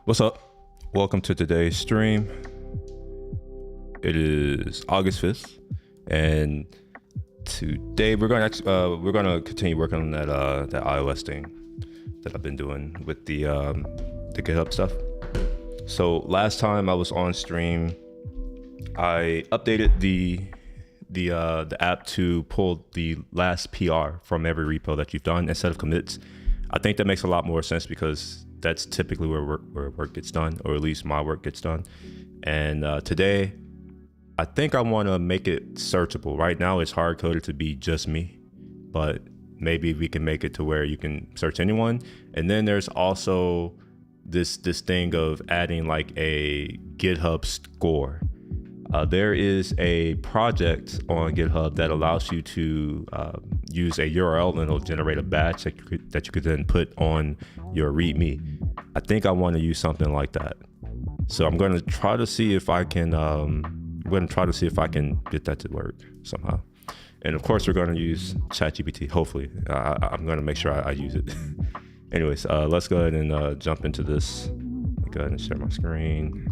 What's up? Welcome to today's stream. It is August 5th, and today we're gonna continue working on that iOS thing that I've been doing with the GitHub stuff. So last time I was on stream, I updated the app to pull the last PR from every repo that you've done instead of commits. I think that makes a lot more sense because that's typically where work gets done, or at least my work gets done. And today, I think I want to make it searchable. Right now, it's hard coded to be just me, but maybe we can make it to where you can search anyone. And then there's also this thing of adding like a GitHub score. There is a project on GitHub that allows you to use a URL and it'll generate a badge that you could then put on your README. I think I want to use something like that. So I'm going to try to see if I can, get that to work somehow. And of course, we're going to use ChatGPT. Hopefully, I'm going to make sure I use it. Anyways, let's go ahead and jump into this. Go ahead and share my screen.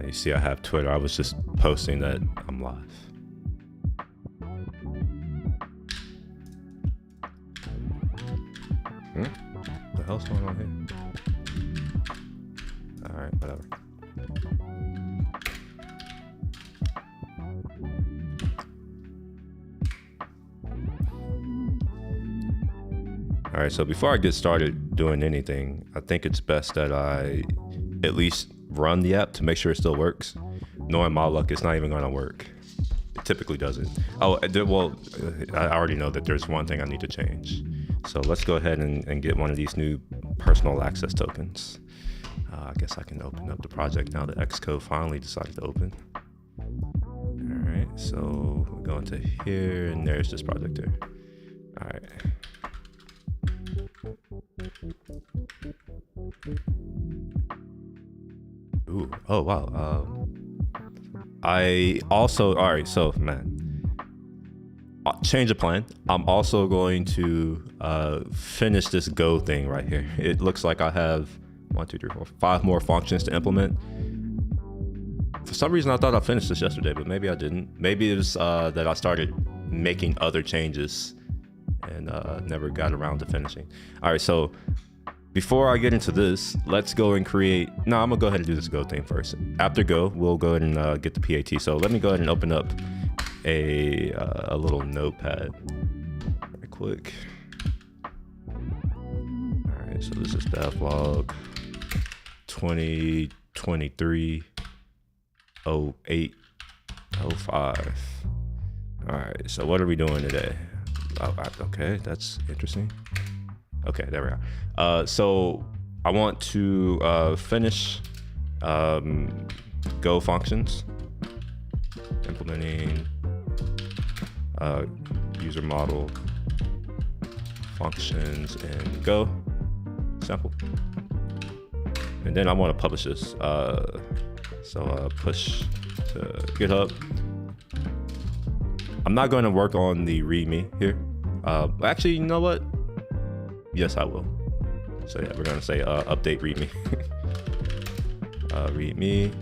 You see, I have Twitter. I was just posting that I'm live. What the hell's going on here? All right, whatever. All right, so before I get started doing anything, I think it's best that I at least run the app to make sure it still works. Knowing my luck, it's not even gonna work. It typically doesn't. Oh, well, I already know that there's one thing I need to change. So let's go ahead and get one of these new personal access tokens. I guess I can open up the project now that Xcode finally decided to open. All right, so we're going to here, and there's this project there. All right. Ooh, oh wow. I also, all right, so man, change of plan. I'm also going to finish this Go thing right here. It looks like I have 1, 2, 3, 4, 5 more functions to implement. For some reason, I thought I finished this yesterday, but maybe I didn't. Maybe it was that I started making other changes and never got around to finishing. All right, so before I get into this, let's go and create. No, I'm gonna go ahead and do this Go thing first. After Go, we'll go ahead and get the PAT. So let me go ahead and open up a little notepad very quick. All right, so this is Devlog 2023 08 05. All right, so what are we doing today? Oh, okay, that's interesting. Okay, there we are. So I want to finish Go functions, implementing user model functions in Go, sample. And then I want to publish this. So push to GitHub. I'm not going to work on the README here. Actually, you know what? Yes, I will. So yeah, we're going to say update README. README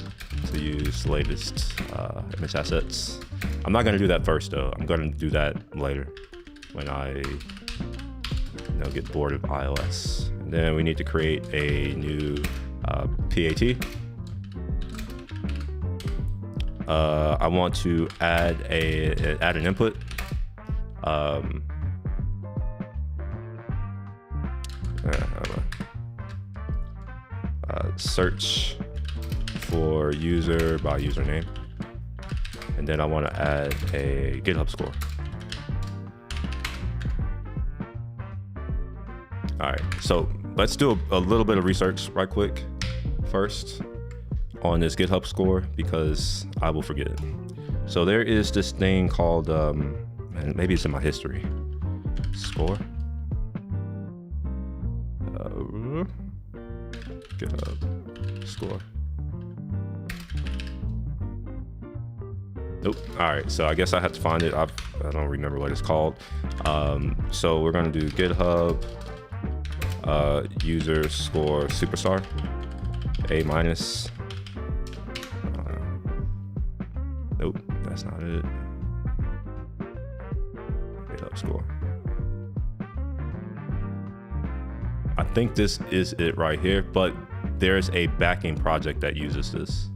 to use latest image assets. I'm not going to do that first though. I'm going to do that later when I get bored of iOS. And then we need to create a new PAT. I want to add an input. Search for user by username, and then I want to add a GitHub score. All right, so let's do a little bit of research right quick first on this GitHub score, because I will forget it. So there is this thing called, and maybe it's in my history, score. GitHub score. Nope. All right, so I guess I have to find it. I don't remember what it's called. So we're gonna do GitHub user score superstar A-. Nope, that's not it. GitHub score. I think this is it right here, but there's a backing project that uses this.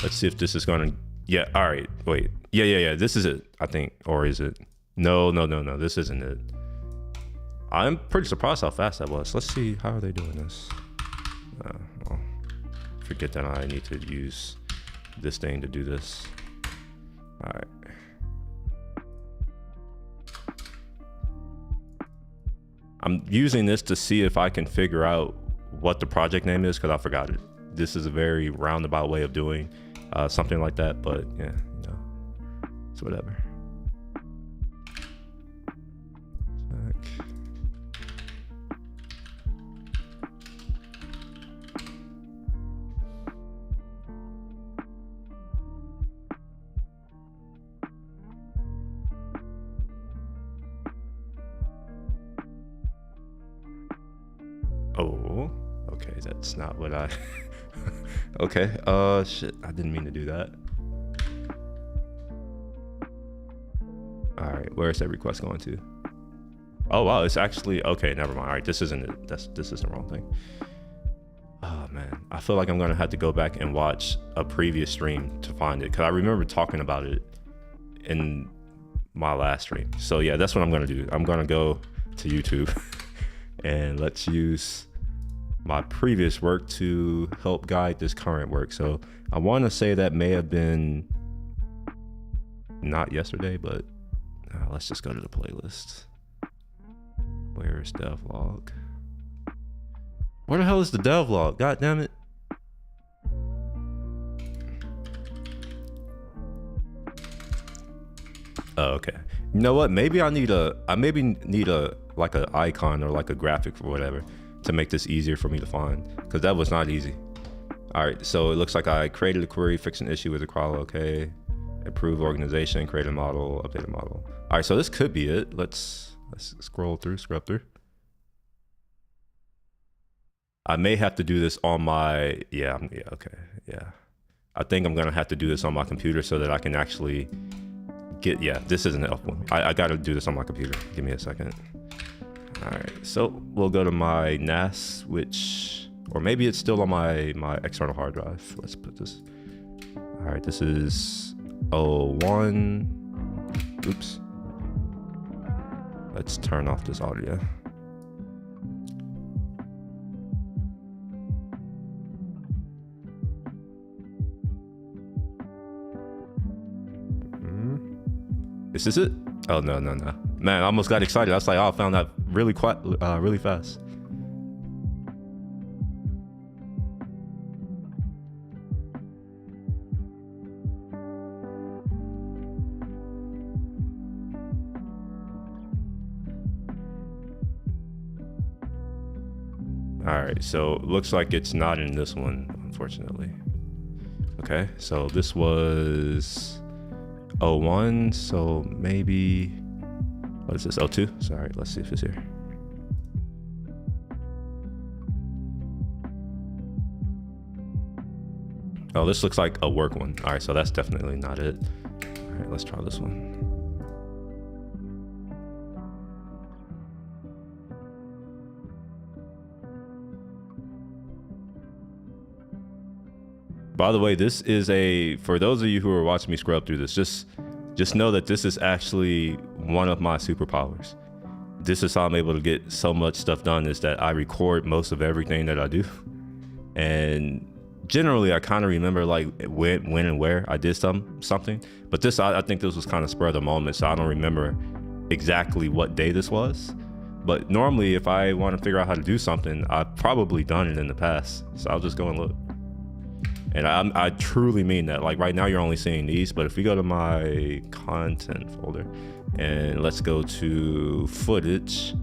Let's see if this is gonna, yeah, all right, wait. Yeah, this is it, I think, or is it? No, this isn't it. I'm pretty surprised how fast that was. Let's see, how are they doing this? Well, forget that I need to use this thing to do this. All right. I'm using this to see if I can figure out what the project name is, because I forgot it. This is a very roundabout way of doing something like that, but yeah, It's whatever. Check. Oh, okay, that's not what I okay, shit, I didn't mean to do that. All right, where is that request going to? Oh wow, it's actually okay, never mind. All right, this isn't it. This is the wrong thing. Oh man, I feel like I'm gonna have to go back and watch a previous stream to find it, because I remember talking about it in my last stream. So yeah, that's what I'm gonna do. I'm gonna go to YouTube and let's use my previous work to help guide this current work. So I want to say that may have been not yesterday, but let's just go to the playlist. Where is Devlog? Where the hell is the Devlog? God damn it. Oh, okay. You know what? Maybe I need a like an icon or like a graphic or whatever to make this easier for me to find, because that was not easy. All right, so it looks like I created a query, fixed an issue with a crawler. Okay, improve organization, create a model, update a model. All right, so this could be it. Let's scroll through, scrub through. I may have to do this on my okay. I think I'm gonna have to do this on my computer so that I can actually get this isn't helpful. I gotta do this on my computer. Give me a second. All right, so we'll go to my NAS, or maybe it's still on my external hard drive. Let's put this. All right, this is 01. Oops. Let's turn off this audio. Is this it? Oh, no. Man, I almost got excited. I was like, oh, I found that really fast. All right, so it looks like it's not in this one, unfortunately. Okay, so this was 01, so maybe, what is this, 02? Sorry, let's see if it's here. Oh, this looks like a work one. All right, so that's definitely not it. All right, let's try this one. By the way, this is for those of you who are watching me scrub through this, just know that this is actually one of my superpowers. This is how I'm able to get so much stuff done, is that I record most of everything that I do. And generally I kind of remember like when and where I did something, but this, I think this was kind of spur of the moment. So I don't remember exactly what day this was, but normally if I want to figure out how to do something, I've probably done it in the past. So I'll just go and look. And I truly mean that. Like right now you're only seeing these, but if we go to my content folder and let's go to footage,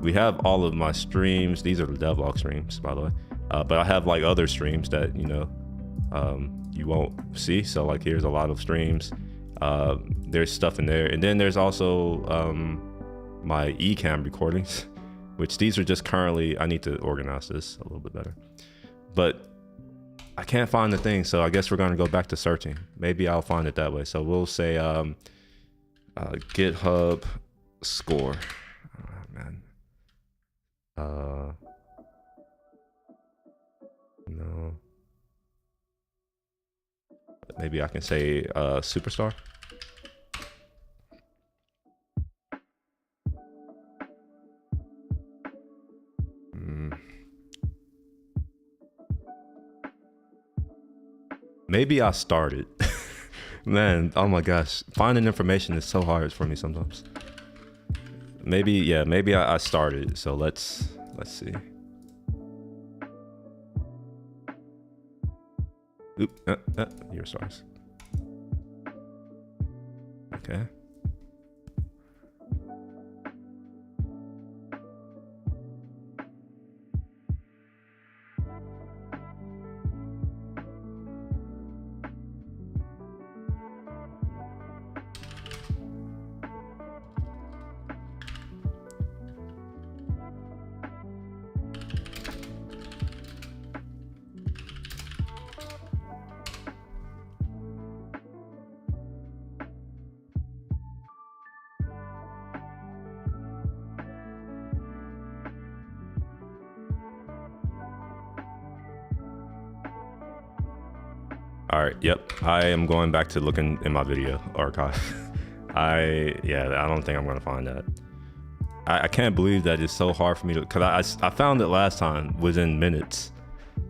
we have all of my streams. These are the Devlog streams, by the way. But I have like other streams that, you know, you won't see. So like here's a lot of streams. There's stuff in there. And then there's also my eCam recordings, which these are just currently, I need to organize this a little bit better. But I can't find the thing, so I guess we're gonna go back to searching. Maybe I'll find it that way. So we'll say GitHub score. Oh, man. No. Maybe I can say superstar. Maybe I started. Man, oh my gosh. Finding information is so hard for me sometimes. Maybe, yeah, maybe I started. So let's see. Oop, your stars. Okay. All right, yep. I am going back to looking in my video archive. I don't think I'm gonna find that. I can't believe that it's so hard for me to, cause I found it last time within minutes,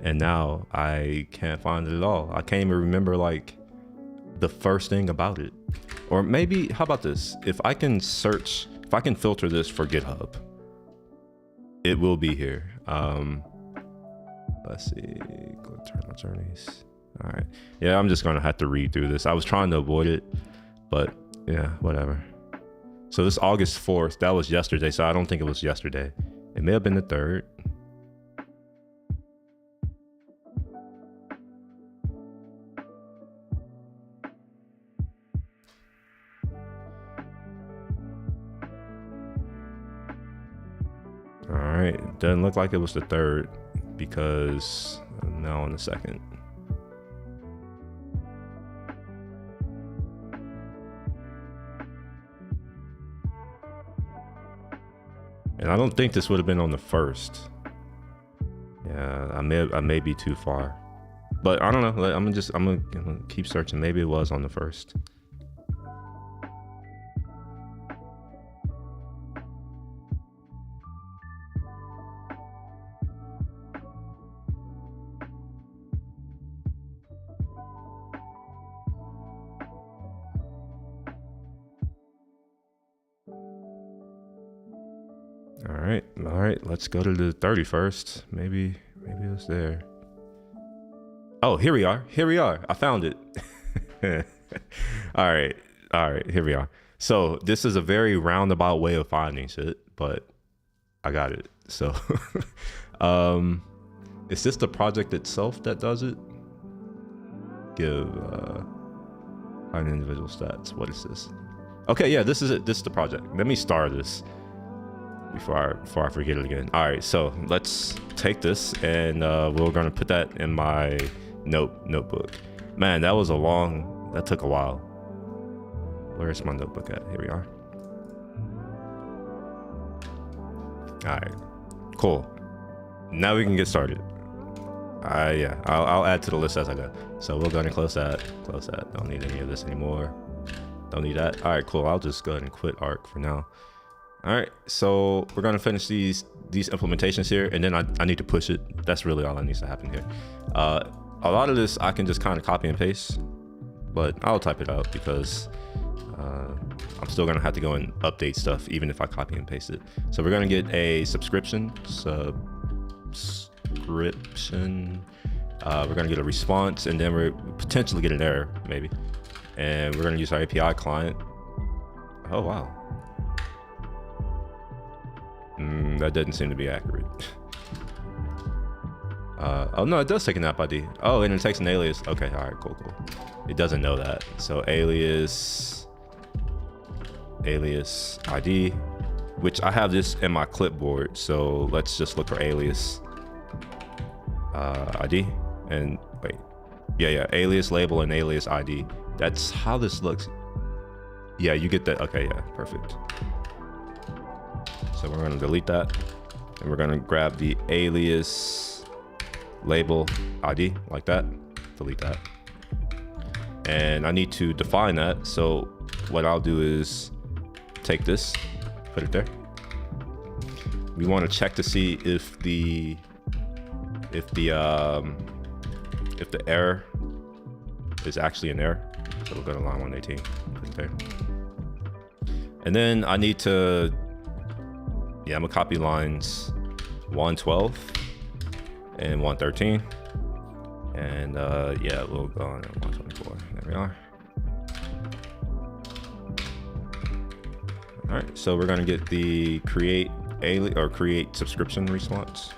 and now I can't find it at all. I can't even remember like the first thing about it. Or maybe, how about this? If I can search, if I can filter this for GitHub, it will be here. Let's see, go turn on journeys. All right, yeah, I'm just gonna have to read through this. I was trying to avoid it, but yeah, whatever. So this August 4th, that was yesterday, so I don't think it was yesterday. It may have been the 3rd. All right, doesn't look like it was the 3rd because I'm now on the 2nd. And I don't think this would have been on the 1st. Yeah, I may be too far, but I don't know. I'm gonna keep searching. Maybe it was on the 1st. All right, let's go to the 31st. Maybe it was there. Oh, here we are. I found it. All right, here we are. So this is a very roundabout way of finding shit, but I got it. So is this the project itself that does it? Give find individual stats. What is this? Okay, yeah, this is it. This is the project. Let me start this before I forget it again. All right, so let's take this and we're gonna put that in my notebook. Man, that took a while. Where's my notebook at? Here we are. All right, cool. Now we can get started. Yeah, I'll add to the list as I go. So we'll go ahead and close that. Don't need any of this anymore. Don't need that. All right, cool. I'll just go ahead and quit Arc for now. All right, so we're gonna finish these implementations here, and then I need to push it. That's really all that needs to happen here. A lot of this I can just kind of copy and paste, but I'll type it out because I'm still gonna have to go and update stuff even if I copy and paste it. So we're gonna get a subscription. We're gonna get a response, and then we're potentially get an error maybe. And we're gonna use our API client. Oh wow. That doesn't seem to be accurate. Oh no, it does take an app ID. Oh, and it takes an alias. Okay, all right, cool. It doesn't know that. So alias ID, which I have this in my clipboard. So let's just look for alias ID and wait. Yeah, alias label and alias ID. That's how this looks. Yeah, you get that. Okay, yeah, perfect. So we're going to delete that, and we're going to grab the alias label ID like that, delete that. And I need to define that. So what I'll do is take this, put it there. We want to check to see if the error is actually an error. So we'll go to line 118, put it there. And then I need to, I'm gonna copy lines 112 and 113. And we'll go on at 124. There we are. All right, so we're gonna get the create subscription response.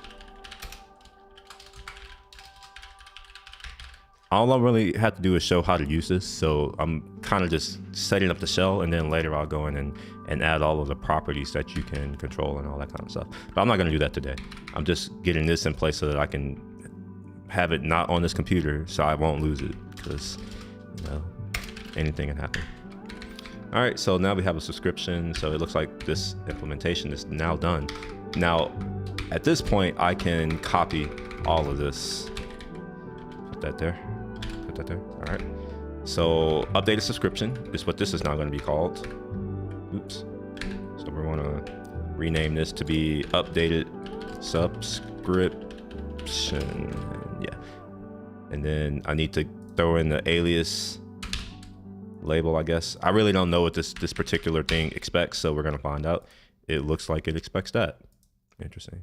All I really have to do is show how to use this. So I'm kind of just setting up the shell, and then later I'll go in and add all of the properties that you can control and all that kind of stuff. But I'm not gonna do that today. I'm just getting this in place so that I can have it not on this computer so I won't lose it, because you know, anything can happen. All right, so now we have a subscription. So it looks like this implementation is now done. Now, at this point, I can copy all of this. Put that there, put that there, all right. So updated subscription is what this is now gonna be called. Oops. So we're gonna rename this to be updated subscription, yeah. And then I need to throw in the alias label, I guess. I really don't know what this particular thing expects, so we're gonna find out. It looks like it expects that. Interesting.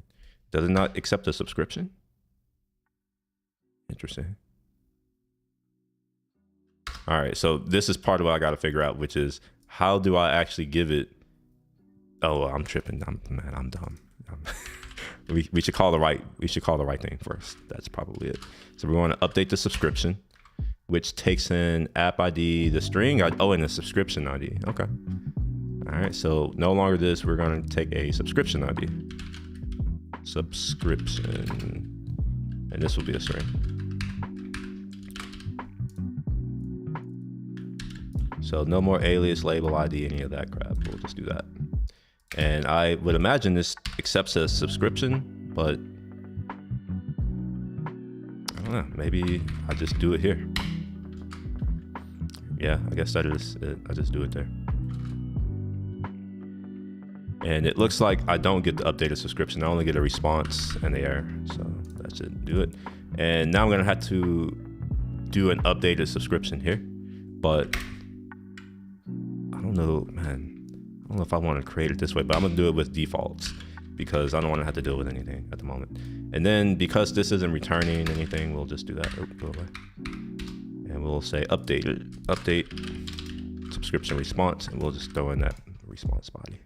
Does it not accept a subscription? Interesting. All right, so this is part of what I gotta figure out, which is how do I actually give it? Oh, I'm tripping. I'm dumb. We should call the right thing first. That's probably it. So we want to update the subscription, which takes in app ID, the string, and the subscription ID. Okay. All right, so no longer this, we're gonna take a subscription ID. Subscription, and this will be a string. So no more alias, label, ID, any of that crap. We'll just do that. And I would imagine this accepts a subscription, but I don't know, maybe I just do it here. Yeah, I guess that is it. I just do it there. And it looks like I don't get the updated subscription. I only get a response and the error. So that should do it. And now I'm gonna have to do an updated subscription here, but I don't know, man. I don't know if I want to create it this way, but I'm gonna do it with defaults because I don't want to have to deal with anything at the moment. And then because this isn't returning anything, we'll just do that. Oh, go away. And we'll say update subscription response, and we'll just throw in that response body.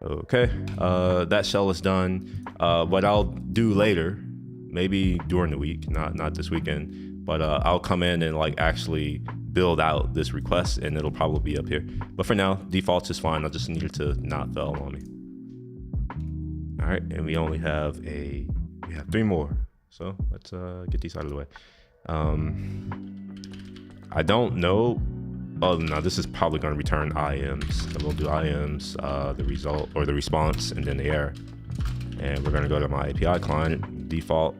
Okay, that shell is done. What I'll do later, maybe during the week, not this weekend, but I'll come in and like actually build out this request, and it'll probably be up here. But for now, defaults is fine. I just need it to not fail on me. All right, and we only have we have 3 more. So let's get these out of the way. I don't know. Oh no, this is probably going to return IMs. So we'll do IMs, the result or the response, and then the error. And we're going to go to my API client default.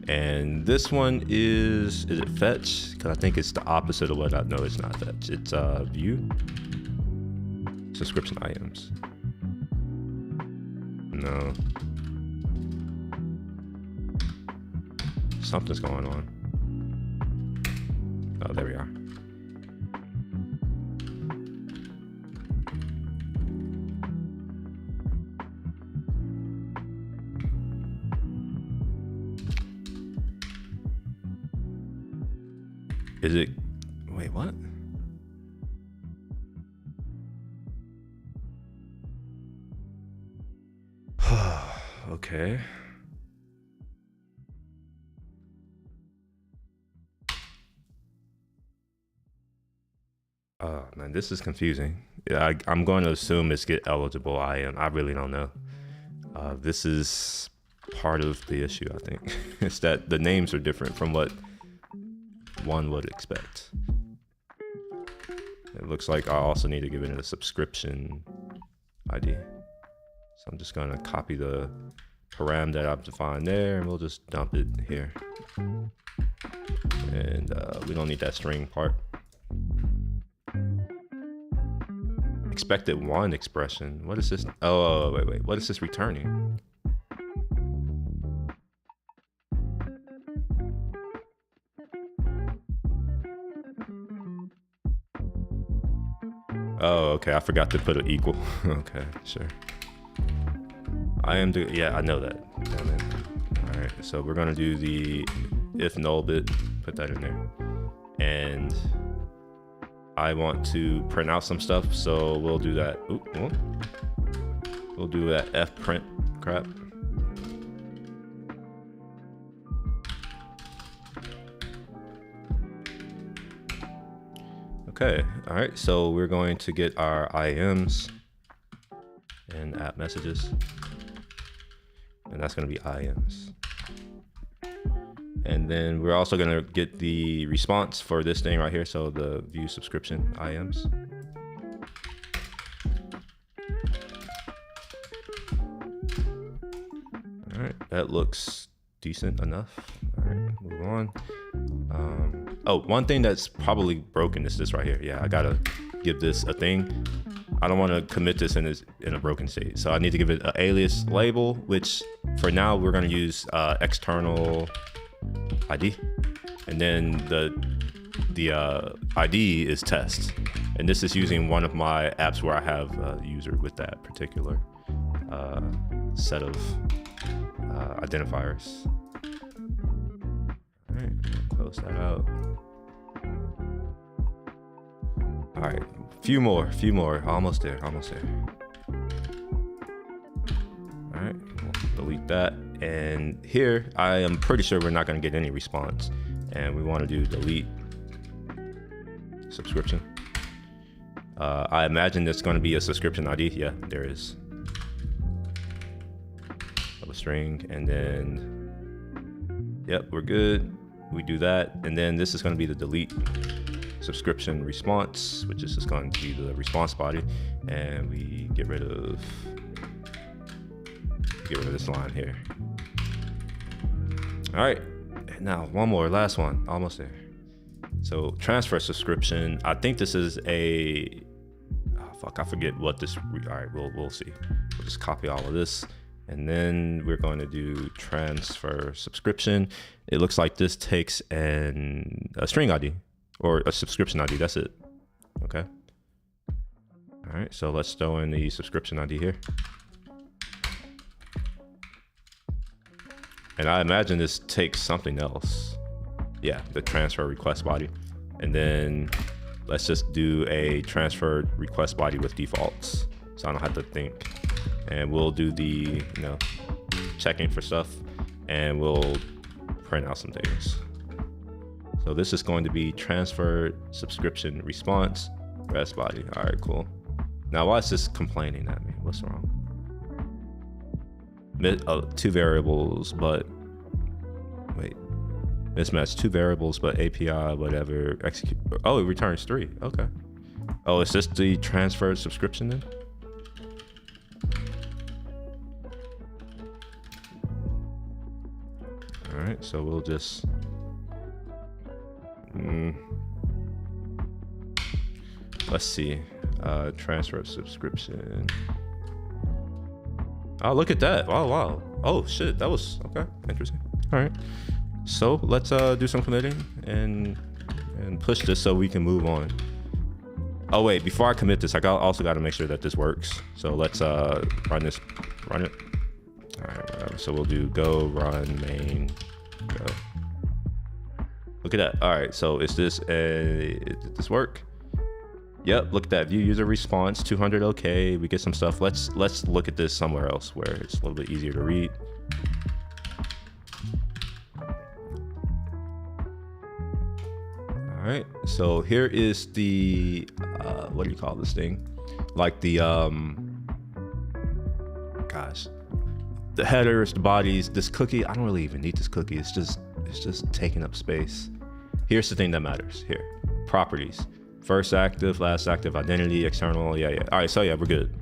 And this one is it fetch? Because I think it's the opposite of what I know. It's not fetch. It's view subscription items. No, something's going on. Oh, there we are. Is it, wait, what? Okay. Oh man, this is confusing. Yeah, I'm going to assume it's get eligible IM. I really don't know. This is part of the issue, I think. It's that the names are different from what one would expect. It looks like I also need to give it a subscription ID. So I'm just gonna copy the param that I've defined there, and we'll just dump it here. And we don't need that string part. Expected one expression. What is this? Oh, wait. What is this returning? Oh, okay. I forgot to put an equal. Okay, sure. Yeah, I know that. Damn it. All right, so we're gonna do the if null bit, put that in there. And I want to print out some stuff, so we'll do that. We'll do that f print crap. Okay, all right, so we're going to get our IMs and app messages, and that's going to be IMs. And then we're also going to get the response for this thing right here, so the view subscription IMs. All right, that looks decent enough. All right, move on. Oh, one thing that's probably broken is this right here. Yeah, I gotta give this a thing. I don't want to commit this in a broken state, so I need to give it an alias label, which for now we're gonna use external ID, and then the ID is test, and this is using one of my apps where I have a user with that particular set of identifiers. All right, close that out. All right, few more, almost there. All right, we'll delete that. And here, I am pretty sure we're not gonna get any response. And we wanna do delete subscription. I imagine there's gonna be a subscription ID. Yeah, there is. Of a string, and then, yep, we're good. We do that, and then this is gonna be the delete subscription response, which is just going to be the response body, and we get rid of this line here. All right, now one more, last one, almost there. So transfer subscription, I think this is a, oh, fuck, I forget what this, all right, we'll see. We'll just copy all of this, and then we're going to do transfer subscription. It looks like this takes a string ID, or a subscription ID, that's it. Okay. All right, so let's throw in the subscription ID here. And I imagine this takes something else. Yeah, the transfer request body. And then let's just do a transfer request body with defaults, so I don't have to think. And we'll do the, checking for stuff, and we'll print out some things. So this is going to be transfer subscription response rest body. All right, cool. Now why is this complaining at me? What's wrong? Two variables, but wait, mismatch, two variables, but API, whatever, execute. Oh, it returns 3. Okay. Oh, it's just the transfer subscription then? All right, so we'll just, let's see, transfer subscription. Oh, look at that. Wow. Oh shit, that was, okay, interesting. All right, so let's do some committing and push this so we can move on. Oh wait, before I commit this, I also got to make sure that this works. So let's run it. All right, whatever. So we'll do go run main go. Look at that. All right, so is this did this work? Yep, look at that, view user response 200. Okay, we get some stuff. Let's look at this somewhere else where it's a little bit easier to read. All right, so here is the what do you call this thing? Like the gosh, the headers, the bodies, this cookie. I don't really even need this cookie. It's just taking up space. Here's the thing that matters here. Properties. First active, last active, identity, external. Yeah. All right, so yeah, we're good.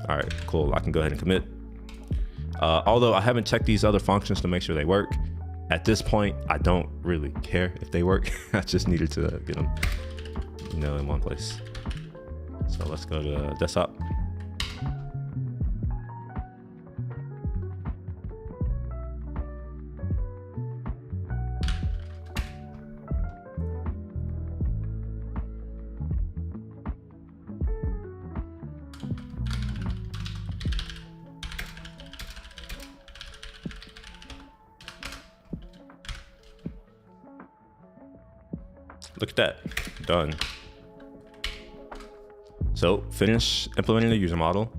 All right, cool. I can go ahead and commit. Although I haven't checked these other functions to make sure they work. At this point, I don't really care if they work. I just needed to get them, in one place. So let's go to desktop. Look at that, done. So finish implementing the user model.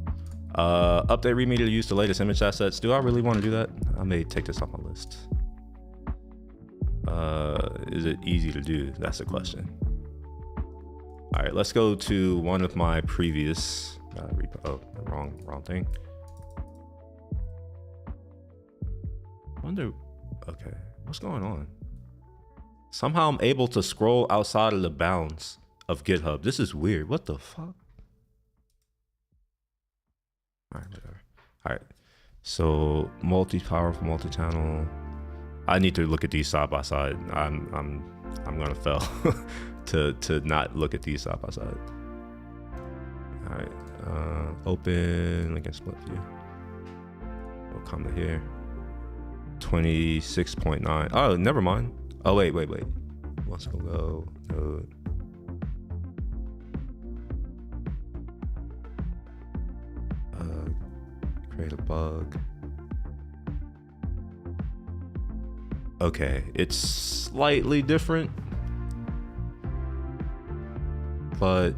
Update readme to use the latest image assets. Do I really want to do that? I may take this off my list. Is it easy to do? That's the question. All right, let's go to one of my previous repo. Oh, wrong thing. Wonder. Okay, what's going on? Somehow I'm able to scroll outside of the bounds of GitHub. This is weird. What the fuck? All right, whatever. All right. So multi-powerful, multi-channel. I need to look at these side by side. I'm gonna fail to not look at these side by side. All right. Open link and split view. We'll come to here. 26.9. Oh, never mind. Oh wait. Let's go node. Create a bug. Okay, it's slightly different, but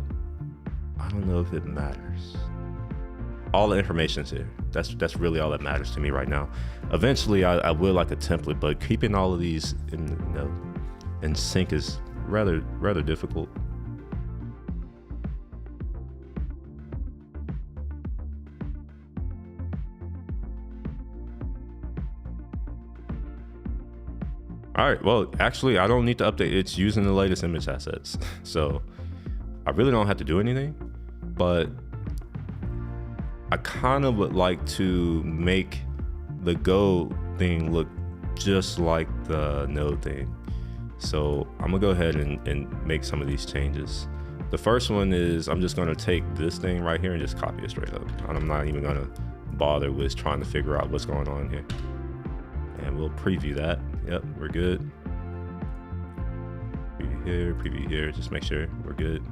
I don't know if it matters. All the information's here. That's really all that matters to me right now. Eventually, I will like a template, but keeping all of these in sync is rather difficult. All right, well, actually, I don't need to update. It's using the latest image assets. So I really don't have to do anything, but I kind of would like to make the Go thing look just like the Node thing. So I'm gonna go ahead and make some of these changes. The first one is I'm just gonna take this thing right here and just copy it straight up. And I'm not even gonna bother with trying to figure out what's going on here. And we'll preview that. Yep, we're good. Preview here, just make sure we're good.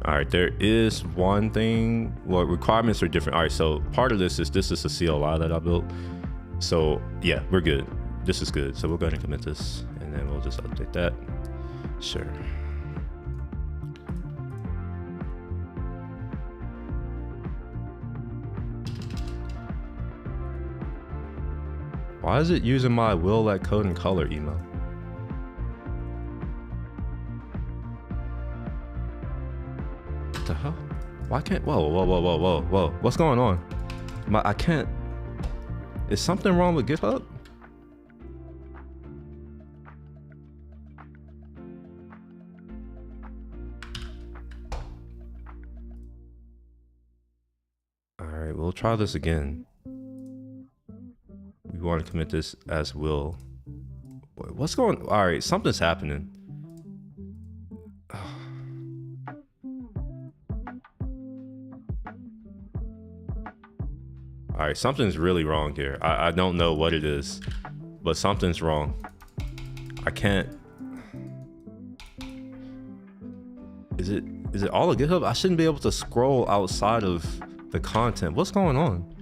All right, there is one thing. Well, requirements are different. All right, so part of this is a CLI that I built. So yeah, we're good. This is good. So we'll go ahead and commit this, and then we'll just update that. Sure. Why is it using my will let code and color email? The hell? Why can't? Whoa! What's going on? I can't. Is something wrong with GitHub? All right, we'll try this again. We want to commit this as will. What's going? All right, something's happening. All right, something's really wrong here. I don't know what it is, but something's wrong. I can't. Is it all of GitHub? I shouldn't be able to scroll outside of the content. What's going on?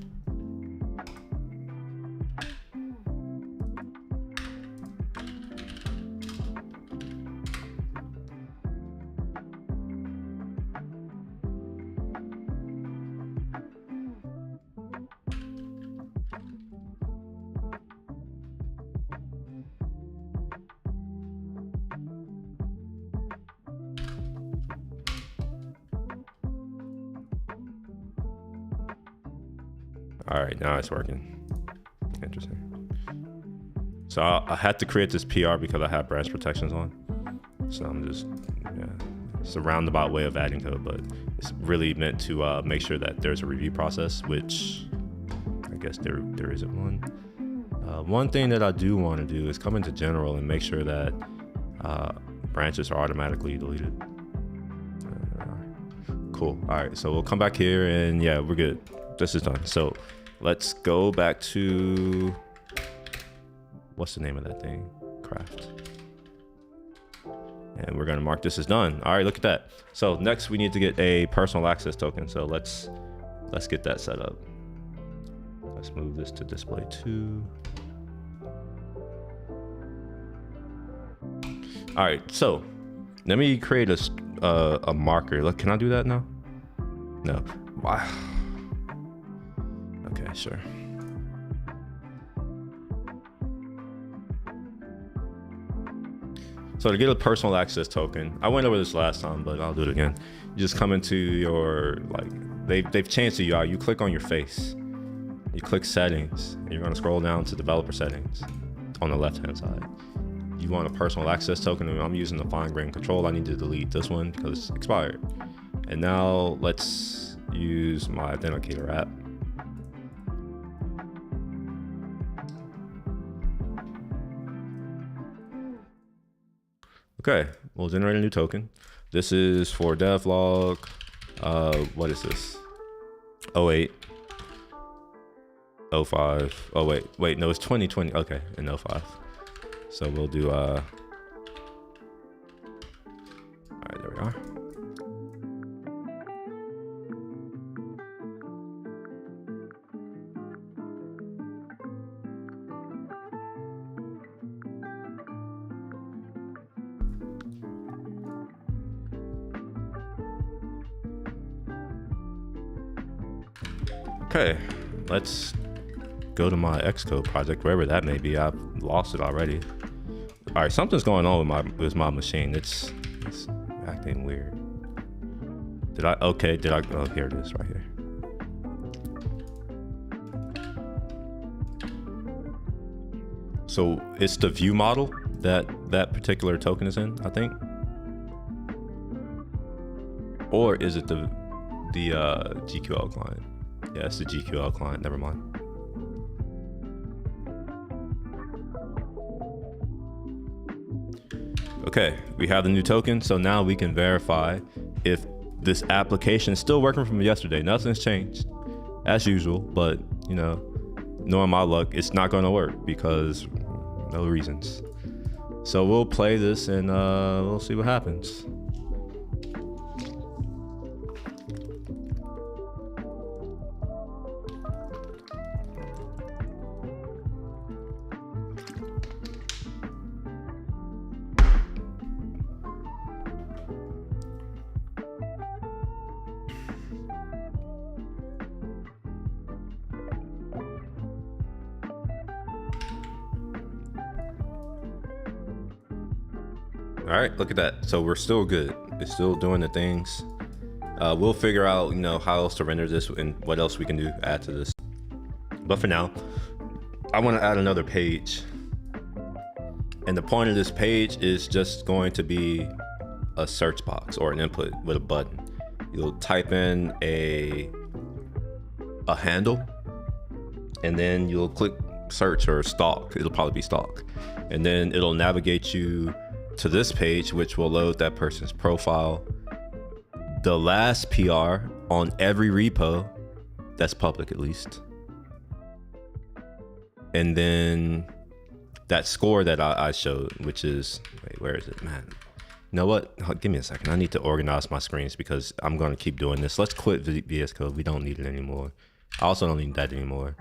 All right, now it's working. Interesting. So I had to create this PR because I have branch protections on. So I'm just, yeah, it's a roundabout way of adding code, but it's really meant to make sure that there's a review process, which I guess there isn't one. One thing that I do want to do is come into general and make sure that branches are automatically deleted. Cool. All right, so we'll come back here and yeah, we're good. This is done. So let's go back to, what's the name of that thing? Craft. And we're gonna mark this as done. All right, look at that. So next we need to get a personal access token. So let's get that set up. Let's move this to display 2. All right, so let me create a marker. Look, can I do that now? No. Wow. Okay, sure. So to get a personal access token, I went over this last time, but I'll do it again. You just come into your, like, they've changed the UI. You click on your face, you click settings, and you're gonna scroll down to developer settings on the left-hand side. You want a personal access token, and I'm using the fine grained control. I need to delete this one because it's expired. And now let's use my authenticator app. Okay, we'll generate a new token. This is for Devlog. What is this? 08. 05. Oh wait, no, it's 2020. Okay, and 05. So we'll do all right, there we are. Okay, let's go to my Xcode project, wherever that may be. I've lost it already. All right, something's going on with my machine. It's acting weird. Oh, here it is right here. So it's the view model that particular token is in, I think. Or is it the GQL client? Yeah, it's the GQL client, never mind. Okay, we have the new token, so now we can verify if this application is still working from yesterday. Nothing's changed, as usual, but you know, knowing my luck, it's not gonna work because no reasons. So we'll play this and we'll see what happens. All right, look at that. So we're still good. It's still doing the things. We'll figure out, you know, how else to render this and what else we can do, add to this. But for now, I want to add another page. And the point of this page is just going to be a search box or an input with a button. You'll type in a handle, and then you'll click search or stalk. It'll probably be stalk. And then it'll navigate you to this page, which will load that person's profile, the last PR on every repo that's public at least, and then that score that I showed, which is, wait, where is it, man? You know what, give me a second. I need to organize my screens because I'm going to keep doing this. Let's quit VS Code. We don't need it anymore. I also don't need that anymore.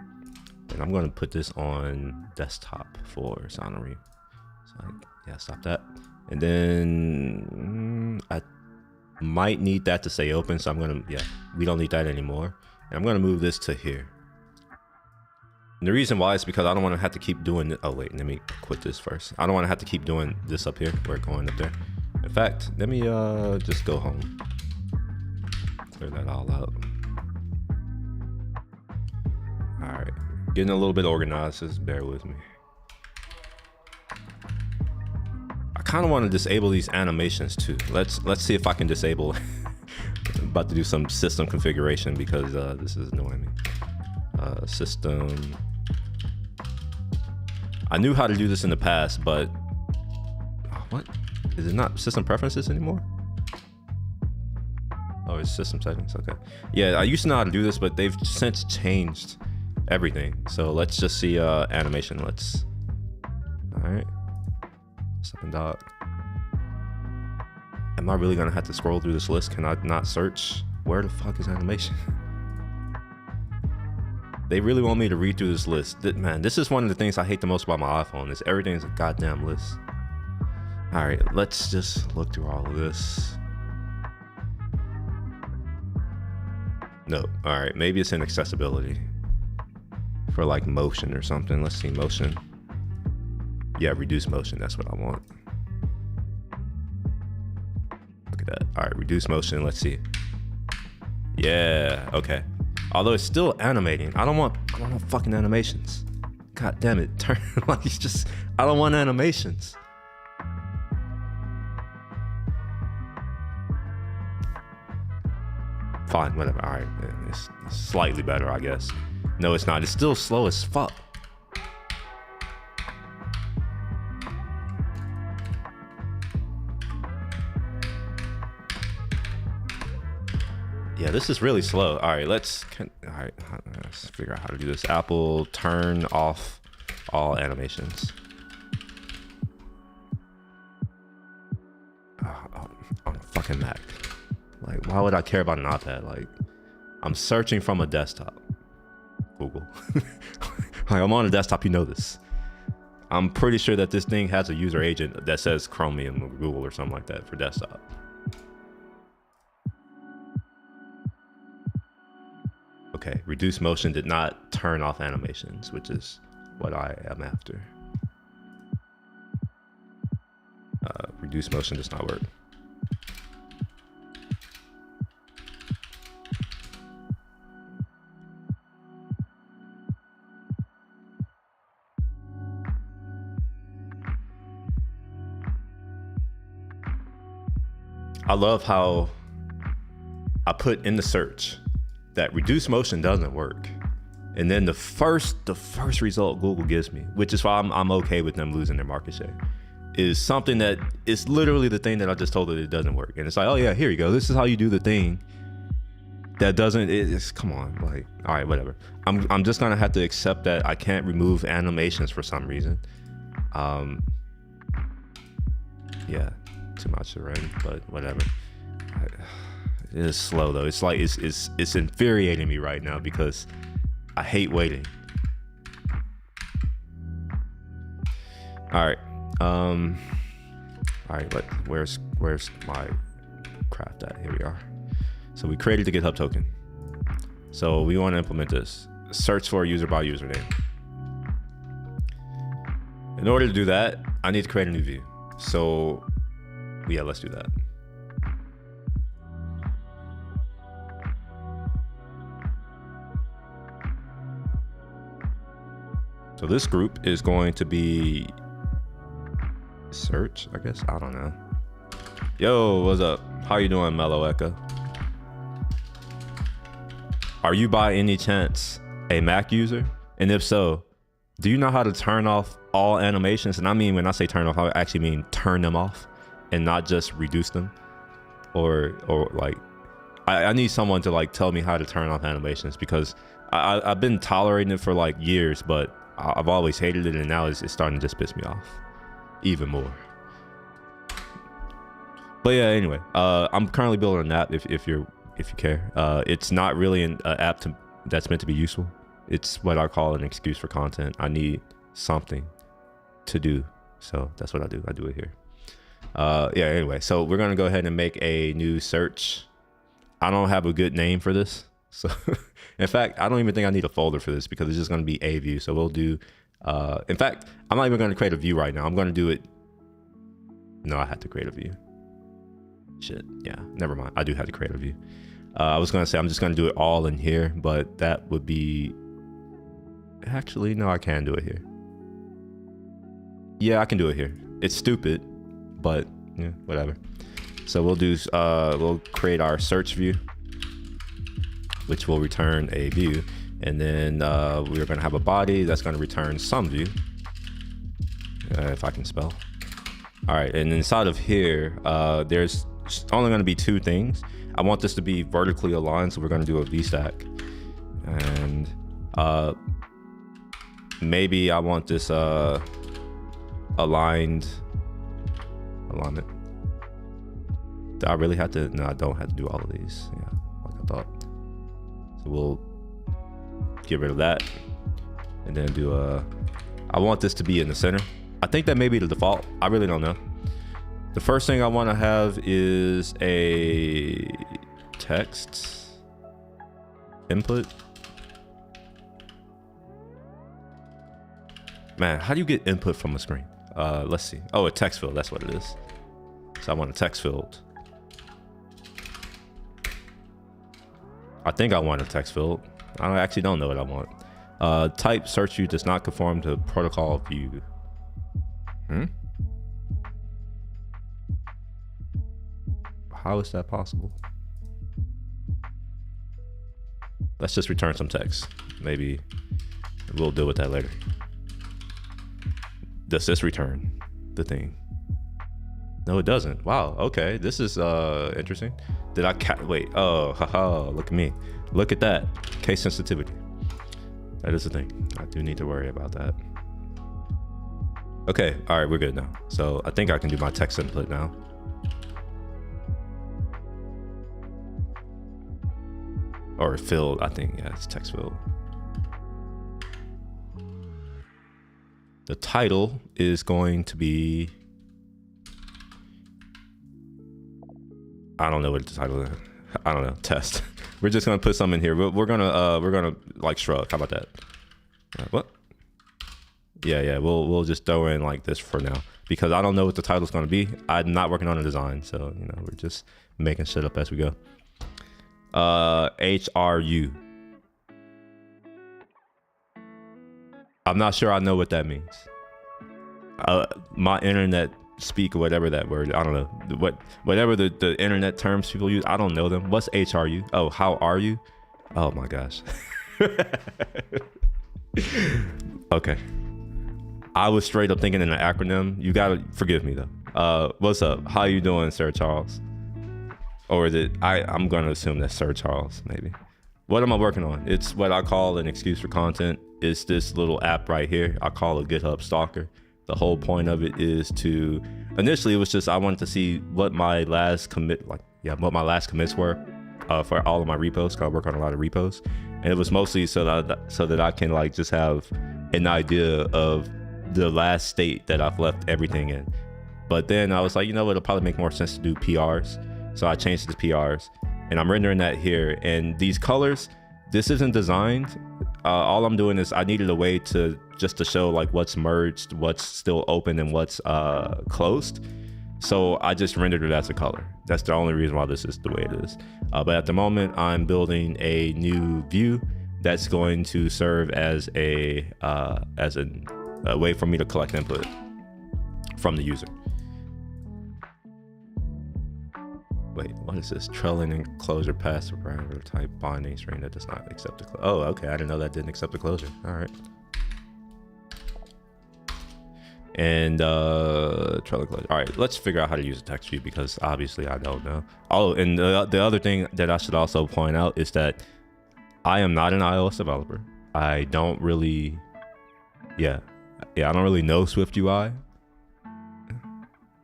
And I'm going to put this on desktop for Sonory. So yeah, stop that. And then I might need that to stay open. So I'm going to, yeah, we don't need that anymore. And I'm going to move this to here. And the reason why is because I don't want to have to keep doing it. Oh wait, let me quit this first. I don't want to have to keep doing this up here. We're going up there. In fact, let me just go home. Clear that all out. All right, getting a little bit organized, just bear with me. I kind of want to disable these animations too. Let's see if I can disable. I'm about to do some system configuration because this is annoying me. System. I knew how to do this in the past, but what? Is it not system preferences anymore? Oh, it's system settings. Okay. Yeah, I used to know how to do this, but they've since changed everything. So let's just see animation. All right. Stop and dog. Am I really gonna have to scroll through this list? Can I not search? Where the fuck is animation? They really want me to read through this list. Man, this is one of the things I hate the most about my iPhone is everything is a goddamn list. All right, let's just look through all of this. No, all right, maybe it's in accessibility for like motion or something. Let's see, motion. Yeah, reduce motion, that's what I want. Look at that. All right, reduce motion, let's see. Yeah, okay. Although it's still animating. I don't want fucking animations. God damn it, turn like it's just, I don't want animations. Fine, whatever, all right, it's slightly better, I guess. No, it's not, it's still slow as fuck. Yeah, this is really slow. All right, let's figure out how to do this. Apple, turn off all animations. On a fucking Mac. Like, why would I care about an iPad? Like, I'm searching from a desktop. Google. Like, I'm on a desktop, you know this. I'm pretty sure that this thing has a user agent that says Chromium or Google or something like that for desktop. Okay, reduce motion did not turn off animations, which is what I am after. Reduce motion does not work. I love how I put in the search that reduce motion doesn't work, and then the first result Google gives me, which is why I'm okay with them losing their market share, is something that is literally the thing that I just told it doesn't work. And it's like, oh yeah, here you go, this is how you do the thing that doesn't, it's, come on, like, all right, whatever. I'm just gonna have to accept that I can't remove animations for some reason. Yeah, too much already, but whatever. It is slow though. It's like it's infuriating me right now because I hate waiting. All right. All right. Where's my craft at? Here we are. So we created the GitHub token. So we want to implement this. Search for user by username. In order to do that, I need to create a new view. So yeah, let's do that. So this group is going to be search, I guess. I don't know. Yo, what's up? How you doing, Mellow Echo? Are you by any chance a Mac user? And if so, do you know how to turn off all animations? And I mean, when I say turn off, I actually mean turn them off and not just reduce them. Or like, I need someone to like tell me how to turn off animations, because I've been tolerating it for like years, but I've always hated it, and now it's starting to just piss me off even more. But yeah, anyway, I'm currently building an app. If you care, it's not really an app that's meant to be useful. It's what I call an excuse for content. I need something to do, so that's what I do. I do it here. Yeah. Anyway, so we're gonna go ahead and make a new search. I don't have a good name for this, so. In fact, I don't even think I need a folder for this because it's just going to be a view. So we'll do, in fact, I'm not even going to create a view right now. I'm going to do it. No, I had to create a view. Shit. Yeah, never mind. I do have to create a view. I was going to say, I'm just going to do it all in here, but that would be, actually, no, I can do it here. Yeah, I can do it here. It's stupid, but yeah, whatever. So we'll do, we'll create our search view, which will return a view, and then we're going to have a body that's going to return some view, if I can spell. All right, and inside of here, there's only going to be two things. I want this to be vertically aligned, so we're going to do a VStack, and maybe I want this alignment. Do I really have to? No, I don't have to do all of these. Yeah, like I thought. So we'll get rid of that, and then do I want this to be in the center. I think that may be the default. I really don't know. The first thing I want to have is a text input. Man, how do you get input from a screen? Let's see. Oh, a text field. That's what it is. So I want a text field. I think I want a text field. I actually don't know what I want. Type search view does not conform to protocol view. How is that possible? Let's just return some text. Maybe we'll deal with that later. Does this return the thing? No, it doesn't. Wow. Okay. This is interesting. Did I wait? Oh, haha. Look at me. Look at that. Case sensitivity. That is the thing. I do need to worry about that. Okay. All right. We're good now. So I think I can do my text input now. Or field. I think. Yeah, it's text field. The title is going to be, I don't know what the title is. I don't know, test. We're just gonna put some in here. We're gonna like shrug. How about that? What? Yeah, we'll just throw in like this for now because I don't know what the title's gonna be. I'm not working on a design, so you know, we're just making shit up as we go. HRU. I'm not sure I know what that means. My internet speak or whatever that word, I don't know. Whatever the internet terms people use, I don't know them. What's HRU? Oh, how are you? Oh my gosh. Okay. I was straight up thinking in an acronym. You gotta forgive me though. What's up? How you doing, Sir Charles? Or is it, I'm gonna assume that's Sir Charles, maybe. What am I working on? It's what I call an excuse for content. It's this little app right here. I call it GitHub Stalker. The whole point of it is to, initially it was just, I wanted to see what my last commits were for all of my repos, because I work on a lot of repos. And it was mostly so that I can like just have an idea of the last state that I've left everything in. But then I was like, you know what, it'll probably make more sense to do PRs. So I changed it to PRs and I'm rendering that here. And these colors, this isn't designed. All I'm doing is I needed a way to just to show like what's merged, what's still open and what's closed. So I just rendered it as a color. That's the only reason why this is the way it is. But at the moment I'm building a new view that's going to serve as a way for me to collect input from the user. Wait, what is this? Trailing and closure past the parameter type binding string that does not accept the closure. Oh, okay. I didn't know that didn't accept the closure. All right. And trailing closure. All right, let's figure out how to use a text view because obviously I don't know. Oh, and the other thing that I should also point out is that I am not an iOS developer. I don't really, I don't really know SwiftUI,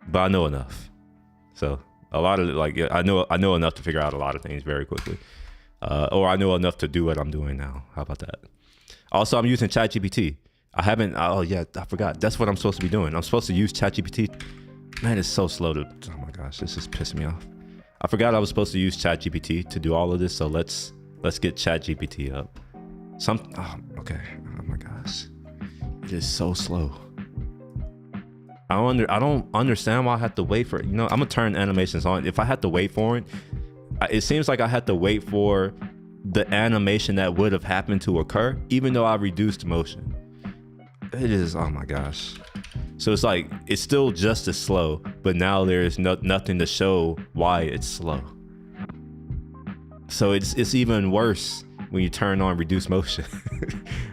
but I know enough. So a lot of like I know enough to figure out a lot of things very quickly, or I know enough to do what I'm doing now. How about that? Also, I'm using ChatGPT. I haven't. Oh yeah, I forgot. That's what I'm supposed to be doing. I'm supposed to use ChatGPT. Man, it's so slow to. Oh my gosh, this is pissing me off. I forgot I was supposed to use ChatGPT to do all of this. So let's get ChatGPT up. Okay. Oh my gosh, it is so slow. I don't understand why I have to wait for it. You know, I'm gonna turn animations on. If I had to wait for it, it seems like I had to wait for the animation that would have happened to occur, even though I reduced motion. It is, oh my gosh. So it's like, it's still just as slow, but now there's nothing to show why it's slow. So it's even worse when you turn on reduce motion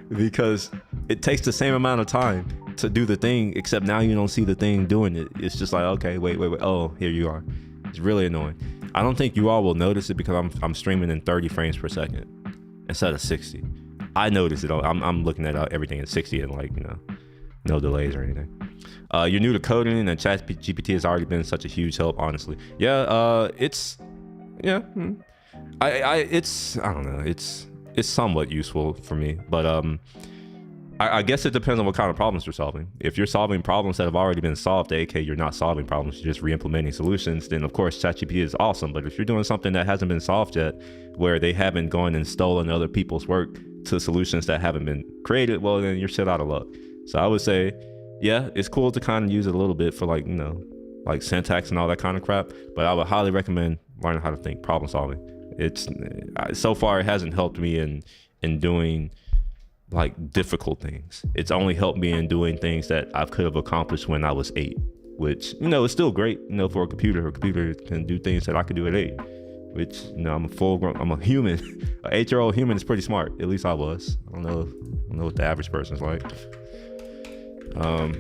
because it takes the same amount of time to do the thing, except now you don't see the thing doing it. It's just like, okay, wait. Oh, here you are. It's really annoying. I don't think you all will notice it because I'm streaming in 30 frames per second instead of 60. I noticed it. I'm looking at everything at 60 and like, you know, no delays or anything. You're new to coding, and ChatGPT has already been such a huge help, honestly. Yeah, it's I don't know, it's somewhat useful for me, but I guess it depends on what kind of problems you're solving. If you're solving problems that have already been solved, aka you're not solving problems, you're just re-implementing solutions, then of course ChatGPT is awesome. But if you're doing something that hasn't been solved yet, where they haven't gone and stolen other people's work to solutions that haven't been created, well, then you're shit out of luck. So I would say, yeah, it's cool to kind of use it a little bit for like, you know, like syntax and all that kind of crap, but I would highly recommend learning how to think problem solving. It's so far it hasn't helped me in doing like difficult things. It's only helped me in doing things that I could have accomplished when I was 8, which, you know, is still great, you know, for a computer. A computer can do things that I could do at 8, which, you know, I'm a human. An 8-year-old human is pretty smart. At least I was. I don't know what the average person's like. All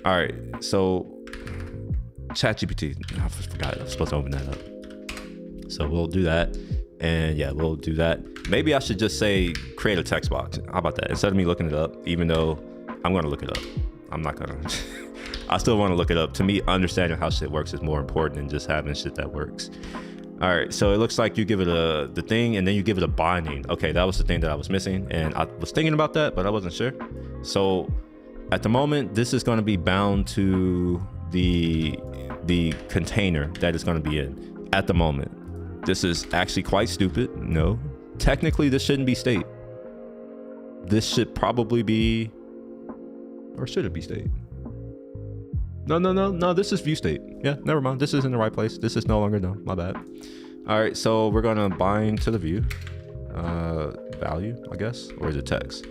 right, so ChatGPT, I forgot I was supposed to open that up. So we'll do that, and yeah, we'll do that. Maybe I should just say create a text box. How about that? Instead of me looking it up, even though I'm gonna look it up, I'm not gonna. I still want to look it up. To me, understanding how shit works is more important than just having shit that works. All right, so it looks like you give it the thing, and then you give it a binding. Okay, that was the thing that I was missing, and I was thinking about that, but I wasn't sure. So at the moment, this is going to be bound to the container that it's going to be in. At the moment, this is actually quite stupid. No, technically this shouldn't be state. This should probably be, or should it be state? No, this is view state. Yeah, never mind. This is in the right place. This is no longer no, my bad. All right, so we're going to bind to the view value, I guess, or is it text?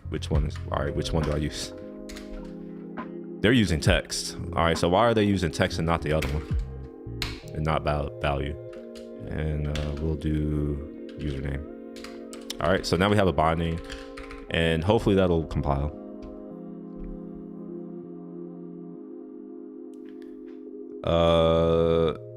Which one is, all right, which one do I use? They're using text. All right, so why are they using text and not the other one? And not value? And we'll do username. All right, so now we have a binding, and hopefully that'll compile.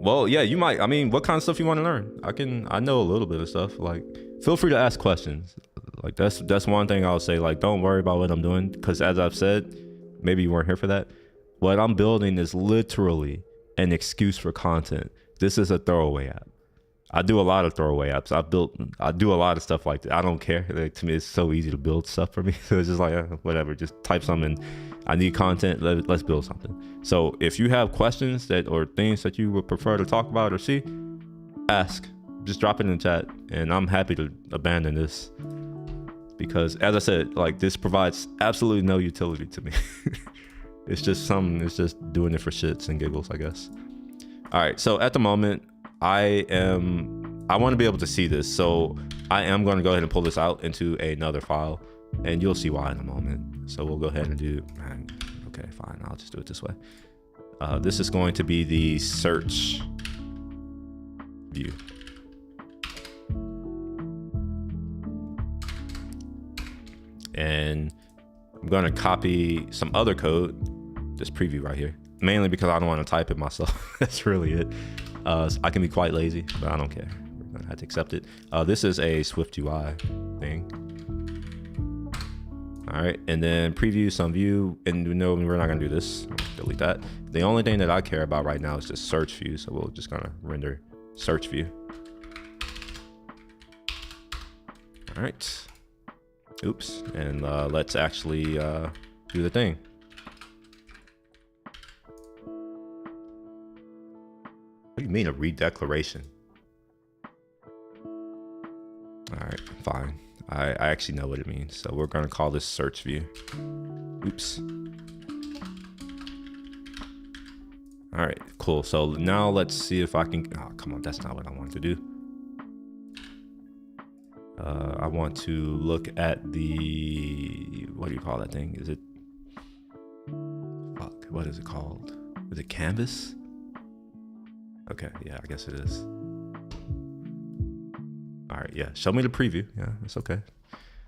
Well, yeah, you might, I mean, what kind of stuff you want to learn? I know a little bit of stuff. Like, feel free to ask questions. Like, that's one thing I'll say. Like, don't worry about what I'm doing, because as I've said, maybe you weren't here for that, what I'm building is literally an excuse for content. This is a throwaway app. I do a lot of throwaway apps. I do a lot of stuff like that. I don't care. Like, to me, it's so easy to build stuff for me. So it's just like, whatever, just type something. I need content. Let's build something. So if you have questions or things that you would prefer to talk about or see, ask. Just drop it in the chat, and I'm happy to abandon this, because as I said, like, this provides absolutely no utility to me. It's just doing it for shits and giggles, I guess. All right, so at the moment, I want to be able to see this, so I am going to go ahead and pull this out into another file, and you'll see why in a moment. So we'll go ahead and do, okay, fine, I'll just do it this way. This is going to be the search view. And I'm going to copy some other code, this preview right here, mainly because I don't want to type it myself. That's really it. I can be quite lazy, but I don't care. We're going to have to accept it. This is a SwiftUI thing. All right, and then preview some view, and no, we're not going to do this. Delete that. The only thing that I care about right now is the search view, so we'll just kind of render search view. All right. Oops, and let's actually do the thing. What do you mean a read declaration? All right, fine. I actually know what it means. So we're gonna call this search view. Oops. All right, cool. So now let's see if I can, oh, come on, that's not what I wanted to do. I want to look at the, what do you call that thing? Is it, fuck, what is it called? Is it canvas? Okay, yeah, I guess it is. All right, yeah, show me the preview. Yeah, it's okay.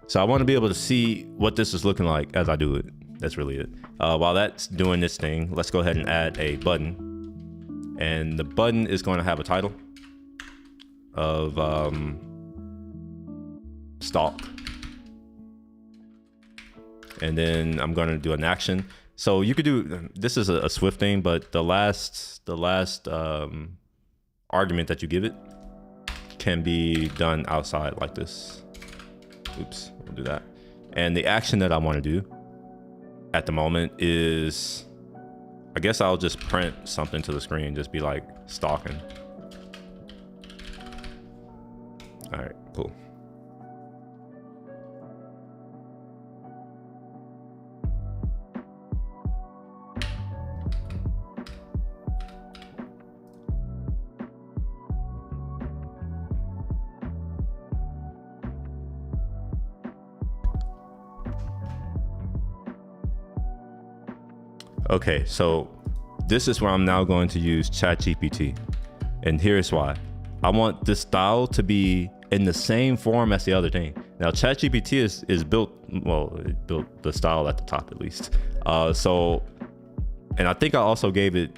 So I want to be able to see what this is looking like as I do it. That's really it. While that's doing this thing, let's go ahead and add a button. And the button is going to have a title. of stalk. And then I'm going to do an action. So you could do, this is a Swift thing, but the last argument that you give it can be done outside like this. Oops, we'll do that. And the action that I want to do at the moment is, I guess I'll just print something to the screen, just be like stalking. All right, cool. Okay, so this is where I'm now going to use ChatGPT. And here's why. I want this style to be in the same form as the other thing. Now, ChatGPT is built, well, it built the style at the top at least. And I think I also gave it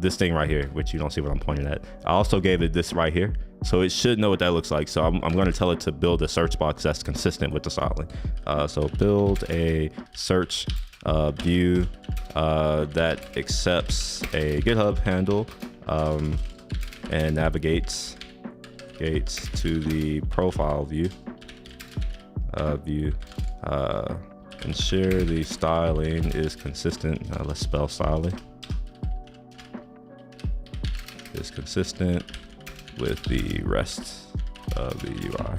this thing right here, which you don't see what I'm pointing at. I also gave it this right here. So it should know what that looks like. So I'm going to tell it to build a search box that's consistent with the styling. So build a search view that accepts a GitHub handle and navigates to the profile view. Ensure the styling is consistent. Let's spell styling. Is consistent with the rest of the UI.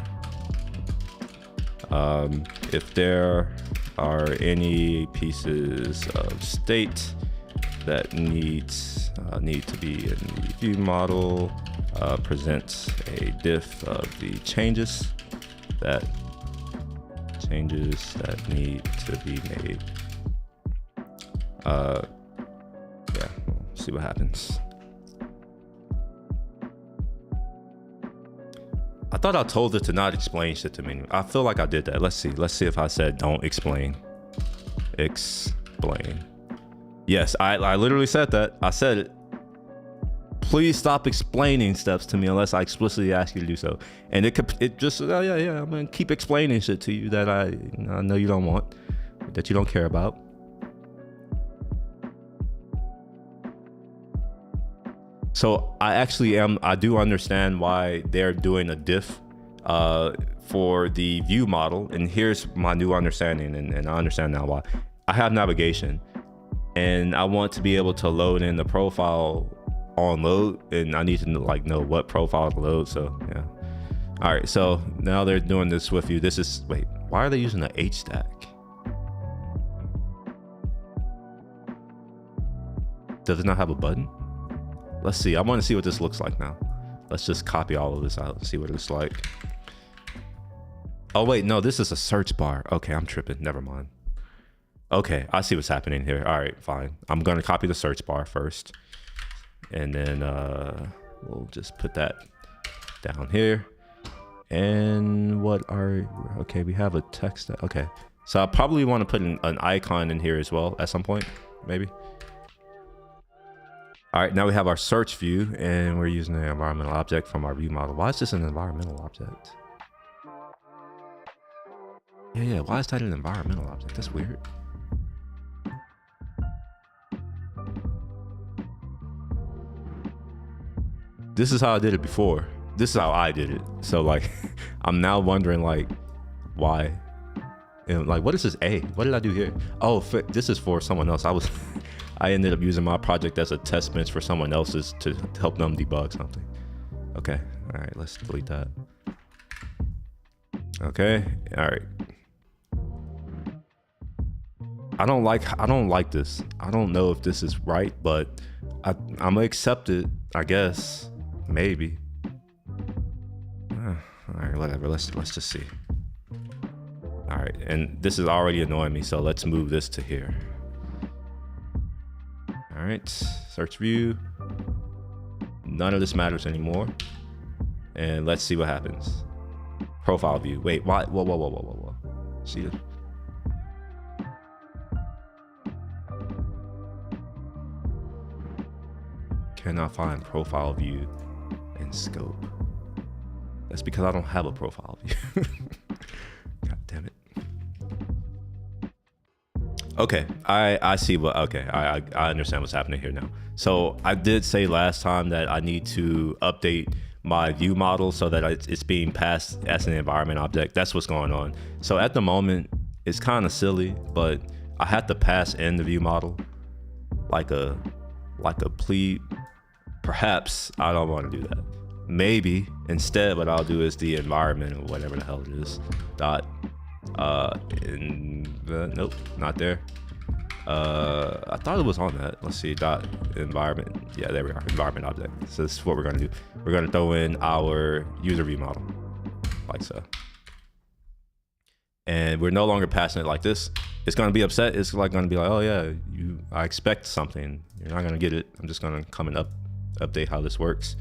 If there are any pieces of state that need to be in the view model, present a diff of the changes that need to be made. Yeah, we'll see what happens. I thought I told it to not explain shit to me. I feel like I did that. Let's see if I said don't explain. Explain. Yes, I literally said that. I said it. Please stop explaining steps to me unless I explicitly ask you to do so. And it just, oh yeah, I'm gonna keep explaining shit to you that I know you don't want, that you don't care about. So I do understand why they're doing a diff for the view model. And here's my new understanding, and I understand now why. I have navigation and I want to be able to load in the profile on load, and I need to know what profile to load. So yeah. All right, so now they're doing this with you. This is, wait, why are they using the H stack? Does it not have a button? Let's see. I want to see what this looks like now. Let's just copy all of this out and see what it's like. Oh wait, no, this is a search bar. Okay, I'm tripping. Never mind. Okay, I see what's happening here. All right, fine. I'm gonna copy the search bar first, and then we'll just put that down here. And okay, we have a text. Okay, so I probably want to put an icon in here as well at some point, maybe. All right, now we have our search view, and we're using the environmental object from our view model. Why is this an environmental object? Yeah, why is that an environmental object? That's weird. This is how I did it before. This is how I did it. So like, I'm now wondering like, why? And like, what is this A? What did I do here? Oh, this is for someone else. I ended up using my project as a test bench for someone else's to help them debug something. Okay, all right, let's delete that. Okay, all right. I don't like this. I don't know if this is right, but I'm gonna accept it, I guess. Maybe. All right, whatever. Let's just see. All right, and this is already annoying me, so let's move this to here. All right, search view. None of this matters anymore. And let's see what happens. Profile view. Wait, why? Whoa. See it? Cannot find profile view in scope. That's because I don't have a profile view. God damn it. Okay, I see what, okay, I understand what's happening here now. So I did say last time that I need to update my view model so that it's being passed as an environment object. That's what's going on. So at the moment, it's kind of silly, but I have to pass in the view model like a plea. Perhaps I don't want to do that. Maybe instead what I'll do is the environment or whatever the hell it is dot nope, not there. I thought it was on that. Let's see, dot environment. Yeah, there we are, environment object. So this is what we're gonna do. We're gonna throw in our user view model, like so. And we're no longer passing it like this. It's gonna be upset. It's like gonna be like, oh yeah, I expect something. You're not gonna get it. I'm just gonna come and update how this works.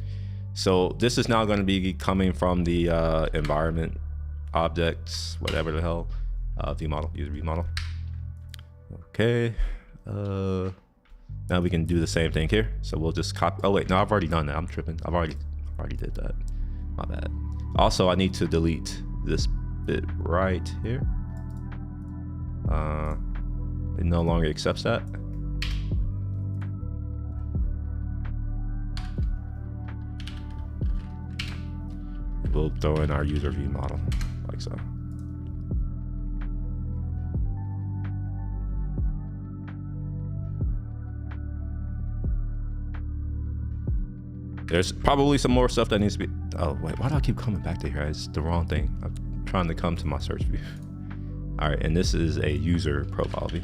So this is now gonna be coming from the environment objects, whatever the hell, view model, user view model. Okay, now we can do the same thing here. So we'll just copy. Oh wait, no, I've already done that. I'm tripping. I've already did that. My bad. Also, I need to delete this bit right here. It no longer accepts that. We'll throw in our user view model like so. There's probably some more stuff that needs to be. Oh wait, why do I keep coming back to here? It's the wrong thing. I'm trying to come to my search view. All right, and this is a user profile view.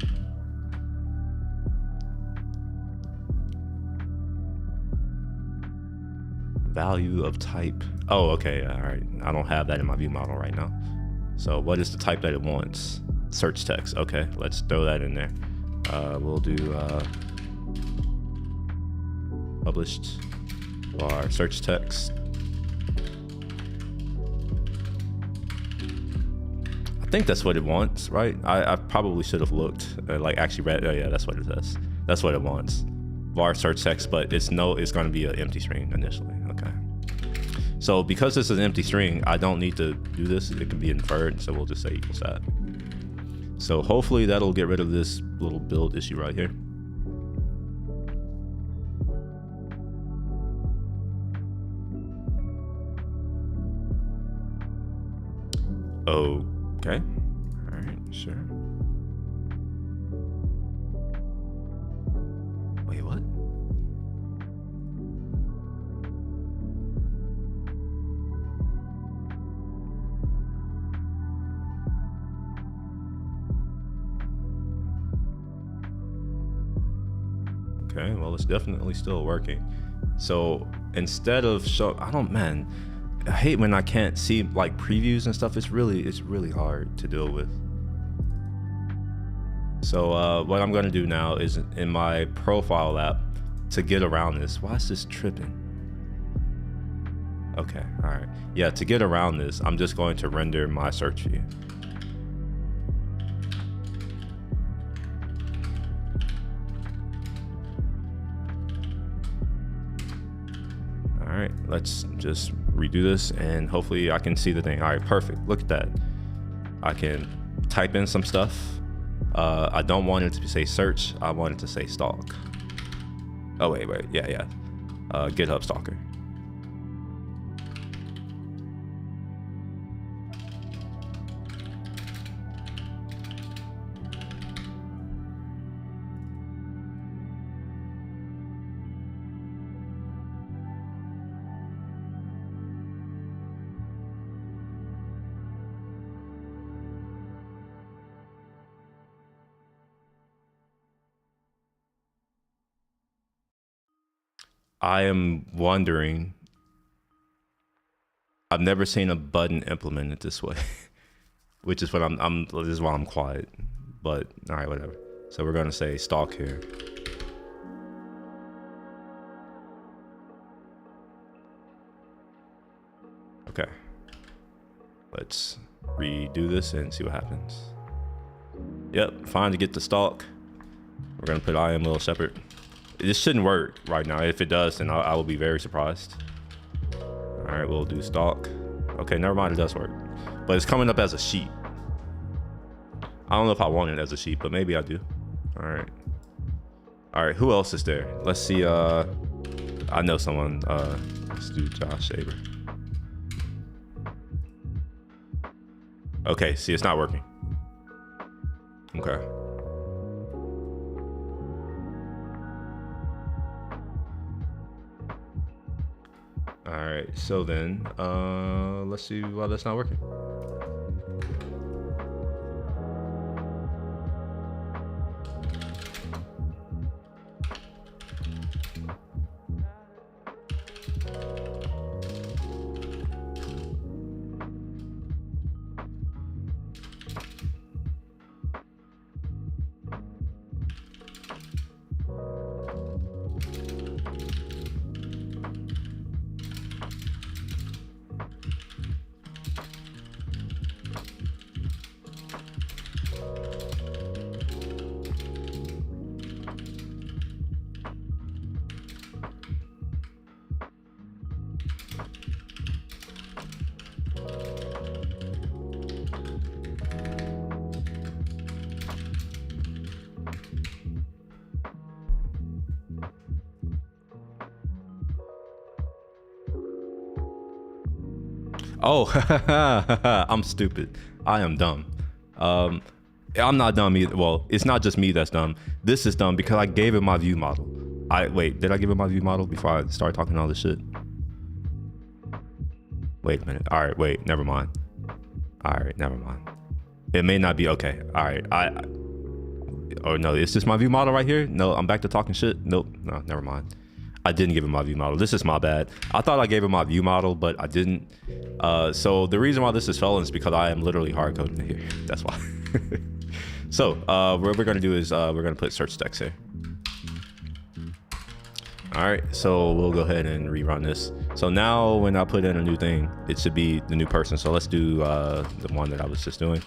Value of type. Oh, okay, all right. I don't have that in my view model right now. So what is the type that it wants? Search text. Okay, let's throw that in there. We'll do published var search text. I think that's what it wants, right? I probably should have looked, like actually read. Oh yeah, that's what it says. That's what it wants. Var search text, but it's going to be an empty string initially. Okay. So because this is an empty string, I don't need to do this. It can be inferred. So we'll just say equals that. So hopefully that'll get rid of this little build issue right here. Okay. All right, sure. Wait, what? Okay, well, it's definitely still working. So instead of I hate when I can't see like previews and stuff. It's really hard to deal with. So what I'm gonna do now is in my profile app to get around this. Why is this tripping? Okay, all right. Yeah, to get around this, I'm just going to render my search view. All right, let's just redo this and hopefully I can see the thing. All right, perfect. Look at that. I can type in some stuff. I don't want it to say search. I want it to say stalk. Oh, wait. Yeah. GitHub stalker. I am wondering, I've never seen a button implemented this way, which is what this is why I'm quiet, but all right, whatever. So we're gonna say stalk here. Okay, let's redo this and see what happens. Yep, fine to get the stalk. We're gonna put I am Will Shepherd. This shouldn't work right now. If it does, then I will be very surprised. All right, we'll do stalk. Okay, never mind, it does work. But it's coming up as a sheet. I don't know if I want it as a sheet, but maybe I do. All right. All right, who else is there? Let's see, I know someone, let's do Josh Shaver. Okay, see, it's not working. Okay. All right, so then, let's see why that's not working. Oh, I'm stupid. I am dumb. I'm not dumb either. Well, it's not just me that's dumb. This is dumb because I gave it my view model. Wait, did I give it my view model before I started talking all this shit? Wait a minute. All right, wait, never mind. All right, never mind. It may not be okay. All right, oh no, is this my view model right here? No, I'm back to talking shit. Nope, no, never mind. I didn't give it my view model. This is my bad. I thought I gave it my view model, but I didn't. So the reason why this is failing is because I am literally hard coding it here. That's why. So what we're gonna do is we're gonna put search text here. All right, so we'll go ahead and rerun this. So now when I put in a new thing, it should be the new person. So let's do the one that I was just doing.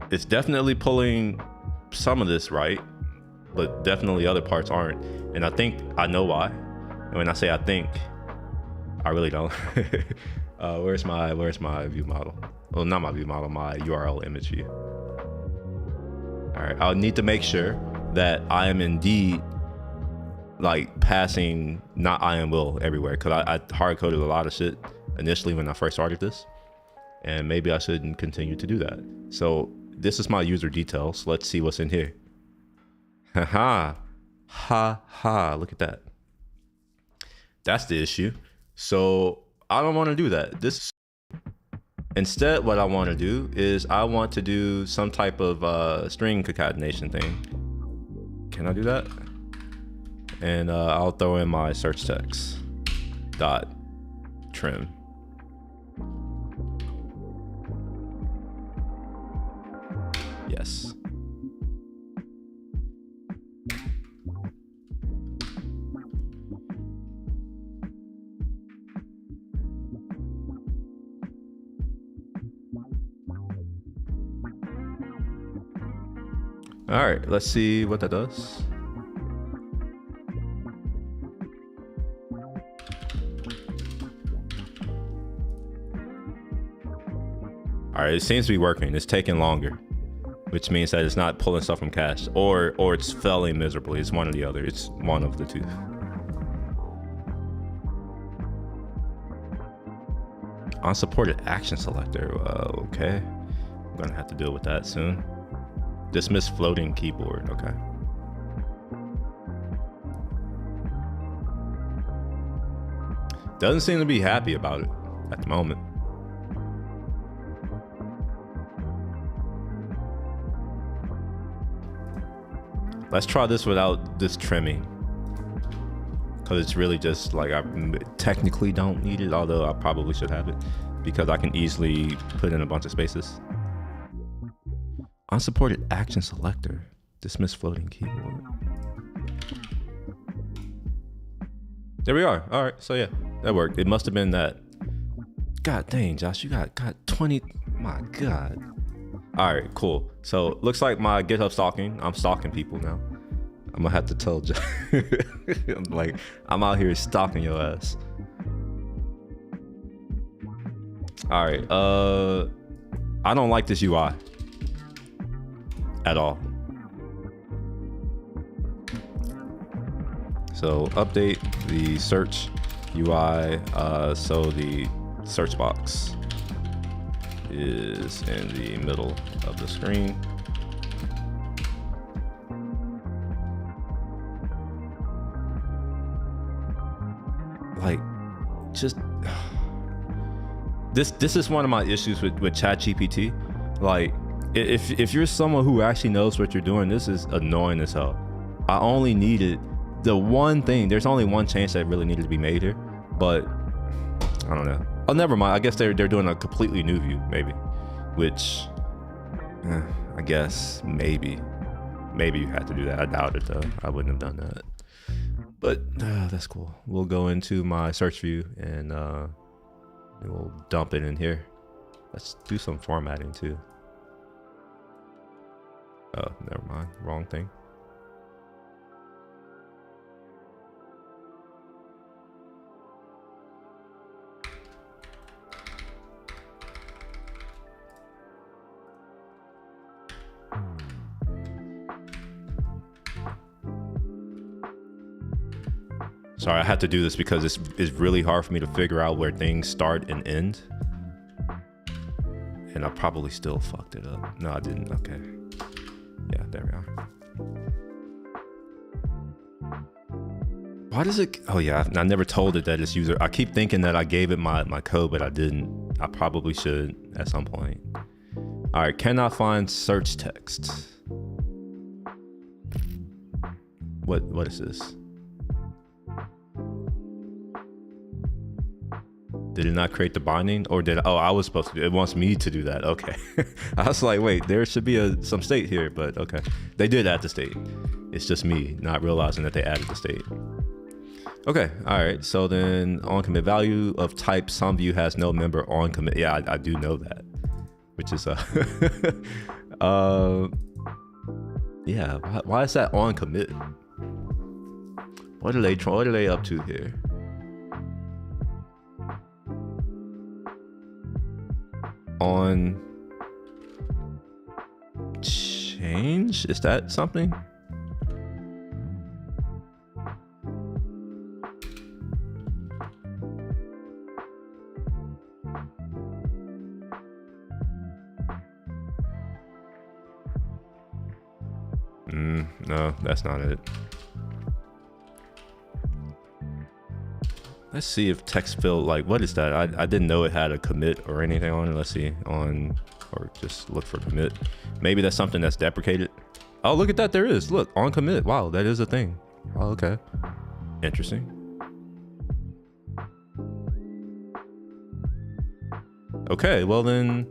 It's definitely pulling some of this right, but definitely other parts aren't. And I think I know why. And when I say I think, I really don't. Where's my view model? Well, not my view model, my URL image view. All right, I'll need to make sure that I am indeed like passing not I am will everywhere, because I hard coded a lot of shit initially when I first started this, and maybe I shouldn't continue to do that. So this is my user details. Let's see what's in here. Ha ha, look at that. That's the issue. So I don't want to do that. Instead, what I want to do is I want to do some type of string concatenation thing. Can I do that? And I'll throw in my search text dot trim. Yes. All right, let's see what that does. All right, it seems to be working. It's taking longer, which means that it's not pulling stuff from cache, or it's failing miserably. It's one or the other. It's one of the two. Unsupported action selector. Okay, I'm gonna have to deal with that soon. Dismiss floating keyboard. Okay. Doesn't seem to be happy about it at the moment. Let's try this without this trimming, because it's really just like I technically don't need it, although I probably should have it because I can easily put in a bunch of spaces. Unsupported action selector. Dismiss floating keyboard. There we are. All right, so yeah, that worked. It must have been that. God dang, Josh, you got 20. My God. All right, cool. So looks like my GitHub stalking. I'm stalking people now. I'm gonna have to tell I'm like, I'm out here stalking your ass. All right, I don't like this UI at all. So update the search UI so the search box is in the middle of the screen. Like, just this is one of my issues with ChatGPT. Like, if you're someone who actually knows what you're doing, this is annoying as hell. I only needed the one thing. There's only one change that really needed to be made here, but I don't know. Oh, never mind. I guess they're doing a completely new view, maybe, which I guess maybe you had to do that. I doubt it though. I wouldn't have done that. But that's cool. We'll go into my search view and we'll dump it in here. Let's do some formatting too. Oh, never mind. Wrong thing. Sorry, I had to do this because it's really hard for me to figure out where things start and end. And I probably still fucked it up. No, I didn't. Okay. Yeah, there we are. Why does it? Oh yeah, I never told it that it's user. I keep thinking that I gave it my code, but I didn't. I probably should at some point. All right, cannot find search text. What is this? Did it not create the binding, or did I was supposed to? It wants me to do that. Okay. I was like, wait, there should be some state here, but okay. They did add the state. It's just me not realizing that they added the state. Okay, all right. So then on commit value of type some view has no member on commit. Yeah, I do know that, which is yeah. Why is that on commit? What are they up to here? On change, is that something? No, that's not it. Let's see if text fill, like, what is that? I didn't know it had a commit or anything on it. Let's see on, or just look for commit. Maybe that's something that's deprecated. Oh, look at that. There is. Look, on commit. Wow, that is a thing. Oh, okay. Interesting. Okay, well then,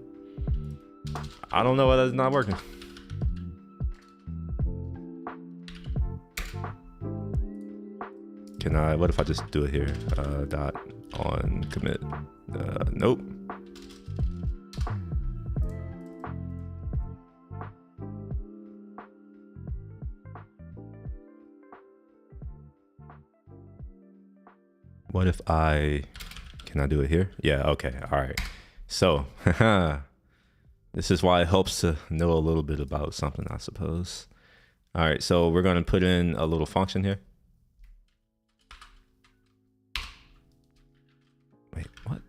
I don't know why that's not working. Can I, what if I just do it here? Dot on commit. Nope. What if can I do it here? Yeah, okay, all right. So, this is why it helps to know a little bit about something, I suppose. All right, so we're gonna put in a little function here. Wait, what?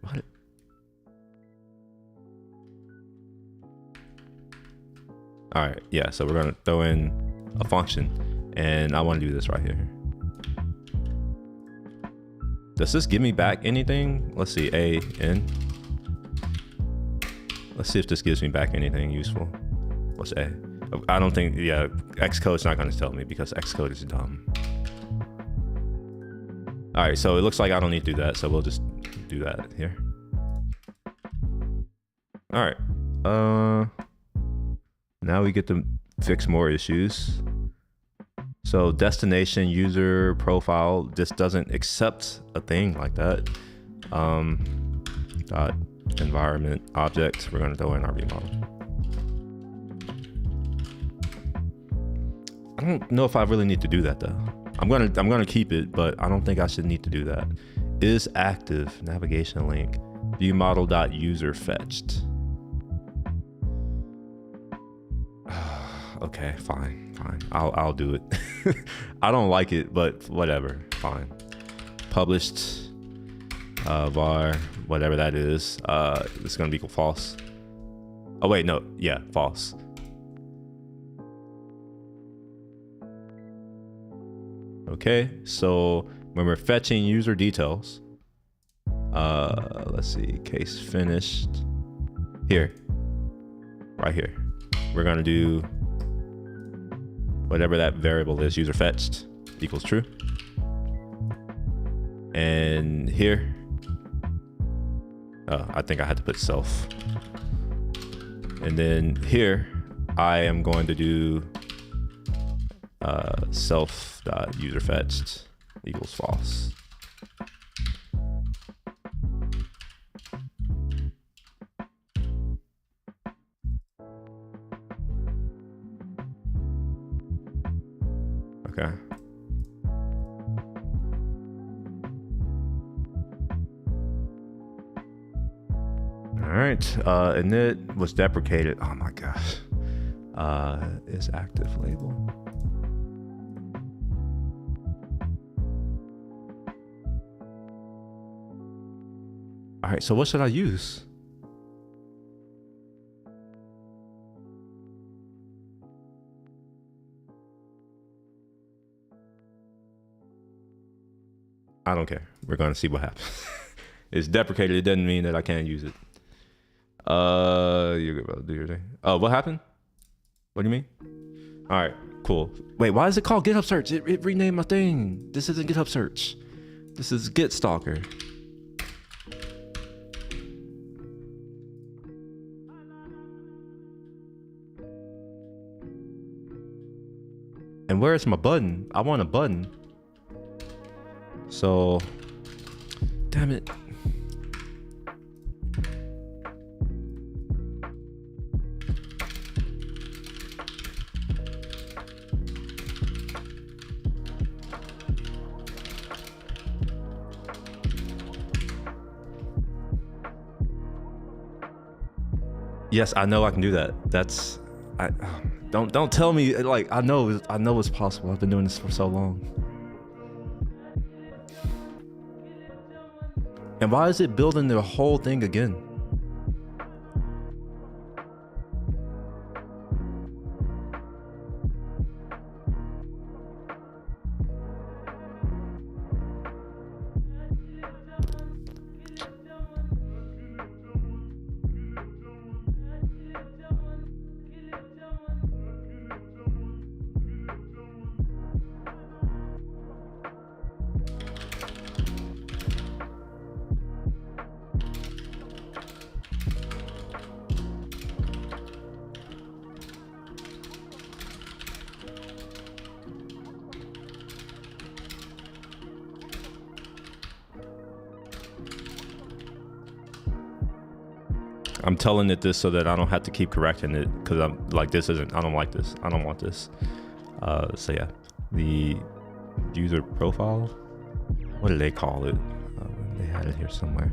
All right, yeah, so we're gonna throw in a function, and I wanna do this right here. Does this give me back anything? Let's see, A, N. Let's see if this gives me back anything useful. What's A? I don't think, yeah, Xcode's not gonna tell me because Xcode is dumb. All right, so it looks like I don't need to do that, so we'll just do that here. All right, now we get to fix more issues. So destination user profile, this doesn't accept a thing like that. Dot environment object, we're gonna throw in our remodel. don't know if I really need to do that though. I'm gonna keep it, but I don't think I should need to do that. Is active navigation link view model.user fetched. Okay, fine. I'll do it. I don't like it, but whatever. Fine. Published var whatever that is. It's gonna be equal false. Oh wait, no, yeah, false. Okay, so when we're fetching user details, let's see, case finished. Here, right here, we're gonna do whatever that variable is, user fetched equals true. And here, I think I had to put self. And then here, I am going to do self.userFetched equals false. Okay. All right, init was deprecated. Oh my gosh. Is active label. All right, so what should I use? I don't care. We're gonna see what happens. It's deprecated. It doesn't mean that I can't use it. You're about to do your thing. Oh, what happened? What do you mean? All right, cool. Wait, why is it called GitHub search? It renamed my thing. This isn't GitHub search. This is Git Stalker. And where's my button? I want a button. So, damn it. Yes, I know I can do that. That's, don't tell me, like, I know it's possible. I've been doing this for so long. And why is it building the whole thing again? I'm telling it this so that I don't have to keep correcting it, because I'm like, I don't like this. I don't want this. So yeah, the user profile, what do they call it? They had it here somewhere.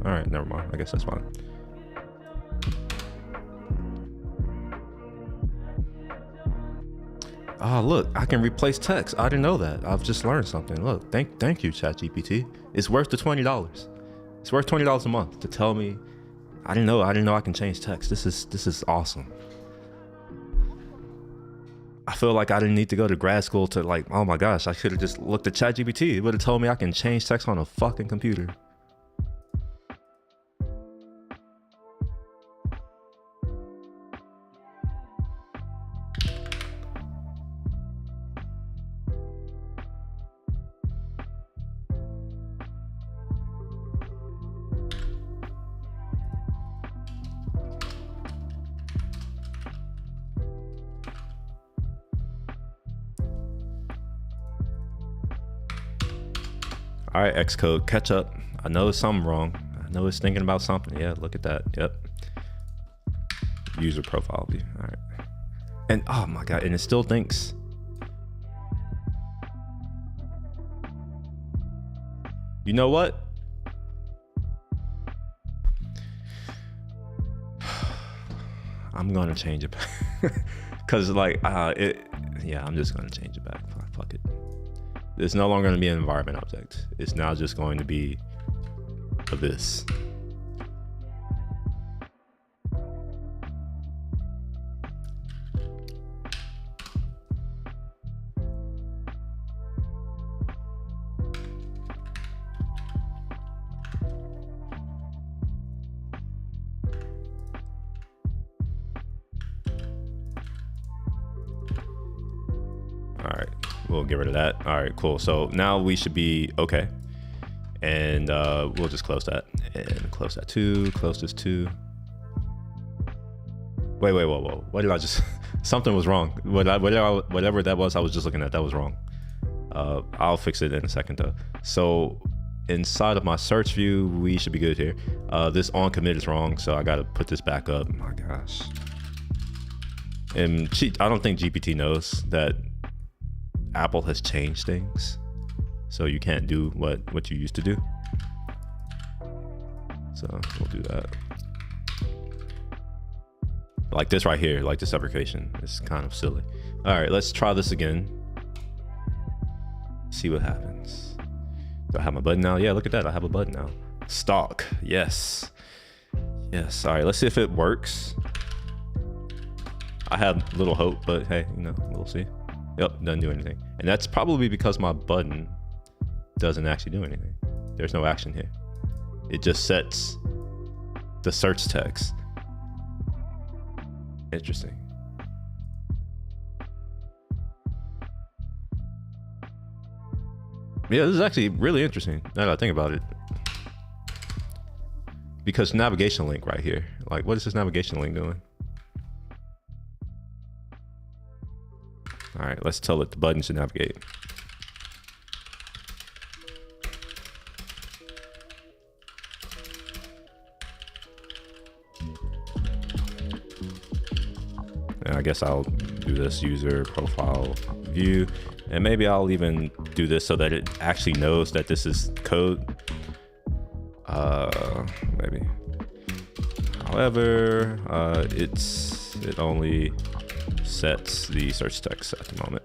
All right, never mind. I guess that's fine. Oh, look, I can replace text. I didn't know that. I've just learned something. Look, thank you, ChatGPT. It's worth the $20. It's worth $20 a month to tell me. I didn't know I can change text. This is awesome. I feel like I didn't need to go to grad school to, like, oh my gosh, I should have just looked at ChatGPT. It would have told me I can change text on a fucking computer. All right, Xcode, catch up. I know something wrong. I know it's thinking about something. Yeah, look at that. Yep. User profile view. All right. And oh my God, and it still thinks. You know what? I'm gonna change it back. Cause like yeah, I'm just gonna change it back. Fuck it. It's no longer gonna be an environment object. It's now just going to be this. All right, we'll get rid of that. All right, cool. So now we should be okay. And we'll just close that and close that too. Close this too. Wait, whoa. What did I just, something was wrong. Whatever that was, I was just looking at, that was wrong. I'll fix it in a second though. So inside of my search view, we should be good here. This on commit is wrong. So I got to put this back up. My gosh. And I don't think GPT knows that Apple has changed things, so you can't do what you used to do. So we'll do that. Like this right here, like this deprecation is kind of silly. All right, let's try this again. See what happens. Do I have my button now? Yeah, look at that. I have a button now. Stock. Yes. Yes. All right, let's see if it works. I have little hope, but hey, you know, we'll see. Yep, doesn't do anything. And that's probably because my button doesn't actually do anything. There's no action here. It just sets the search text. Interesting. Yeah, this is actually really interesting now that I think about it. Because navigation link right here. Like, what is this navigation link doing? All right, let's tell it the button should navigate. And I guess I'll do this user profile view, and maybe I'll even do this so that it actually knows that this is code. Maybe. However, it only sets the search text at the moment.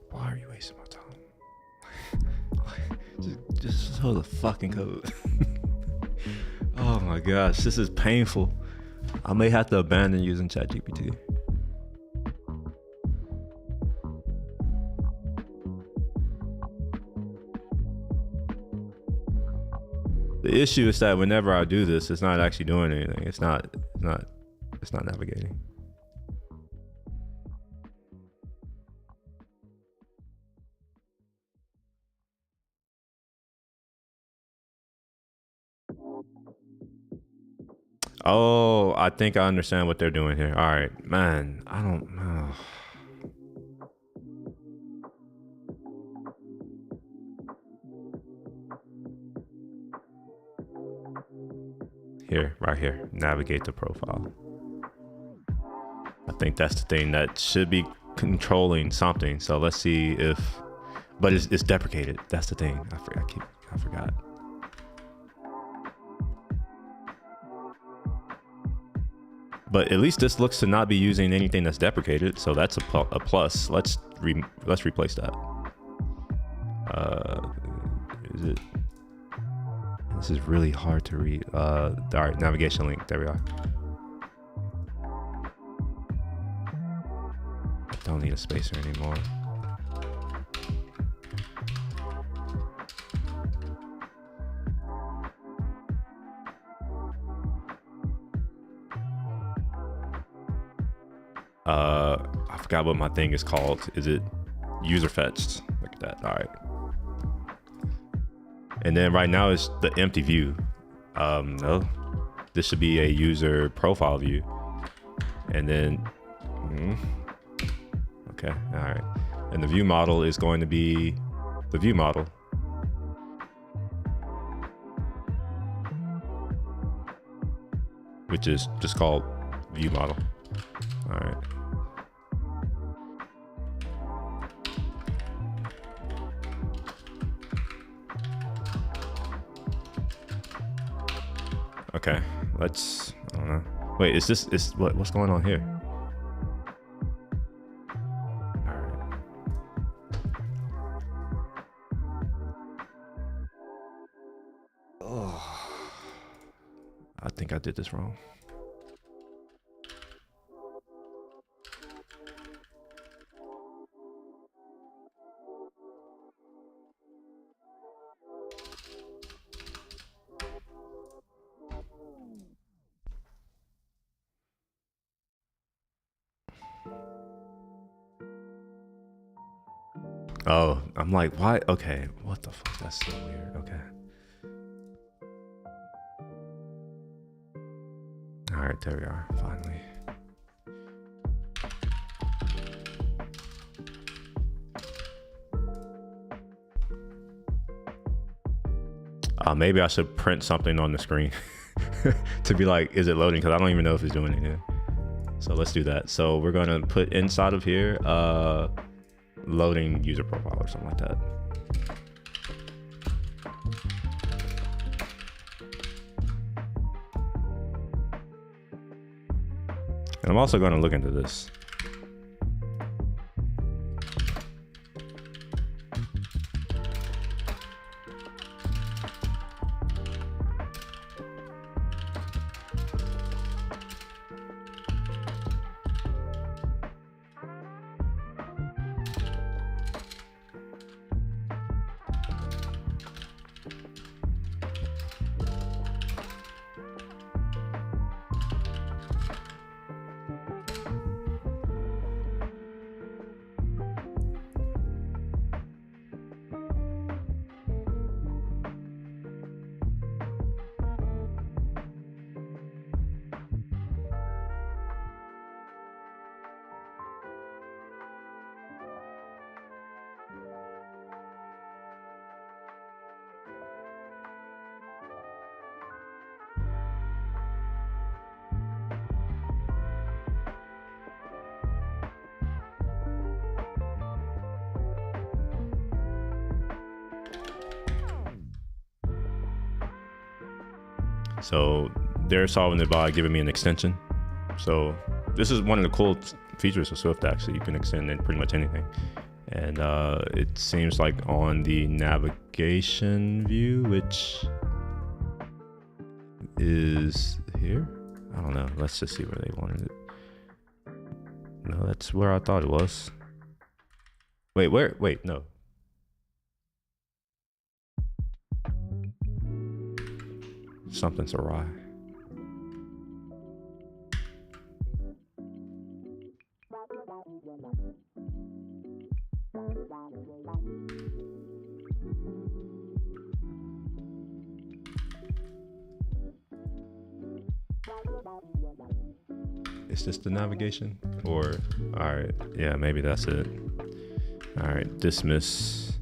Why are you wasting my time? just show the fucking code. Oh my gosh, this is painful. I may have to abandon using ChatGPT. The issue is that whenever I do this, it's not actually doing anything. It's not navigating. Oh, I think I understand what they're doing here. All right, man, I don't know. Here, right here, navigate the profile. I think that's the thing that should be controlling something. So let's see if, but it's deprecated. That's the thing. I forgot. But at least this looks to not be using anything that's deprecated, so that's a plus. Let's replace that. Is it? This is really hard to read. All right, navigation link. There we are. Don't need a spacer anymore. I forgot what my thing is called. Is it user fetched? Look at that. All right. And then right now it's the empty view. No, this should be a user profile view. And then, okay, all right. And the view model is going to be the view model. Which is just called view model. All right. Okay, let's, I don't know. Wait, what's going on here? All right. Oh, I think I did this wrong. Oh, I'm like, why? Okay, what the fuck? That's so weird. Okay. All right, there we are, finally. Maybe I should print something on the screen to be like, is it loading? Because I don't even know if it's doing anything. So let's do that. So we're gonna put inside of here, loading user profile or something like that. And I'm also going to look into this. So they're solving it by giving me an extension. So this is one of the cool features of Swift, actually. You can extend in pretty much anything. And it seems like on the navigation view, which is here. I don't know. Let's just see where they wanted it. No, that's where I thought it was. Wait, where? Wait, no. Something's awry. Is this the navigation? Or, all right, yeah, maybe that's it. All right, dismiss.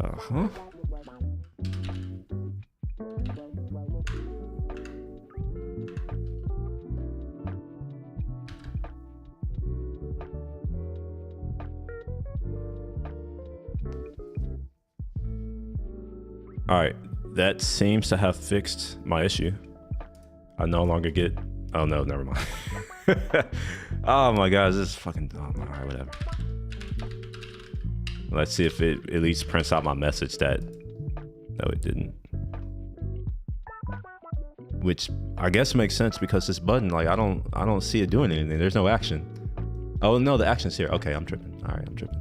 Huh? All right, that seems to have fixed my issue. I no longer get. Oh no, never mind. Oh my god, this is fucking dumb. All right, whatever. Let's see if it at least prints out my message that. No, it didn't. Which I guess makes sense because this button, like I don't see it doing anything. There's no action. Oh no, the action's here. Okay, I'm tripping. All right, I'm tripping.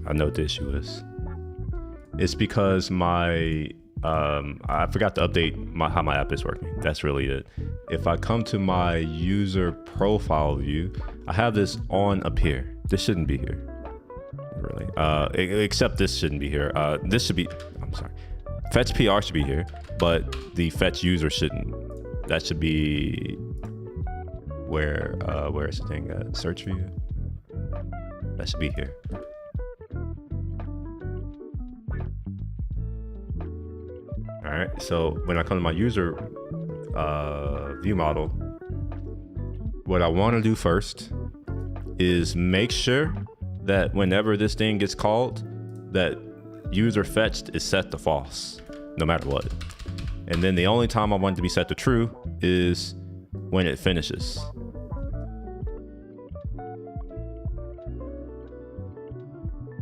I know what the issue is. It's because my I forgot to update how my app is working. That's really it. If I come to my user profile view, I have this on up here. This shouldn't be here, really. Except this shouldn't be here. This should be. I'm sorry. Fetch PR should be here, but the fetch user shouldn't. That should be where is the thing? Search view. That should be here. All right, so when I come to my user view model, what I want to do first is make sure that whenever this thing gets called, that user fetched is set to false, no matter what. And then the only time I want it to be set to true is when it finishes.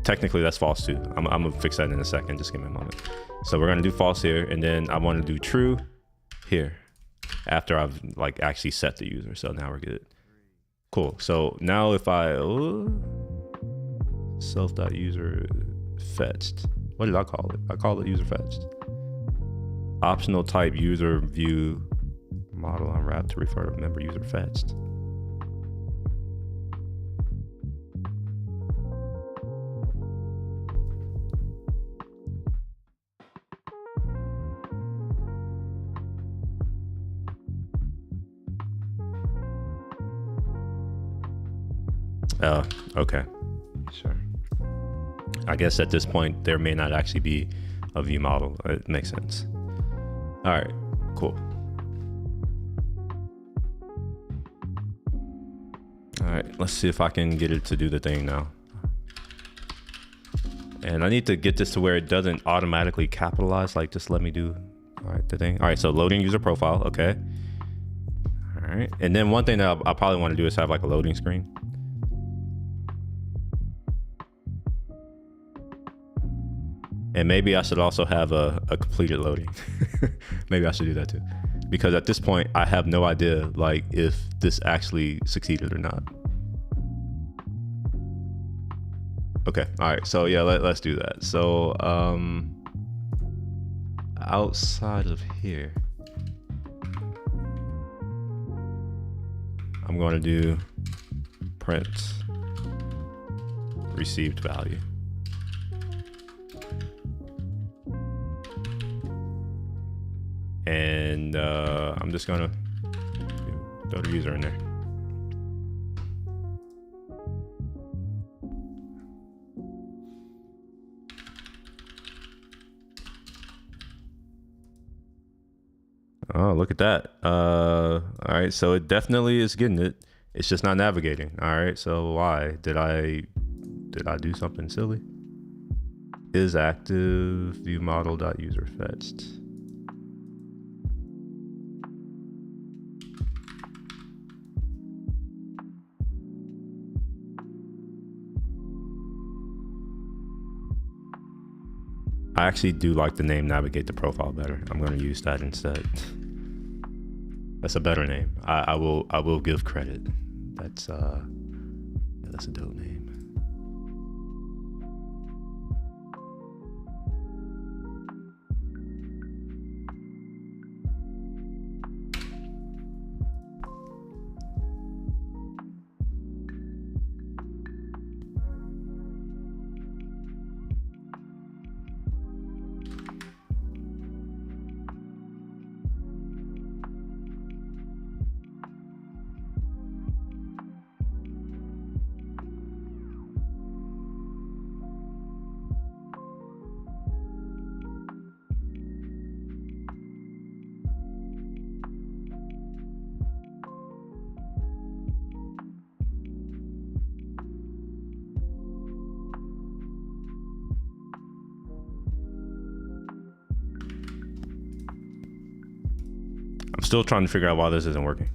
Technically, that's false too. I'm gonna fix that in a second. Just give me a moment. So we're gonna do false here, and then I want to do true here after I've like actually set the user. So now we're good. Cool. So now if I self.user fetched. What did I call it? I called it user fetched. Optional type user view model unwrapped to refer to member user fetched. Okay, sure. I guess at this point, there may not actually be a view model. It makes sense. All right, cool. All right, let's see if I can get it to do the thing now. And I need to get this to where it doesn't automatically capitalize, like just let me do, all right, the thing. All right, so loading user profile, okay. All right, and then one thing that I probably want to do is have like a loading screen. And maybe I should also have a completed loading. Maybe I should do that too. Because at this point, I have no idea like if this actually succeeded or not. Okay, all right, so yeah, let's do that. So outside of here, I'm going to do print received value. And I'm just gonna throw the user in there. Oh, look at that. All right, so it definitely is getting it. It's just not navigating. All right, so why? Did I do something silly? Is active view model.user fetched. I actually do like the name navigate the profile better. I'm going to use that instead. That's a better name. I will give credit. That's a dope name. still trying to figure out why this isn't working.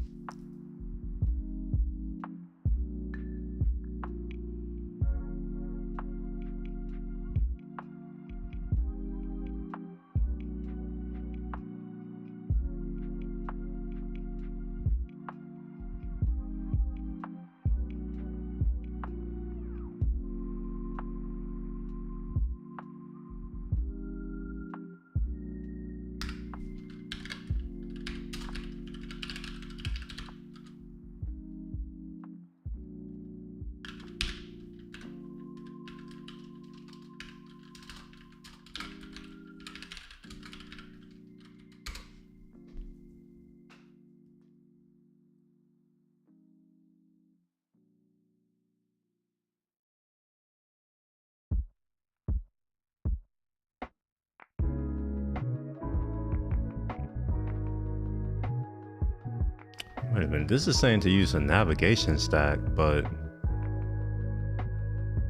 Wait a minute, this is saying to use a navigation stack, but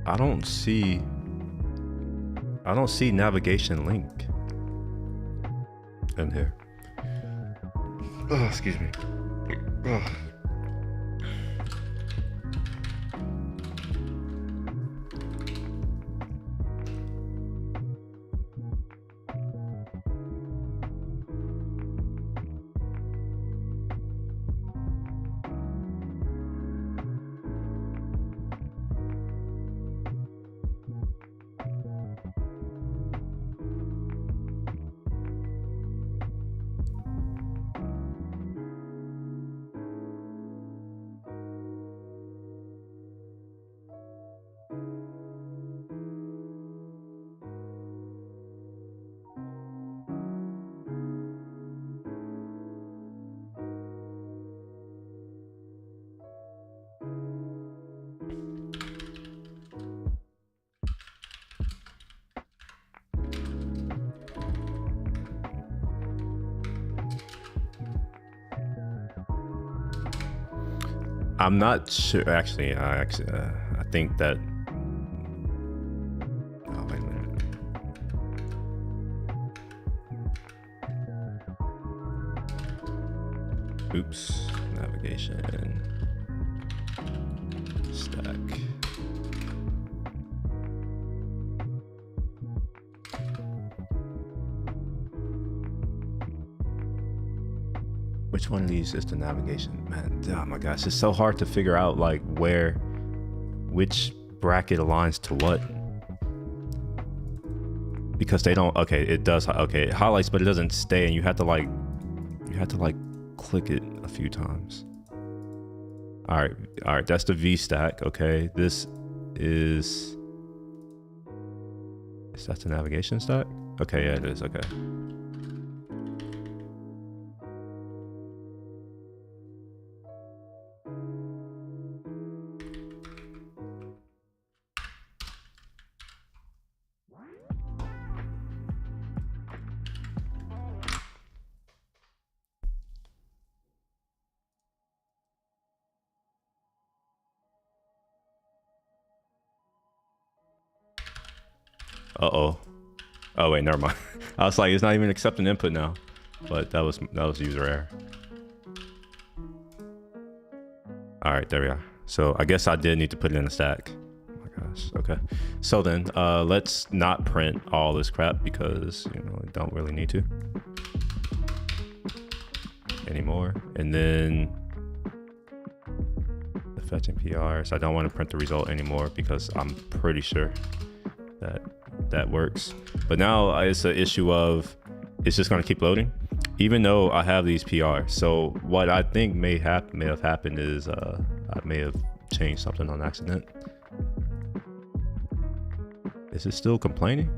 I don't see navigation link in here. Oh, excuse me. Oh. I'm not sure. Actually, I think that. Oh, wait a minute. Oops. Navigation stack. Which one of these is the navigation? Man, oh my gosh, it's so hard to figure out like which bracket aligns to what. Because they don't, okay, it does, okay, it highlights, but it doesn't stay, and you have to like click it a few times. All right, that's the V stack, okay. Is that the navigation stack? Okay, yeah, it is, okay. Uh-oh. Oh wait, never mind. I was like, it's not even accepting input now. But that was user error. Alright, there we are. So I guess I did need to put it in a stack. Oh my gosh. Okay. So then let's not print all this crap because we don't really need to anymore. And then the fetching PRs. I don't want to print the result anymore because I'm pretty sure that works. But now it's an issue of it's just going to keep loading even though I have these PRs. So what I think may have happened is I may have changed something on accident. Is it still complaining?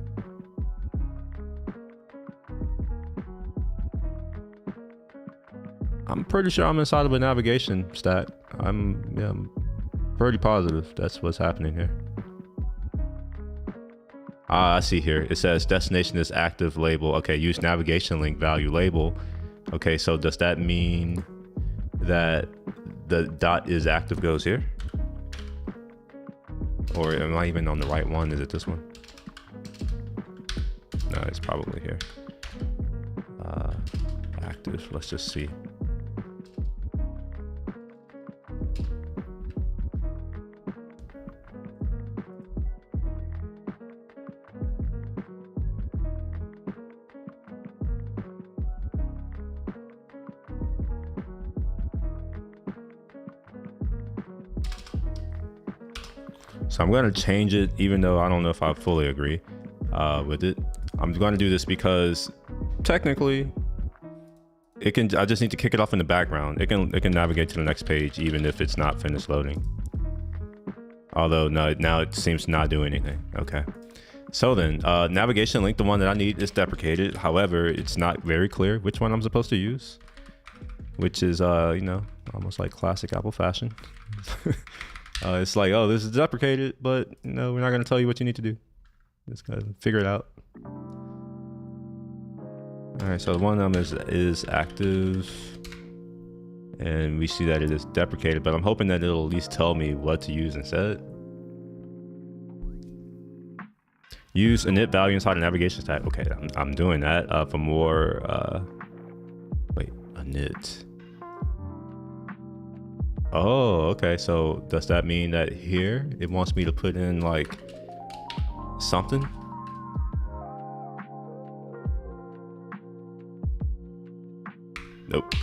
I'm pretty sure I'm inside of a navigation stack. I'm pretty positive that's what's happening here. I see here. It says destination is active label. Okay, use navigation link value label. Okay, so does that mean that the dot is active goes here? Or am I even on the right one? Is it this one? No, it's probably here. Active, let's just see. So I'm going to change it, even though I don't know if I fully agree with it. I'm going to do this because technically it can, I just need to kick it off in the background. It can navigate to the next page, even if it's not finished loading. Although no, now it seems to not do anything. Okay. So then navigation link, the one that I need, is deprecated. However, it's not very clear which one I'm supposed to use, which is, you know, almost like classic Apple fashion. It's like, oh, this is deprecated, but you know, we're not going to tell you what you need to do. Just gotta figure it out. All right, so the one of them is active, and we see that it is deprecated, but I'm hoping that it'll at least tell me what to use instead. Use init value inside the navigation stack. Okay, I'm doing that for more, wait, init. Oh, okay, so does that mean that here it wants me to put in like something? Nope.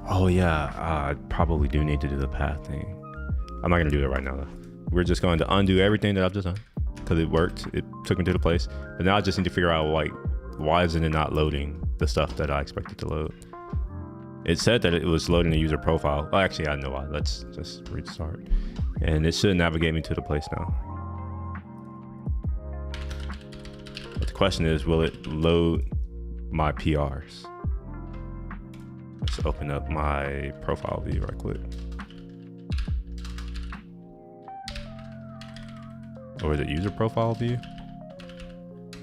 Oh yeah, I probably do need to do the path thing. I'm not gonna do that right now though. We're just going to undo everything that I've just done because it worked. It took me to the place, but now I just need to figure out like, why isn't it not loading the stuff that I expected to load? It said that it was loading the user profile. Well, actually, I know why. Let's just restart. And it should navigate me to the place now. But the question is, will it load my PRs? Let's open up my profile view right quick. Or is it user profile view?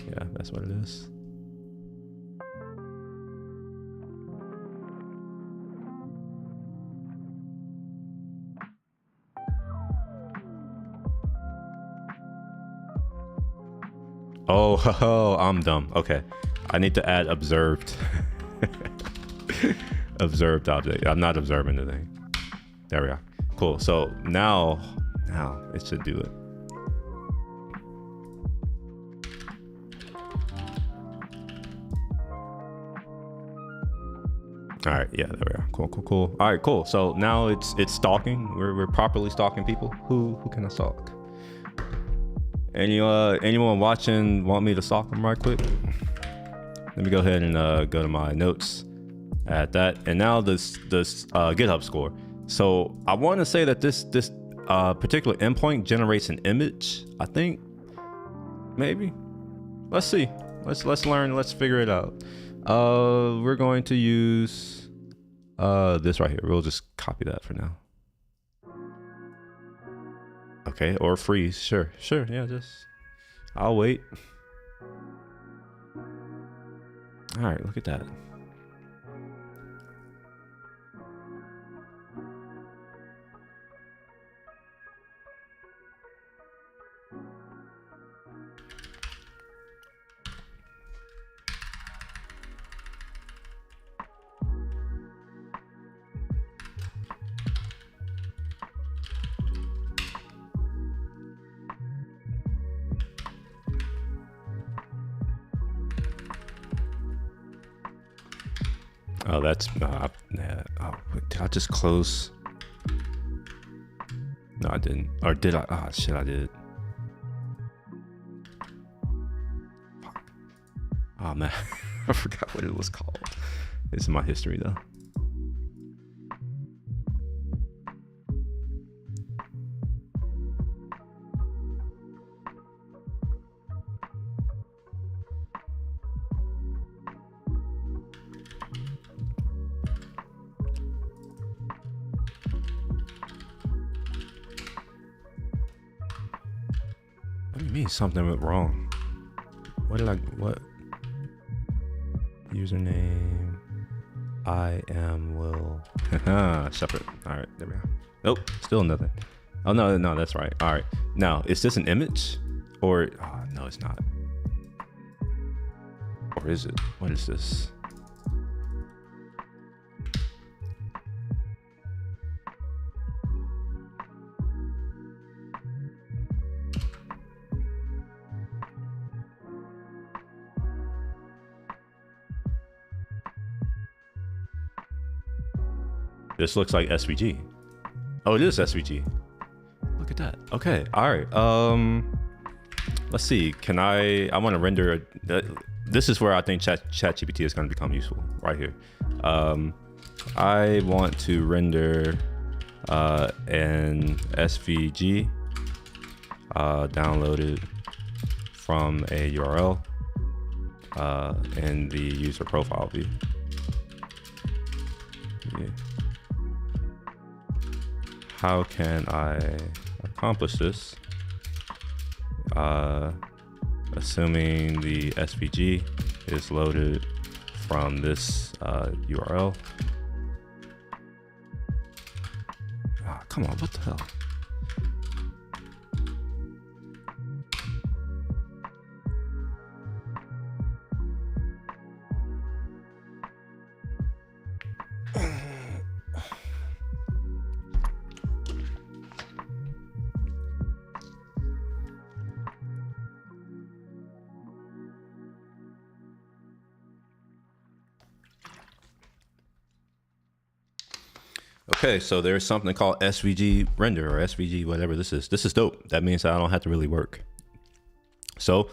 Yeah, that's what it is. Oh, I'm dumb. Okay, I need to add observed. Observed object. I'm not observing the thing. There we are. Cool. So now it should do it. All right, yeah, there we are. Cool. All right, cool. So now it's stalking. We're properly stalking people. Who can I stalk? Anyone watching want me to stalk them right quick? Let me go ahead and go to my notes, add that, and now this GitHub score. So I want to say that this particular endpoint generates an image. I think maybe. Let's see. Let's learn. Let's figure it out. We're going to use this right here. We'll just copy that for now. Okay, or freeze. Sure. Yeah, I'll wait. All right, look at that. Oh, that's yeah. Oh, did I just close? No, I didn't. Or did I? Oh shit, I did. Fuck. Oh man, I forgot what it was called. It's in my history though. What do you mean something went wrong? What? Username, I am Will. Separate. All right, there we go. Nope, still nothing. Oh no, that's right. All right, now is this an image or, oh, no, it's not. Or is it? What is this? This looks like SVG. Oh, it is SVG. Look at that. Okay. All right. Let's see. Can I want to render. This is where I think ChatGPT is going to become useful. Right here. I want to render an SVG downloaded from a URL in the user profile view. Yeah. How can I accomplish this? Assuming the SVG is loaded from this URL. Oh, come on, what the hell? Okay, so there's something called SVG render or SVG, whatever this is. This is dope. That means that I don't have to really work. So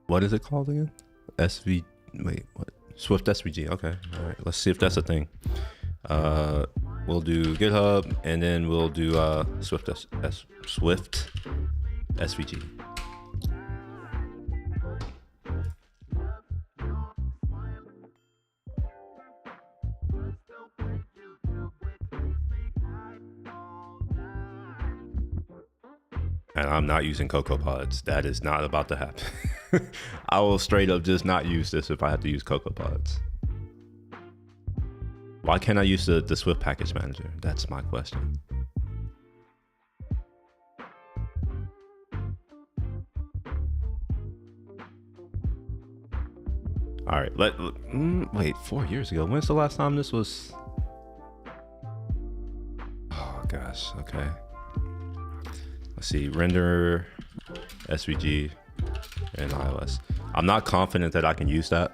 what is it called again? Wait, what? Swift SVG. Okay. All right. Let's see if that's a thing. We'll do GitHub and then we'll do Swift SVG. And I'm not using CocoaPods. That is not about to happen. I will straight up just not use this if I have to use CocoaPods. Why can't I use the Swift package manager? That's my question. All right, wait, 4 years ago. When's the last time this was? Oh gosh, okay. Let's see, render SVG in iOS. I'm not confident that I can use that.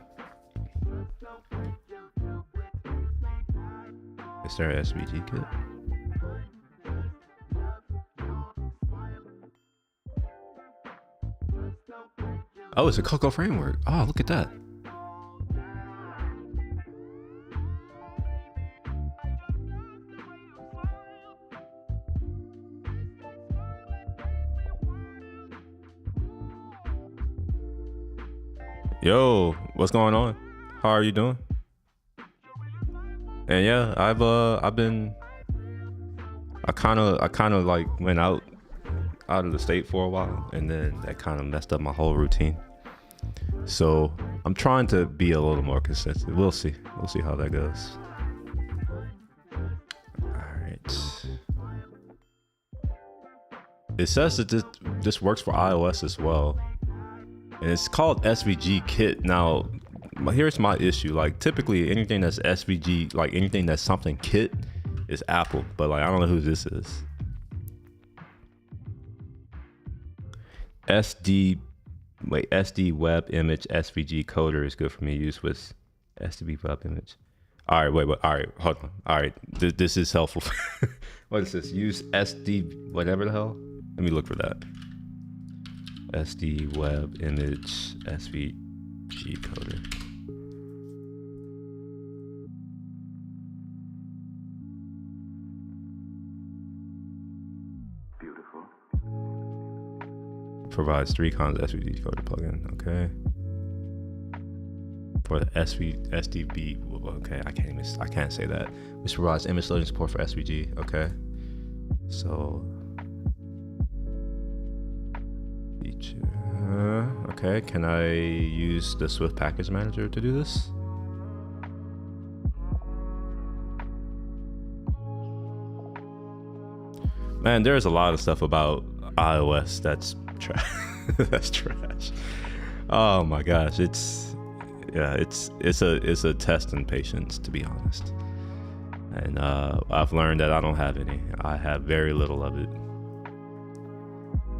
Is there an SVG kit? Oh, it's a Cocoa framework. Oh, look at that. Yo, what's going on? How are you doing? And yeah, I kind of like went out of the state for a while, and then that kind of messed up my whole routine. So I'm trying to be a little more consistent. We'll see how that goes. All right. It says that this works for iOS as well. And it's called SVG kit. Now, here's my issue. Like typically anything that's SVG, like anything that's something kit is Apple, but like, I don't know who this is. SDWebImageSVG coder is good for me to use with SDWebImage. All right, wait, all right, hold on. All right, this is helpful. What is this? Use SD, whatever the hell. Let me look for that. SDWebImageSVG coder. Beautiful. Provides 3 kinds of SVG coder plugin. Okay. For the SDB. Okay, I can't say that. Which provides image loading support for SVG. Okay. So. Okay, can I use the Swift package manager to do this? Man, there's a lot of stuff about iOS that's trash. That's trash. Oh my gosh, it's a test in patience, to be honest. And I've learned that I don't have any. I have very little of it.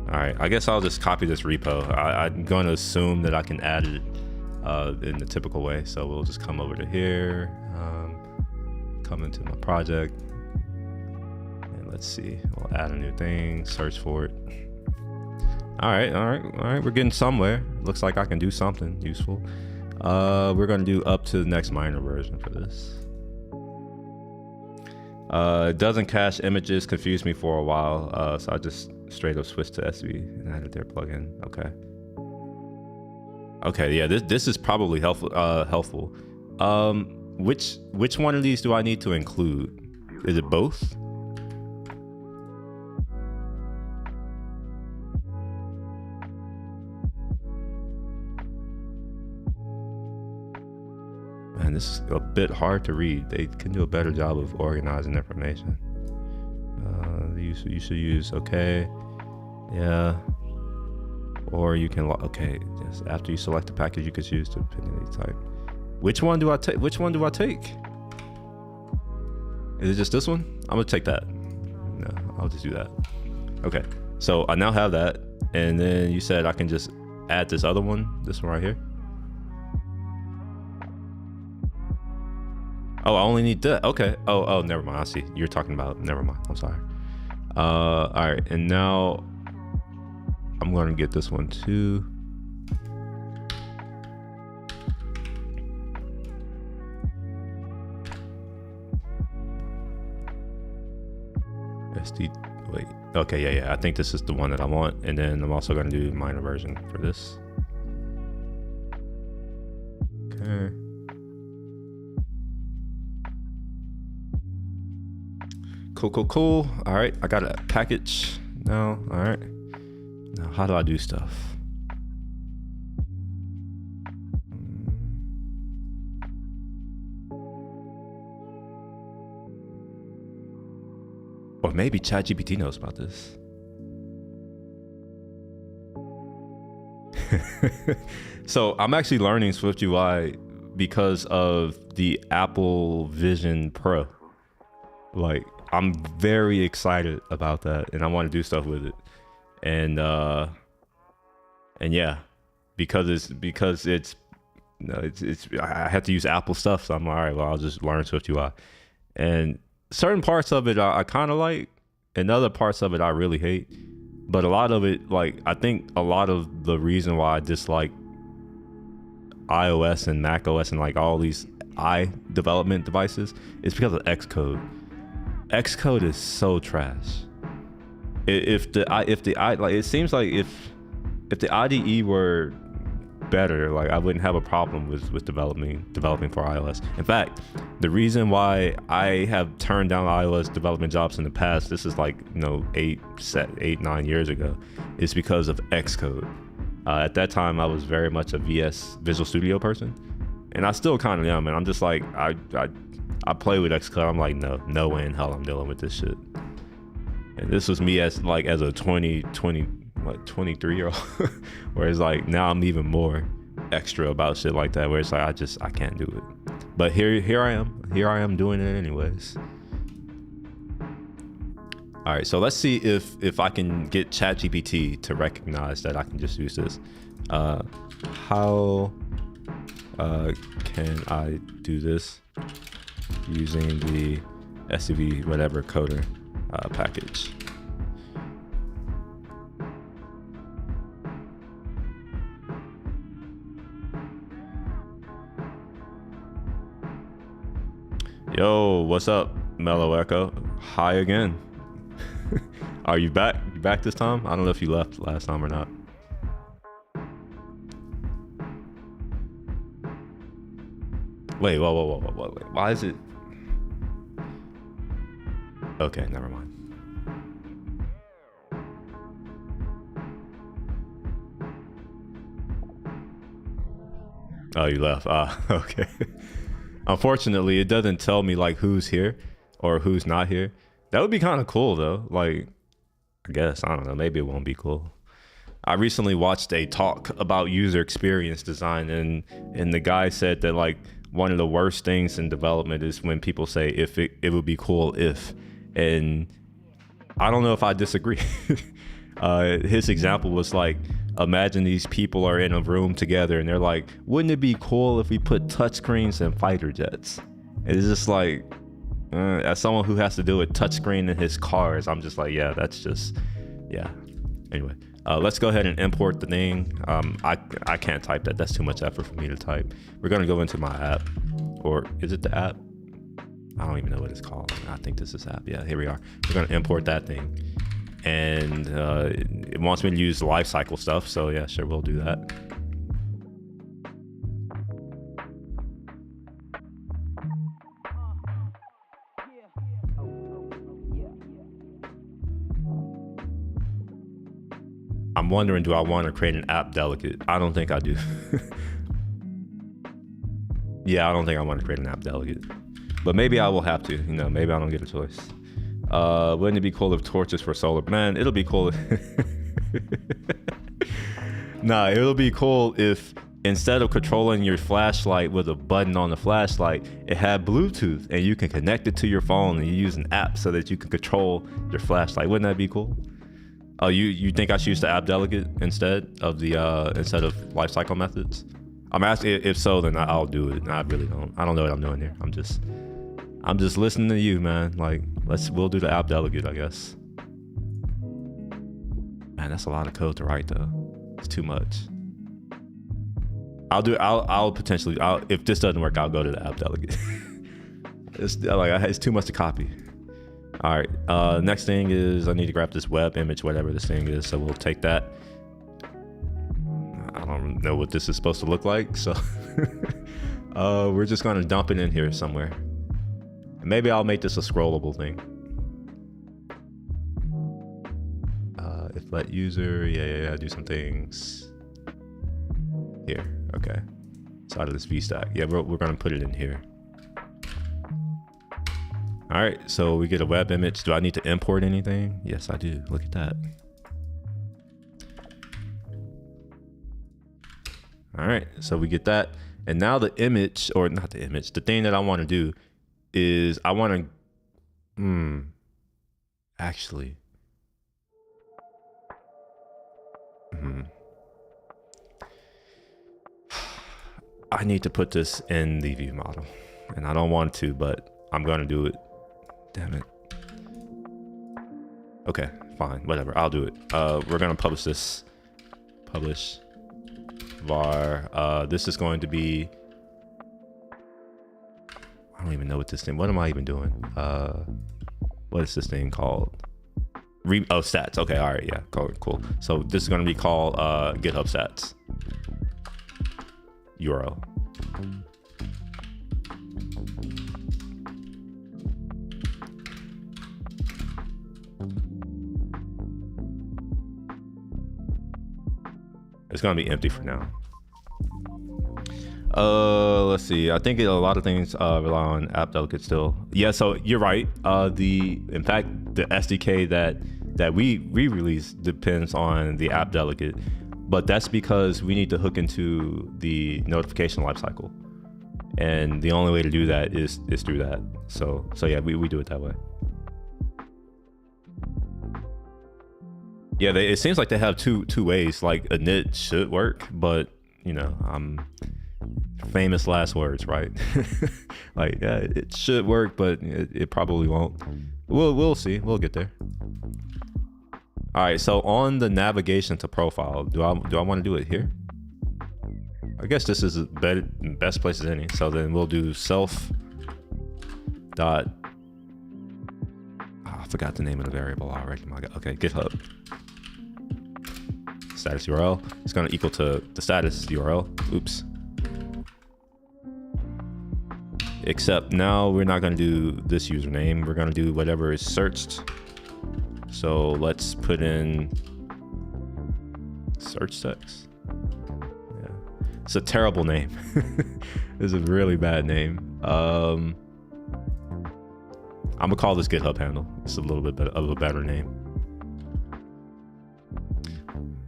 All right, I guess I'll just copy this repo. I'm going to assume that I can add it in the typical way. So we'll just come over to here, come into my project. And let's see, we'll add a new thing, search for it. All right, we're getting somewhere. Looks like I can do something useful. We're gonna do up to the next minor version for this. It doesn't cache images, confused me for a while, so I just straight up switched to SV and added their plugin. Okay, yeah, this is probably helpful. Which one of these do I need to include? Is it both? Man, this is a bit hard to read. They can do a better job of organizing information. You should use okay, yeah, or you can okay. Yes, after you select the package, you could choose to opinionate type. Which one do I take? Is it just this one? I'm gonna take that. No, I'll just do that. Okay, so I now have that, and then you said I can just add this other one, this one right here. Oh, I only need that. Okay. Oh, never mind. I see. You're talking about. Never mind. I'm sorry. All right, and now I'm going to get this one too. Wait. Okay, yeah. I think this is the one that I want, and then I'm also going to do minor version for this. Okay. Cool. All right, I got a package now. All right, now how do I do stuff? Or maybe ChatGPT knows about this. So I'm actually learning SwiftUI because of the Apple Vision Pro. Like, I'm very excited about that, and I want to do stuff with it. And yeah, because it's I have to use Apple stuff, so I'm like, all right, well, I'll just learn SwiftUI. And certain parts of it I kind of like, and other parts of it I really hate. But a lot of it, like, I think a lot of the reason why I dislike iOS and macOS and like all these development devices is because of Xcode. Xcode is so trash. If the it seems like if the IDE were better, like, I wouldn't have a problem with developing for iOS. In fact, the reason why I have turned down iOS development jobs in the past, this is like, you know, 9 years ago, is because of Xcode. At that time, I was very much a Visual Studio person, and I still kind of am. And I'm just like, I play with Xcode. I'm like, no way in hell I'm dealing with this shit. And this was me as a 23-year-old, where it's like, now I'm even more extra about shit like that, where it's like, I can't do it. But here I am doing it anyways. All right, so let's see if I can get ChatGPT to recognize that I can just use this. How can I do this using the SDWebImageSwiftUI package? Yo, what's up, Mellow Echo? Hi again. Are you back? You back this time? I don't know if you left last time or not. Wait, whoa. Wait, why is it? Okay, never mind. Oh, you left. Okay. Unfortunately, it doesn't tell me like who's here or who's not here. That would be kind of cool though. Like, I guess, I don't know, maybe it won't be cool. I recently watched a talk about user experience design, and the guy said that like one of the worst things in development is when people say if it would be cool if, and I don't know if I disagree. His example was like, imagine these people are in a room together and they're like, wouldn't it be cool if we put touchscreens in fighter jets? And it's just like, As someone who has to do with touchscreen in his cars, I'm just like, yeah, that's just, yeah. Anyway, let's go ahead and import the thing. I can't type that. That's too much effort for me to type. We're gonna go into my app, or is it the app? I don't even know what it's called. I think this is app. Yeah, here we are. We're gonna import that thing, and it wants me to use lifecycle stuff. So yeah, sure, we'll do that. I'm wondering, do I want to create an app delegate? I don't think I do. Yeah, I don't think I want to create an app delegate, but maybe I will have to, you know, maybe I don't get a choice. Wouldn't it be cool if torches for solar? Man, it'll be cool. Nah, it'll be cool if instead of controlling your flashlight with a button on the flashlight, it had Bluetooth and you can connect it to your phone and you use an app so that you can control your flashlight. Wouldn't that be cool? Oh, you think I should use the app delegate instead of lifecycle methods? I'm asking. If so, then I'll do it. I really don't. I don't know what I'm doing here. I'm just listening to you, man. Like, we'll do the app delegate, I guess. Man, that's a lot of code to write though. It's too much. I'll potentially, if this doesn't work, I'll go to the app delegate. It's too much to copy. All right, next thing is I need to grab this web image, whatever this thing is. So we'll take that. I don't know what this is supposed to look like. So we're just gonna dump it in here somewhere. Maybe I'll make this a scrollable thing. If let user, yeah, do some things here. Okay, side of this VStack. Yeah, we're gonna put it in here. All right, so we get a web image. Do I need to import anything? Yes, I do. Look at that. All right, so we get that. And now the image, or not the image, the thing that I want to do is I want to, actually. I need to put this in the view model. And I don't want to, but I'm going to do it. Damn it. Okay, fine, whatever, I'll do it. We're gonna publish this. Publish var. This is going to be, I don't even know what this thing, what am I even doing? What is this thing called? Oh, stats. Okay, all right, yeah, cool. So this is gonna be called GitHub stats. URL. It's gonna be empty for now. Let's see. I think a lot of things rely on app delegate still. Yeah, so you're right. In fact, the SDK that we release depends on the app delegate, but that's because we need to hook into the notification lifecycle, and the only way to do that is through that. So yeah, we do it that way. Yeah, it seems like they have two ways. Like init should work, but you know, famous last words, right? Like it should work, but it probably won't. We'll see. We'll get there. All right. So on the navigation to profile, do I want to do it here? I guess this is the best place as any. So then we'll do self dot. Oh, I forgot the name of the variable already. My God. Okay, GitHub. Status URL is going to equal to the status URL. Oops. Except now we're not going to do this username. We're going to do whatever is searched. So let's put in search text. Yeah, it's a terrible name. It's a really bad name. I'm gonna call this GitHub handle. It's a little bit of a better name.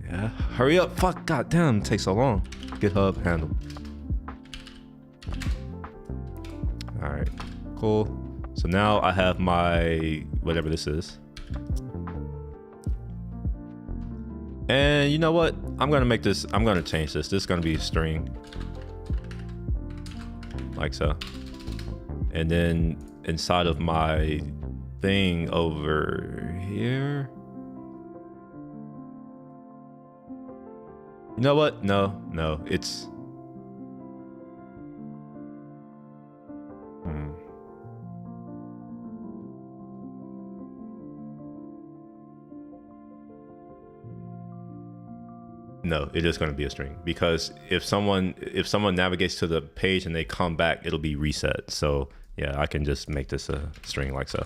Yeah, hurry up. Fuck, goddamn, it takes so long. GitHub handle. All right, cool. So now I have my, whatever this is. And you know what? I'm gonna change this. This is gonna be a string. Like so. And then inside of my thing over here. You know what? No, it's no, it is going to be a string, because if someone navigates to the page and they come back, it'll be reset. So yeah, I can just make this a string like so.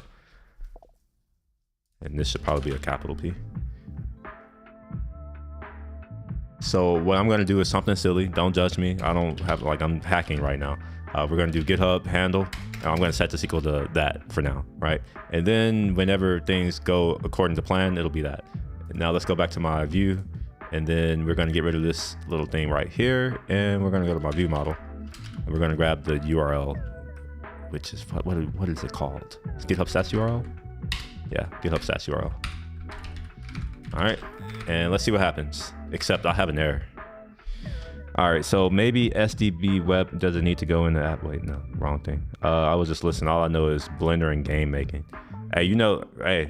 And this should probably be a capital P. So what I'm going to do is something silly. Don't judge me. I don't have, like, I'm hacking right now. We're going to do GitHub handle. And I'm going to set this equal to that for now, right? And then whenever things go according to plan, it'll be that. Now let's go back to my view. And then we're going to get rid of this little thing right here. And we're going to go to my view model. And we're going to grab the URL, which is, what is it called? It's GitHub stats URL? Yeah, GitHub stats URL. All right. And let's see what happens. Except I have an error. All right, so maybe SDWeb doesn't need to go in the app. Wait, no, wrong thing. I was just listening. All I know is Blender and game making. Hey, you know, I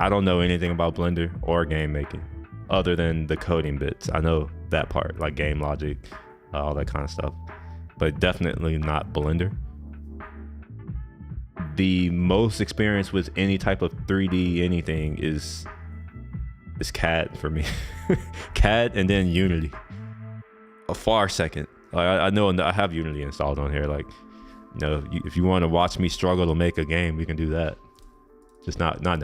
don't know anything about Blender or game making other than the coding bits. I know that part, like game logic, all that kind of stuff, but definitely not Blender. The most experience with any type of 3D anything is CAD for me. CAD and then Unity. A far second. Like, I know I have Unity installed on here. Like, you know, if you want to watch me struggle to make a game, we can do that. Just not now.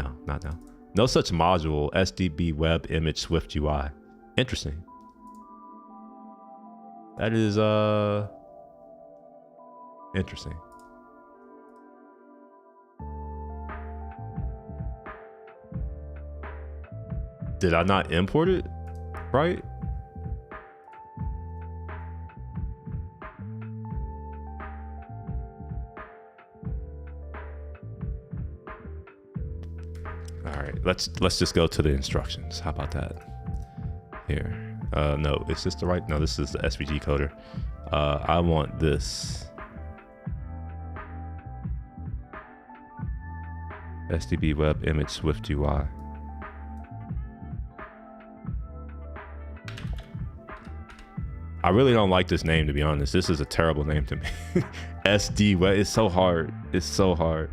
No such module. SDWebImageSwiftUI. Interesting. That is interesting. Did I not import it? Right? All right, let's just go to the instructions. How about that? Here. No, is this the right? No, this is the SVG coder. I want this. SDWebImageSwiftUI. I really don't like this name, to be honest. This is a terrible name to me. SDWeb, it's so hard. It's so hard.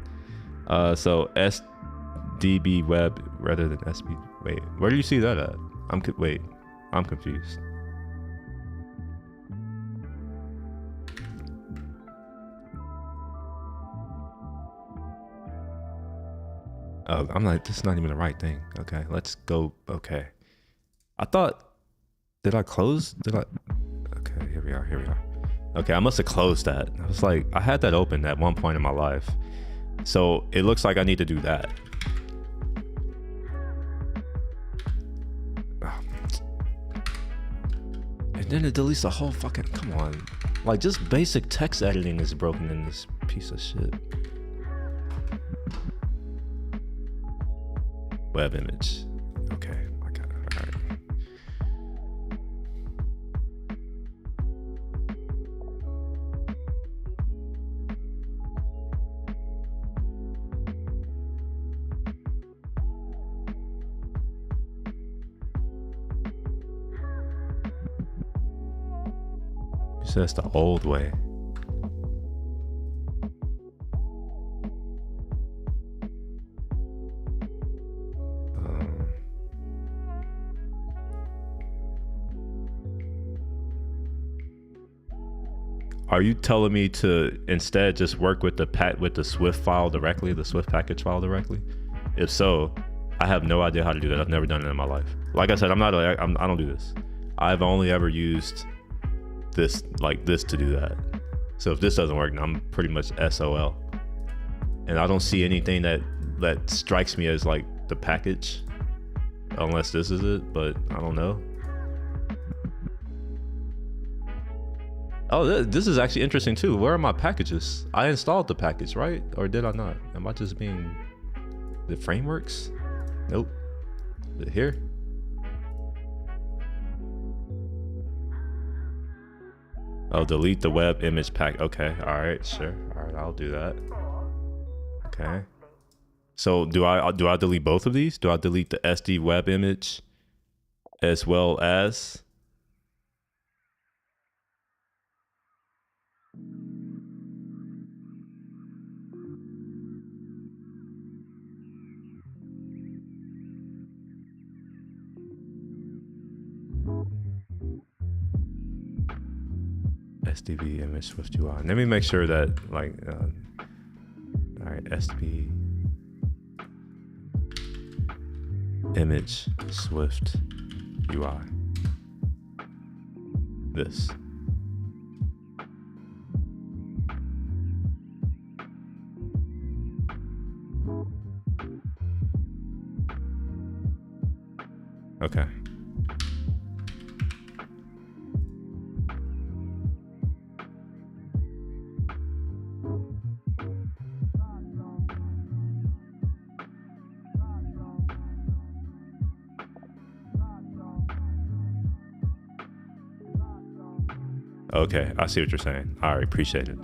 So SDWeb rather than SB. Wait, where do you see that at? I'm confused. Oh, I'm like, this is not even the right thing. Okay, let's go. Okay. I thought, did I close? Okay, here we are. Okay, I must have closed that. I was like, I had that open at one point in my life. So it looks like I need to do that. And then it deletes the whole fucking, come on. Like, just basic text editing is broken in this piece of shit. Web image. Okay, I got it. All right. You said it's the old way. Are you telling me to instead just work with the Swift file directly, the Swift package file directly? If so, I have no idea how to do that. I've never done it in my life. Like I said, I don't do this. I've only ever used this like this to do that. So if this doesn't work, I'm pretty much SOL. And I don't see anything that strikes me as like the package, unless this is it, but I don't know. Oh, this is actually interesting too. Where are my packages? I installed the package, right? Or did I not? Am I just being the frameworks? Nope. Is it here? Oh, delete the web image pack. Okay, all right, sure. All right, I'll do that. Okay. So do I delete both of these? Do I delete the SD web image as well as? SDWebImageSwiftUI. Let me make sure that like, all right, SDWebImageSwiftUI. This. Okay. Okay, I see what you're saying. All right, appreciate it.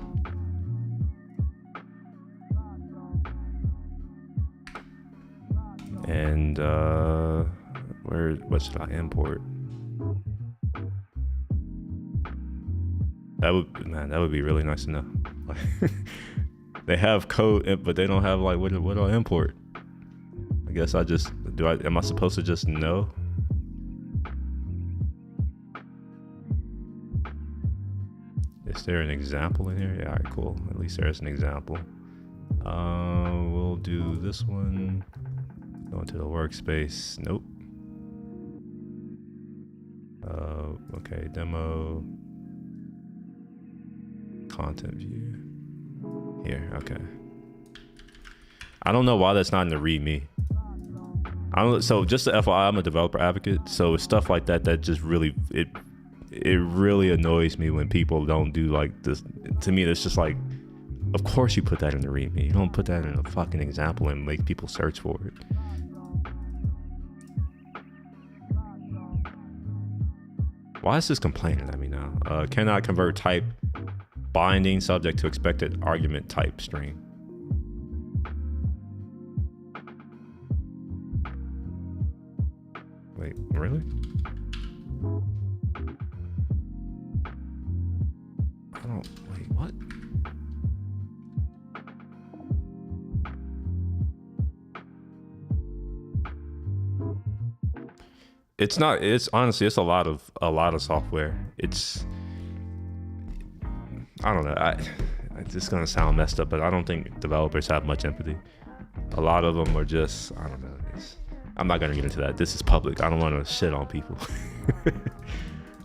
And what should I import? That would be really nice to know. They have code, but they don't have like what do I import? I guess am I supposed to just know? Is there an example in here? Yeah, all right, cool. At least there's an example. We'll do this one. Go into the workspace. Nope. Okay, demo. Content view. Here, okay. I don't know why that's not in the README. So just the FYI, I'm a developer advocate. So stuff like that just really, it really annoys me when people don't do like this. To me, it's just like, of course you put that in the README. You don't put that in a fucking example and make people search for it. Why is this complaining at me now? Cannot convert type binding subject to expected argument type string. Wait, really? Wait, what? It's not, honestly, it's a lot of software. I don't know. It's gonna sound messed up, but I don't think developers have much empathy. A lot of them are just, I don't know. I'm not gonna get into that. This is public. I don't want to shit on people.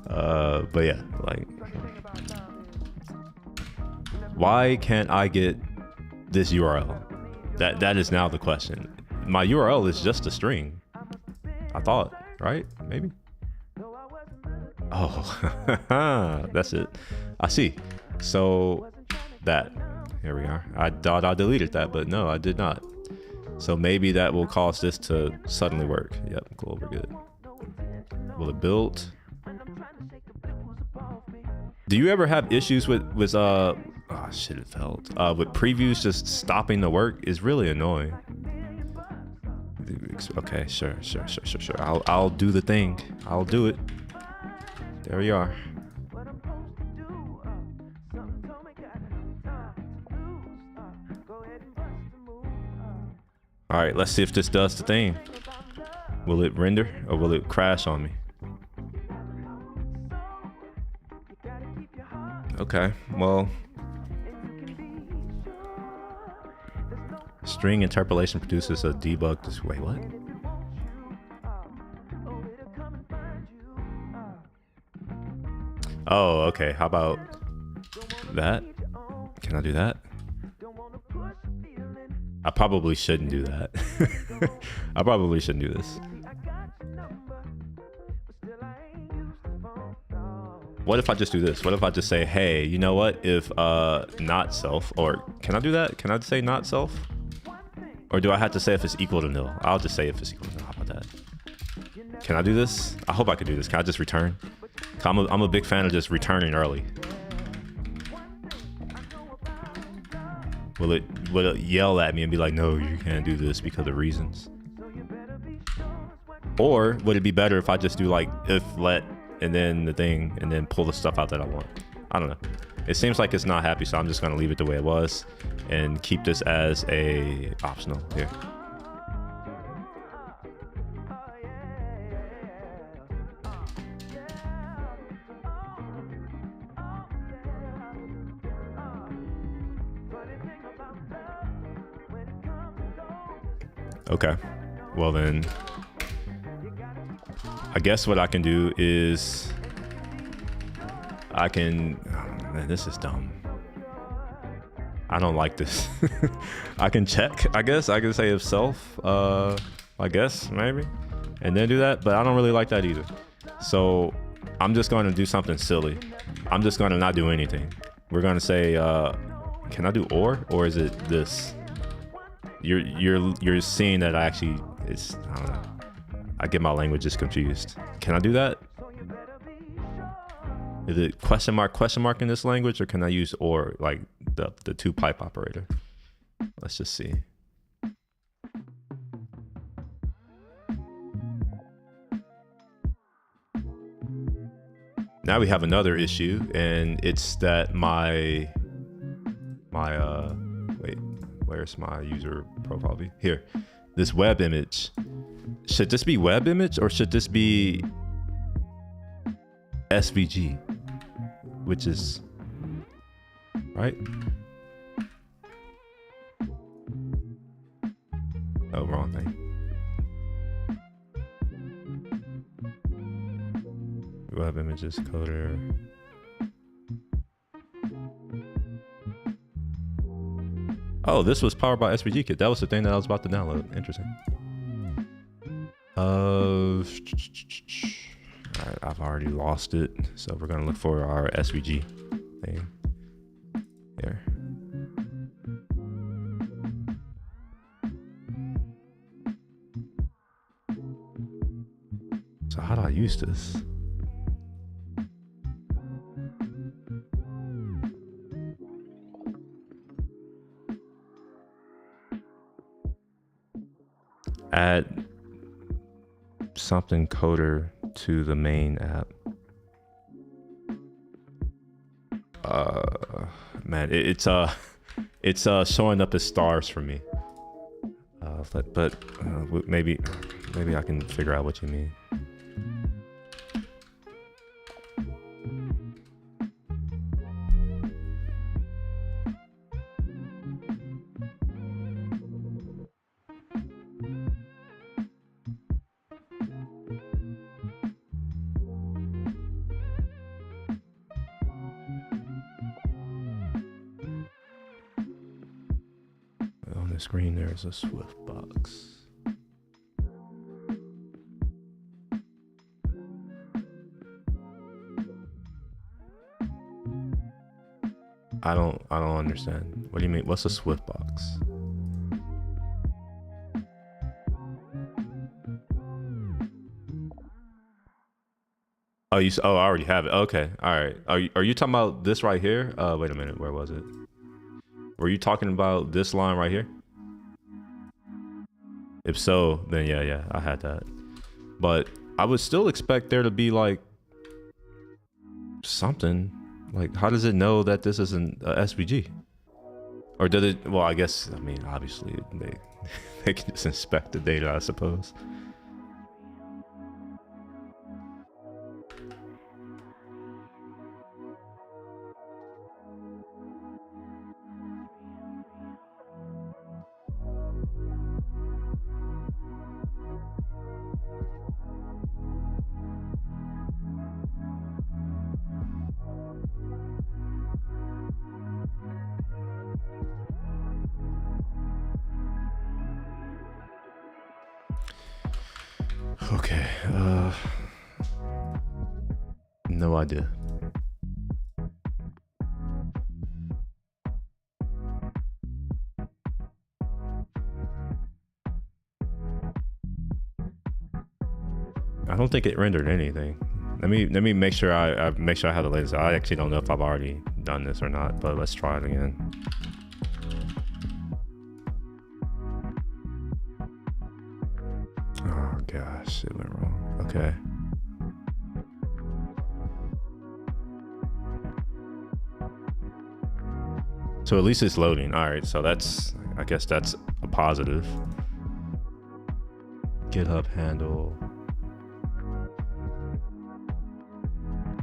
But yeah, like, why can't I get this URL? That is now the question. My URL is just a string. I thought, right? Maybe. Oh, that's it. I see. So here we are. I thought I deleted that, but no, I did not. So maybe that will cause this to suddenly work. Yep, cool, we're good. Will it build? Do you ever have issues with oh shit, it failed. With previews just stopping the work is really annoying. Okay, sure. I'll do the thing. I'll do it. There we are. All right, let's see if this does the thing. Will it render or will it crash on me? Okay, well. String interpolation produces a debug. Wait, what? Oh, okay. How about that? Can I do that? I probably shouldn't do that. I probably shouldn't do this. What if I just do this? What if I just say, hey, you know what? If not self, or can I do that? Can I say not self? Or do I have to say if it's equal to nil? I'll just say if it's equal to nil. How about that? Can I do this? I hope I can do this. Can I just return? I'm a big fan of just returning early. Will would yell at me and be like, no, you can't do this because of reasons. Or would it be better if I just do like if let and then the thing and then pull the stuff out that I want? I don't know. It seems like it's not happy, so I'm just gonna leave it the way it was and keep this as a optional here. Okay, well then, I guess what I can do is I can, oh man, this is dumb. I don't like this. I can check, I guess. I can say if self, I guess, maybe. And then do that, but I don't really like that either. So I'm just going to do something silly. I'm just going to not do anything. We're going to say, can I do or is it this? You're seeing that I actually, it's, I don't know. I get my languages confused. Can I do that? Is it question mark in this language, or can I use or like the two pipe operator? Let's just see. Now we have another issue, and it's that my wait, where's my user profile be? Here, this web image. Should this be web image or should this be SVG? Which is, right? Oh, wrong thing. Web images coder. Oh, this was powered by SVG Kit. That was the thing that I was about to download. Interesting. All right, I've already lost it. So we're gonna look for our SVG thing here. So how do I use this? Add something coder to the main app. Man, it's showing up as stars for me. But maybe I can figure out what you mean. On the screen, there's a Swift box. I don't understand. What do you mean? What's a Swift box? Oh, I already have it. Okay, all right. Are you talking about this right here? Wait a minute. Where was it? Were you talking about this line right here? If so, then yeah, I had that. But I would still expect there to be like something. Like, how does it know that this isn't SVG? Or does it? Well, I guess, I mean, obviously they can just inspect the data, I suppose. Okay, no idea. I don't think it rendered anything. Let me make sure I make sure I have the latest. I actually don't know if I've already done this or not, but let's try it again. gosh, it went wrong. Okay. So at least it's loading. All right, so that's, I guess that's a positive. GitHub handle.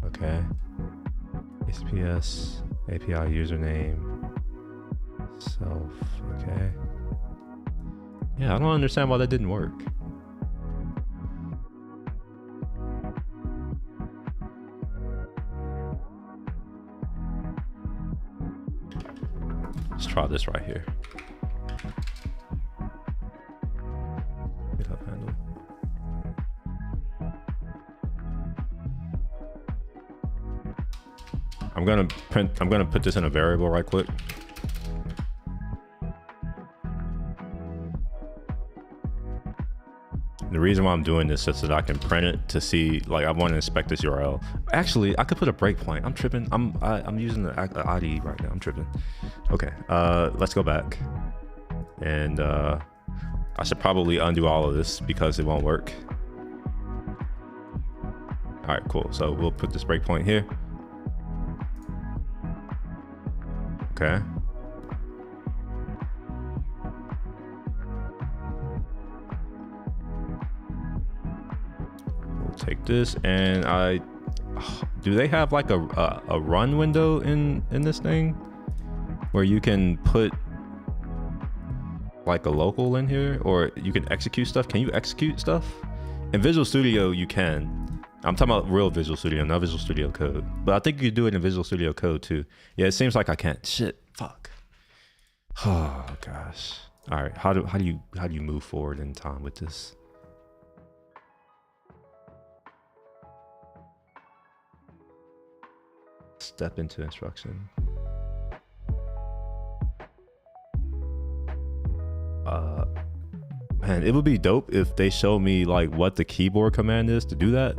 Okay. HTTPS, API username, self, okay. Yeah, I don't understand why that didn't work. Let's try this right here. GitHub handle. I'm gonna put this in a variable right quick. The reason why I'm doing this is so that I can print it to see, like, I want to inspect this URL. Actually, I could put a breakpoint. I'm tripping. I'm using the IDE right now. I'm tripping. Okay, let's go back. And I should probably undo all of this because it won't work. All right, cool. So we'll put this breakpoint here. Okay. We'll take this, and do they have like a run window in this thing where you can put like a local in here, or you can execute stuff? Can you execute stuff? In Visual Studio you can. I'm talking about real Visual Studio, not Visual Studio Code. But I think you could do it in Visual Studio Code too. Yeah, it seems like I can't. Shit, fuck. Oh gosh. All right, how do you move forward in time with this? Step into instruction. Man, it would be dope if they show me like what the keyboard command is to do that.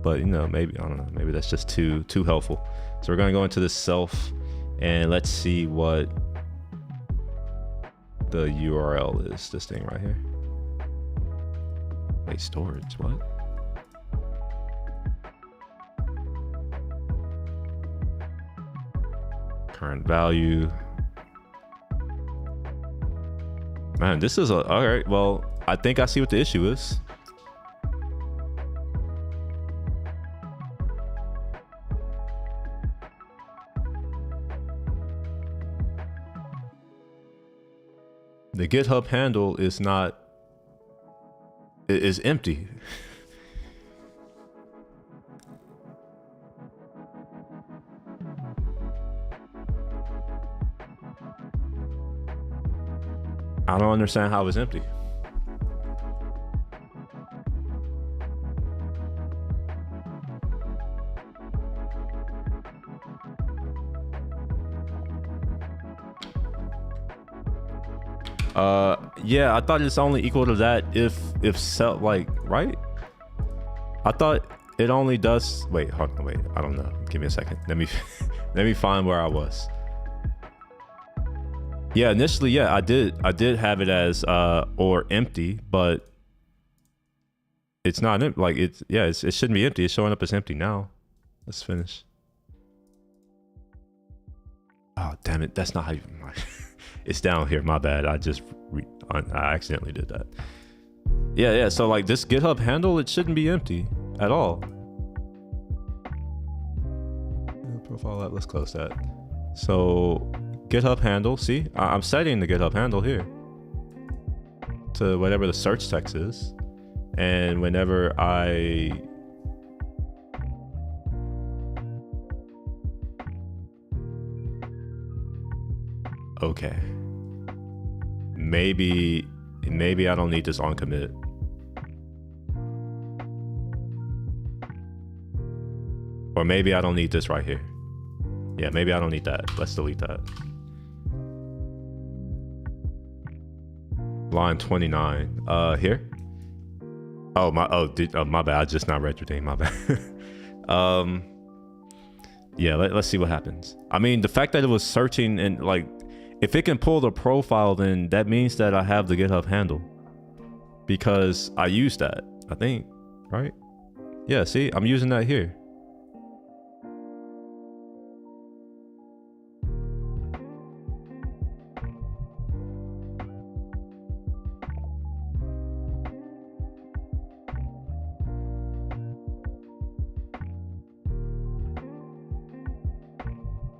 But you know, maybe, I don't know, maybe that's just too helpful. So we're gonna go into the self and let's see what the URL is. This thing right here. Wait, storage, what? Current value. Man, this is all right. Well, I think I see what the issue is. The GitHub handle is not, it is empty. I don't understand how it's empty. Yeah, I thought it's only equal to that if self, like, right? I thought it only does, wait, hold on, wait, I don't know. Give me a second. Let me let me find where I was. Yeah, initially, yeah, I did have it as or empty, but it's not empty. Like it shouldn't be empty. It's showing up as empty now. Let's finish. Oh damn it! That's not how you. It's down here. My bad. I accidentally did that. Yeah. So like this GitHub handle, it shouldn't be empty at all. Profile app. Let's close that. So GitHub handle. See, I'm setting the GitHub handle here to whatever the search text is, and whenever I okay. Maybe I don't need this on commit. Or maybe I don't need this right here. Yeah, maybe I don't need that. Let's delete that. Line 29. Here. Oh my bad. I just not read your name. My bad. Yeah, let's see what happens. I mean, the fact that it was searching and like, if it can pull the profile, then that means that I have the GitHub handle. because I used that, I think, right? Yeah, see, I'm using that here.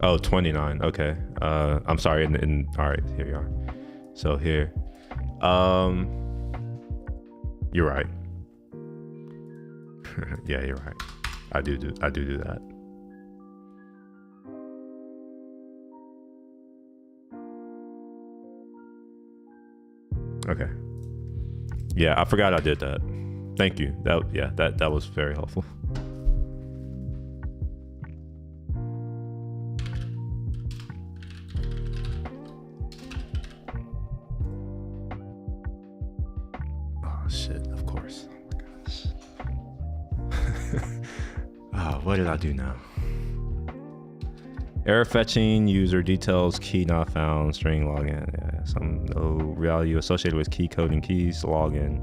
Oh, 29. Okay. I'm sorry. All right, here we are. So here, you're right. Yeah, you're right. I do that. Okay. Yeah, I forgot I did that. Thank you. That was very helpful. Shit, of course. Oh my gosh. What did I do now? Error fetching, user details, key not found, string login. Yeah, some no value associated with key coding keys, login.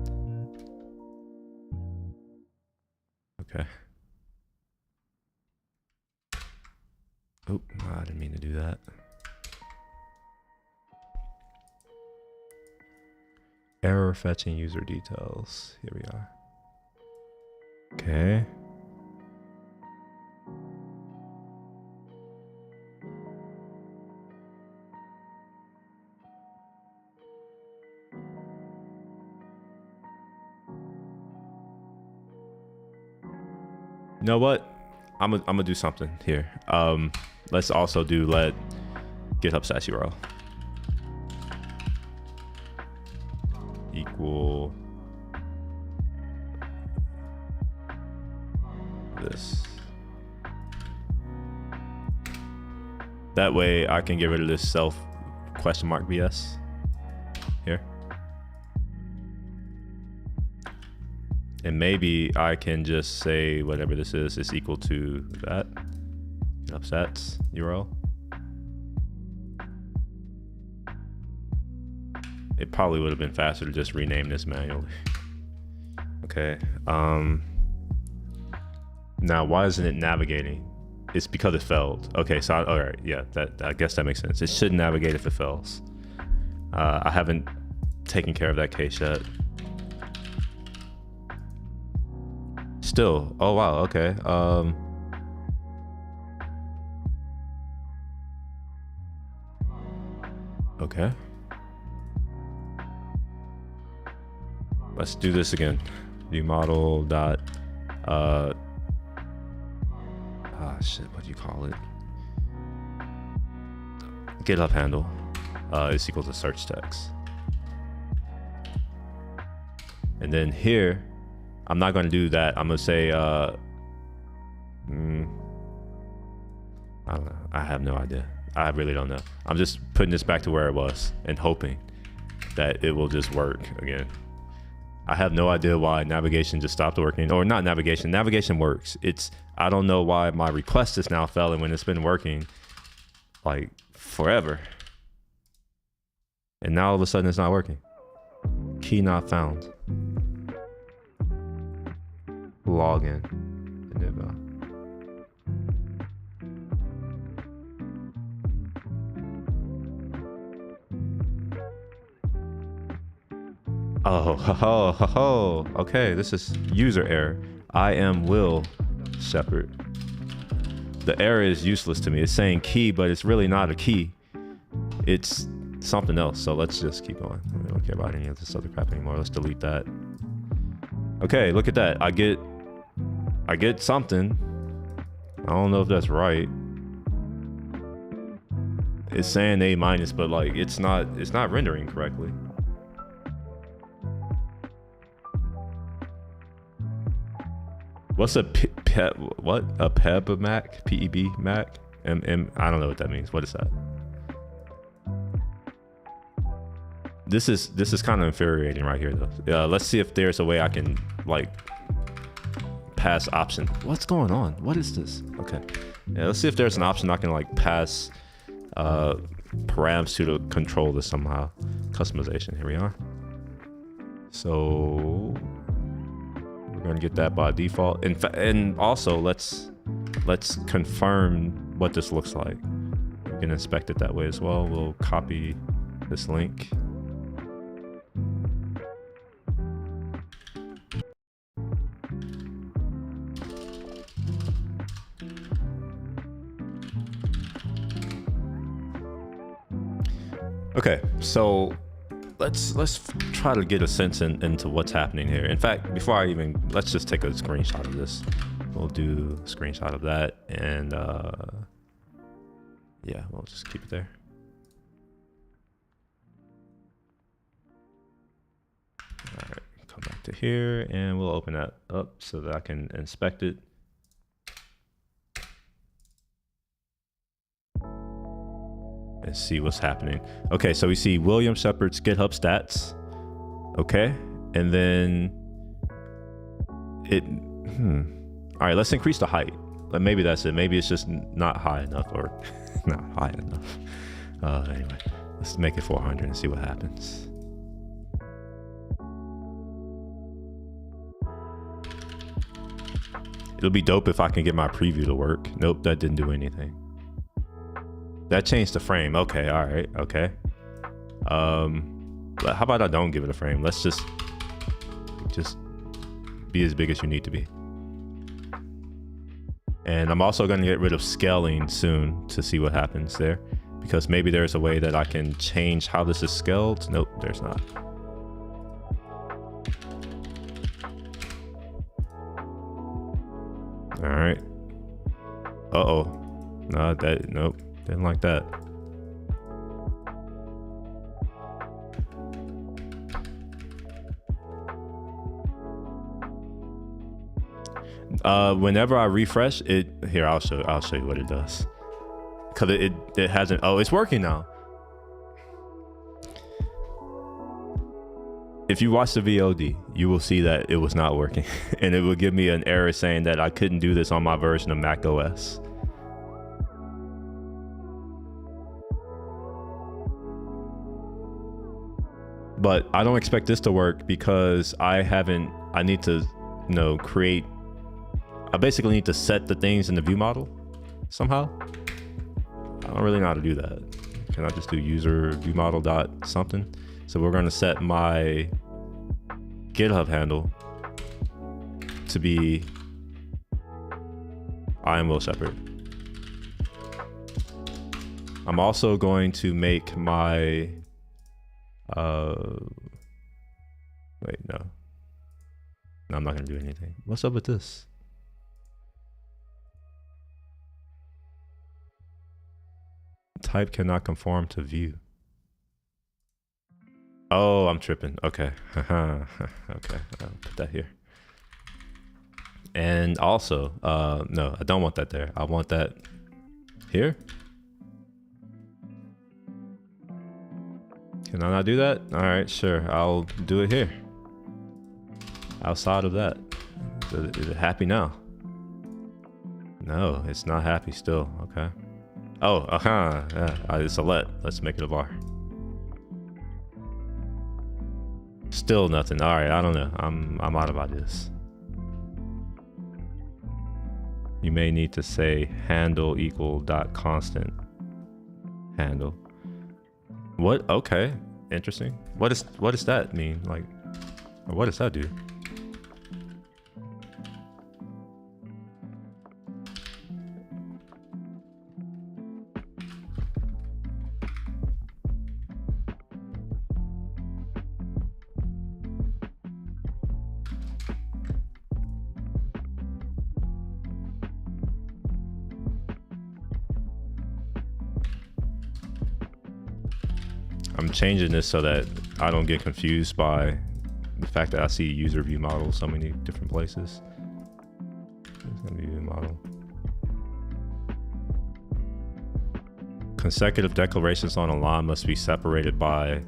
Okay. Oh, I didn't mean to do that. Error fetching user details. Here we are. Okay. You know what? I'm gonna do something here. Let's also do let GitHub stash URL equal this. That way I can get rid of this self question mark BS here. And maybe I can just say whatever this is equal to that. GitHub stats URL. It probably would have been faster to just rename this manually. Okay. Now why isn't it navigating? It's because it failed. Okay, so all right, yeah, I guess that makes sense. It should navigate if it fails. I haven't taken care of that case yet. Still, oh wow, okay. Okay. Let's do this again. View model dot shit, what do you call it? GitHub handle is equal to search text. And then here, I'm not going to do that. I'm going to say, I don't know. I have no idea. I really don't know. I'm just putting this back to where it was and hoping that it will just work again. I have no idea why navigation just stopped working, or not navigation. Navigation works. I don't know why my request is now failing when it's been working like forever. And now all of a sudden it's not working. Key not found. Login. Oh, okay, this is user error. I am Will Shepherd. The error is useless to me. It's saying key, but it's really not a key. It's something else. So let's just keep going. I don't care about any of this other crap anymore. Let's delete that. Okay, look at that. I get something. I don't know if that's right. It's saying A-, but like it's not rendering correctly. What's a PEB Mac? PEB Mac? I don't know what that means. What is that? This is kind of infuriating right here though. Let's see if there's a way I can like pass option. What's going on? What is this? Okay. Yeah, let's see if there's an option I can like pass params to control this somehow. Customization. Here we are. So we're gonna get that by default. And also let's confirm what this looks like. We can inspect it that way as well. We'll copy this link. Okay, so let's try to get a sense into what's happening here. In fact, before let's just take a screenshot of this. We'll do a screenshot of that, and yeah, we'll just keep it there. All right, come back to here, and we'll open that up so that I can inspect it. And see what's happening. Okay, so we see William Shepard's GitHub stats. Okay, and then it. All right, let's increase the height. Maybe that's it. Maybe it's just not high enough, or not high enough. Anyway, let's make it 400 and see what happens. It'll be dope if I can get my preview to work. Nope, that didn't do anything. That changed the frame. Okay, all right, okay. But how about I don't give it a frame? Let's just be as big as you need to be. And I'm also going to get rid of scaling soon to see what happens there, because maybe there's a way that I can change how this is scaled. Nope, there's not. All right. Uh-oh. No, nope. Didn't like that. Whenever I refresh it, here I'll show you what it does. Because it hasn't. Oh, it's working now. If you watch the VOD, you will see that it was not working, and it will give me an error saying that I couldn't do this on my version of Mac OS. But I don't expect this to work because I need to, create. I basically need to set the things in the view model somehow. I don't really know how to do that. Can I just do user view model dot something? So we're going to set my GitHub handle to be I am Will Shepard. I'm also going to make my wait, no, I'm not going to do anything. What's up with this? Type cannot conform to view. Oh, I'm tripping. Okay. Okay, I'll put that here. And also, no, I don't want that there. I want that here. Can I not do that? All right, sure. I'll do it here. Outside of that. Is it happy now? No, it's not happy still. Okay. Oh, yeah, it's a let. Let's make it a var. Still nothing. All right, I don't know. I'm out about this. You may need to say handle equal dot constant handle. What? Okay, interesting. What does that mean? Like, what does that do? I'm changing this so that I don't get confused by the fact that I see user view model so many different places. It's gonna be view model. Consecutive declarations on a line must be separated by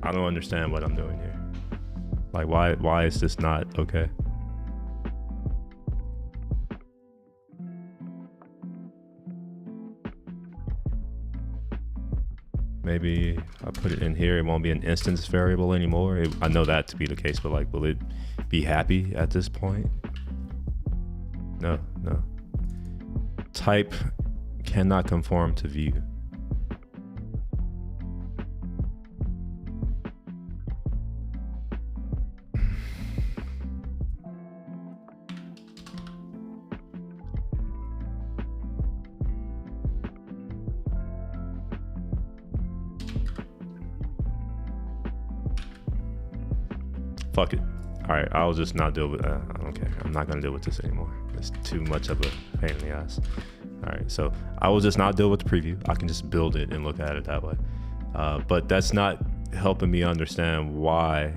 I don't understand what I'm doing here. Like, why is this not okay? Maybe I put it in here, it won't be an instance variable anymore. I know that to be the case, but like, will it be happy at this point? No. Type cannot conform to view. Fuck it. All right, I'll just not deal with. I don't care. I'm not gonna deal with this anymore. It's too much of a pain in the ass. All right, so I will just not deal with the preview. I can just build it and look at it that way. But that's not helping me understand why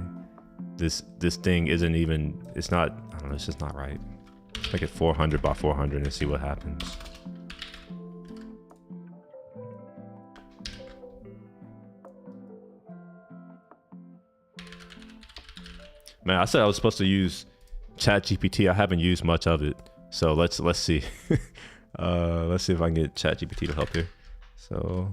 this thing isn't even. It's not. I don't know. It's just not right. Let's make it 400 by 400 and see what happens. Man, I said I was supposed to use ChatGPT. I haven't used much of it, so let's see. Let's see if I can get ChatGPT to help here. So,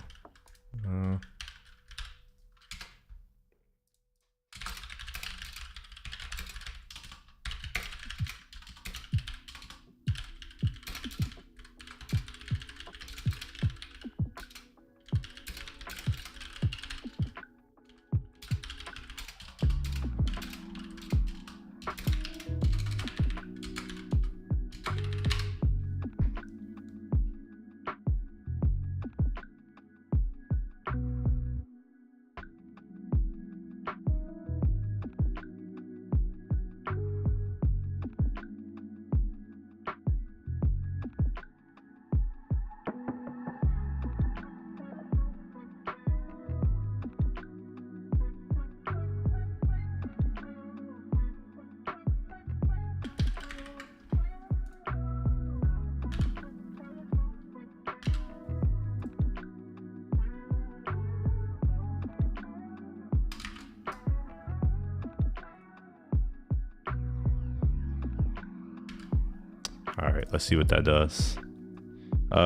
all right, let's see what that does.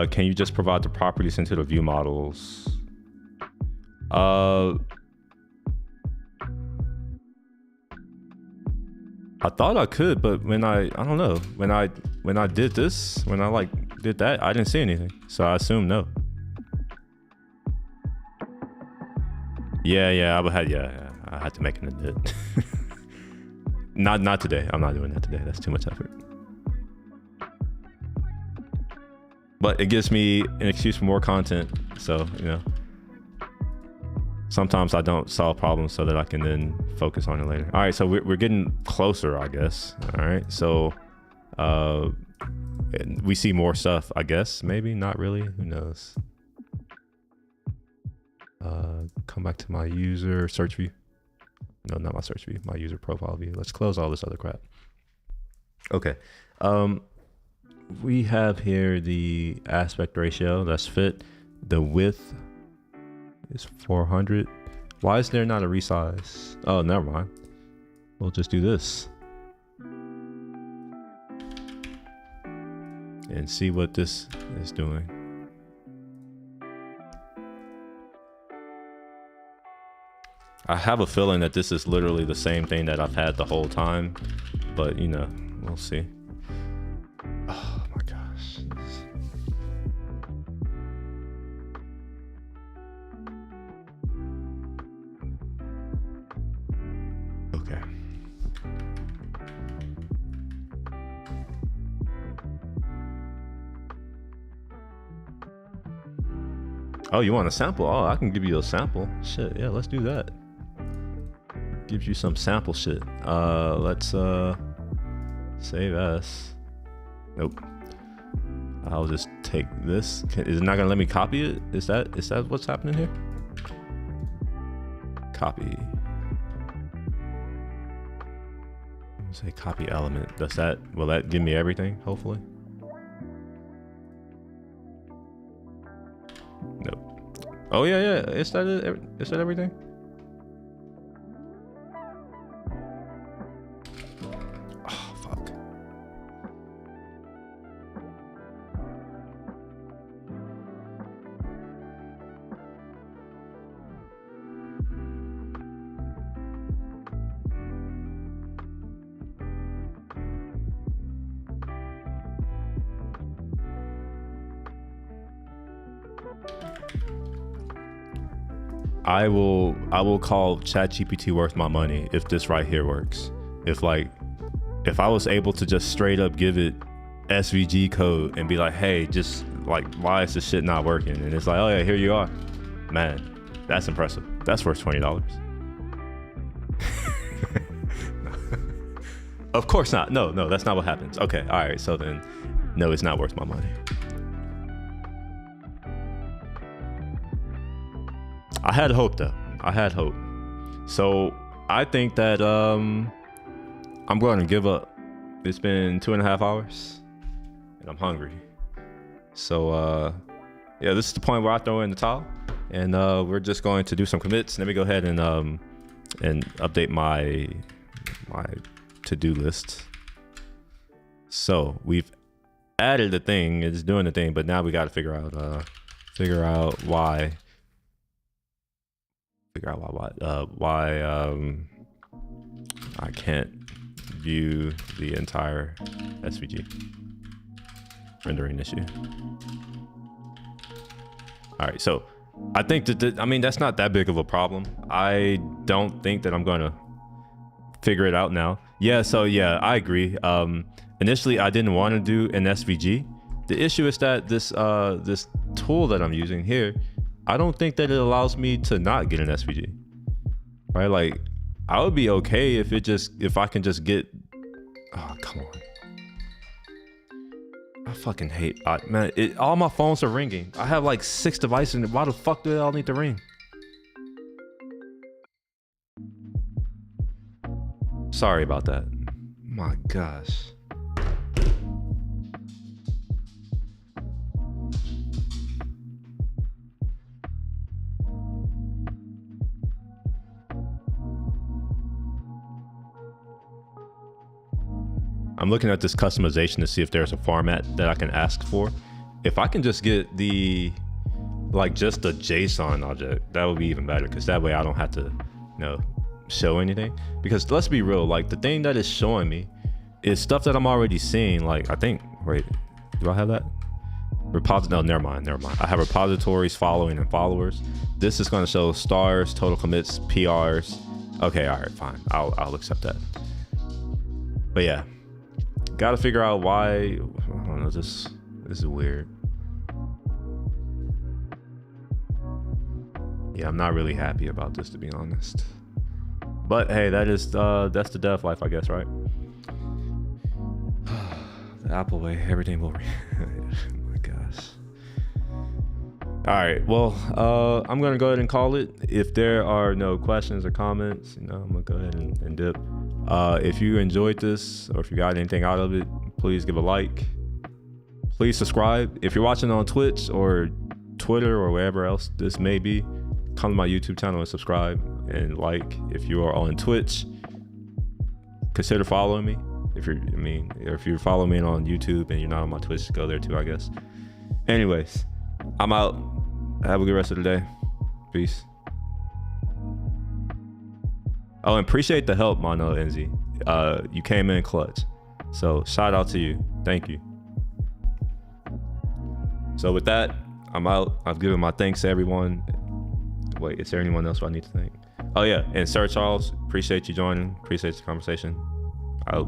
Can you just provide the properties into the view models? I thought I could, but when I don't know, when I did this, when I like did that, I didn't see anything. So I assume no. Yeah, I had to make an edit. Not today. I'm not doing that today. That's too much effort. But it gives me an excuse for more content. So, you know, sometimes I don't solve problems so that I can then focus on it later. All right, so we're getting closer, I guess. All right, so we see more stuff, I guess. Maybe, not really, who knows? Come back to my user search view. No, not my search view, my user profile view. Let's close all this other crap. Okay. We have here the aspect ratio that's fit. The width is 400. Why is there not a resize? Oh, never mind. We'll just do this and see what this is doing. I have a feeling that this is literally the same thing that I've had the whole time, but you know, we'll see. Oh my gosh. Okay. Oh, you want a sample? Oh, I can give you a sample. Shit, yeah, let's do that. Gives you some sample shit. Let's save as. Nope. I'll just take this. Is it not gonna let me copy it? Is that what's happening here? Copy. Say copy element. Will that give me everything? Hopefully. Nope. Oh yeah. Is that everything? Oh fuck. I will call ChatGPT worth my money if this right here works. If I was able to just straight up give it SVG code and be like, hey, just like, why is this shit not working? And it's like, oh yeah, here you are. Man, that's impressive. That's worth $20. Of course not. No, that's not what happens. Okay, all right, so then, no, it's not worth my money. I had hope though. I had hope. So I think that I'm going to give up. It's been 2.5 hours and I'm hungry. So yeah, this is the point where I throw in the towel, and we're just going to do some commits. Let me go ahead and update my to-do list. So we've added the thing, it's doing the thing, but now we got to figure out why I can't view the entire SVG rendering issue. All right, so I think that I mean, that's not that big of a problem. I don't think that I'm gonna figure it out now. Yeah, so yeah, I agree. Initially I didn't want to do an SVG. The issue is that this tool that I'm using here, I don't think that it allows me to not get an SVG, right? Like, I would be okay if I can just get, oh, come on. I fucking hate, man, all my phones are ringing. I have like 6 devices, and why the fuck do they all need to ring? Sorry about that. My gosh. I'm looking at this customization to see if there's a format that I can ask for. If I can just get just a JSON object, that would be even better, because that way I don't have to, show anything. Because let's be real, like, the thing that is showing me is stuff that I'm already seeing. Like, I think, wait, do I have that? No, never mind. I have repositories, following, and followers. This is going to show stars, total commits, PRs. Okay, all right, fine. I'll accept that. But yeah, got to figure out why. I don't know, this is weird. Yeah, I'm not really happy about this, to be honest. But hey, that's the dev life, I guess, right? The Apple way, everything will. Oh my gosh. All right, well, I'm gonna go ahead and call it. If there are no questions or comments, I'm gonna go ahead and dip. If you enjoyed this, or if you got anything out of it, please give a like. Please subscribe. If you're watching on Twitch or Twitter or wherever else this may be, come to my YouTube channel and subscribe and like. If you are on Twitch, consider following me. If you're following me on YouTube and you're not on my Twitch, go there too, I guess. Anyways, I'm out. Have a good rest of the day. Peace. Oh, and appreciate the help, Mono NZ. You came in clutch. So shout out to you. Thank you. So with that, I'm out. I've given my thanks to everyone. Wait, is there anyone else I need to thank? Oh yeah, and Sir Charles, appreciate you joining. Appreciate the conversation. Out.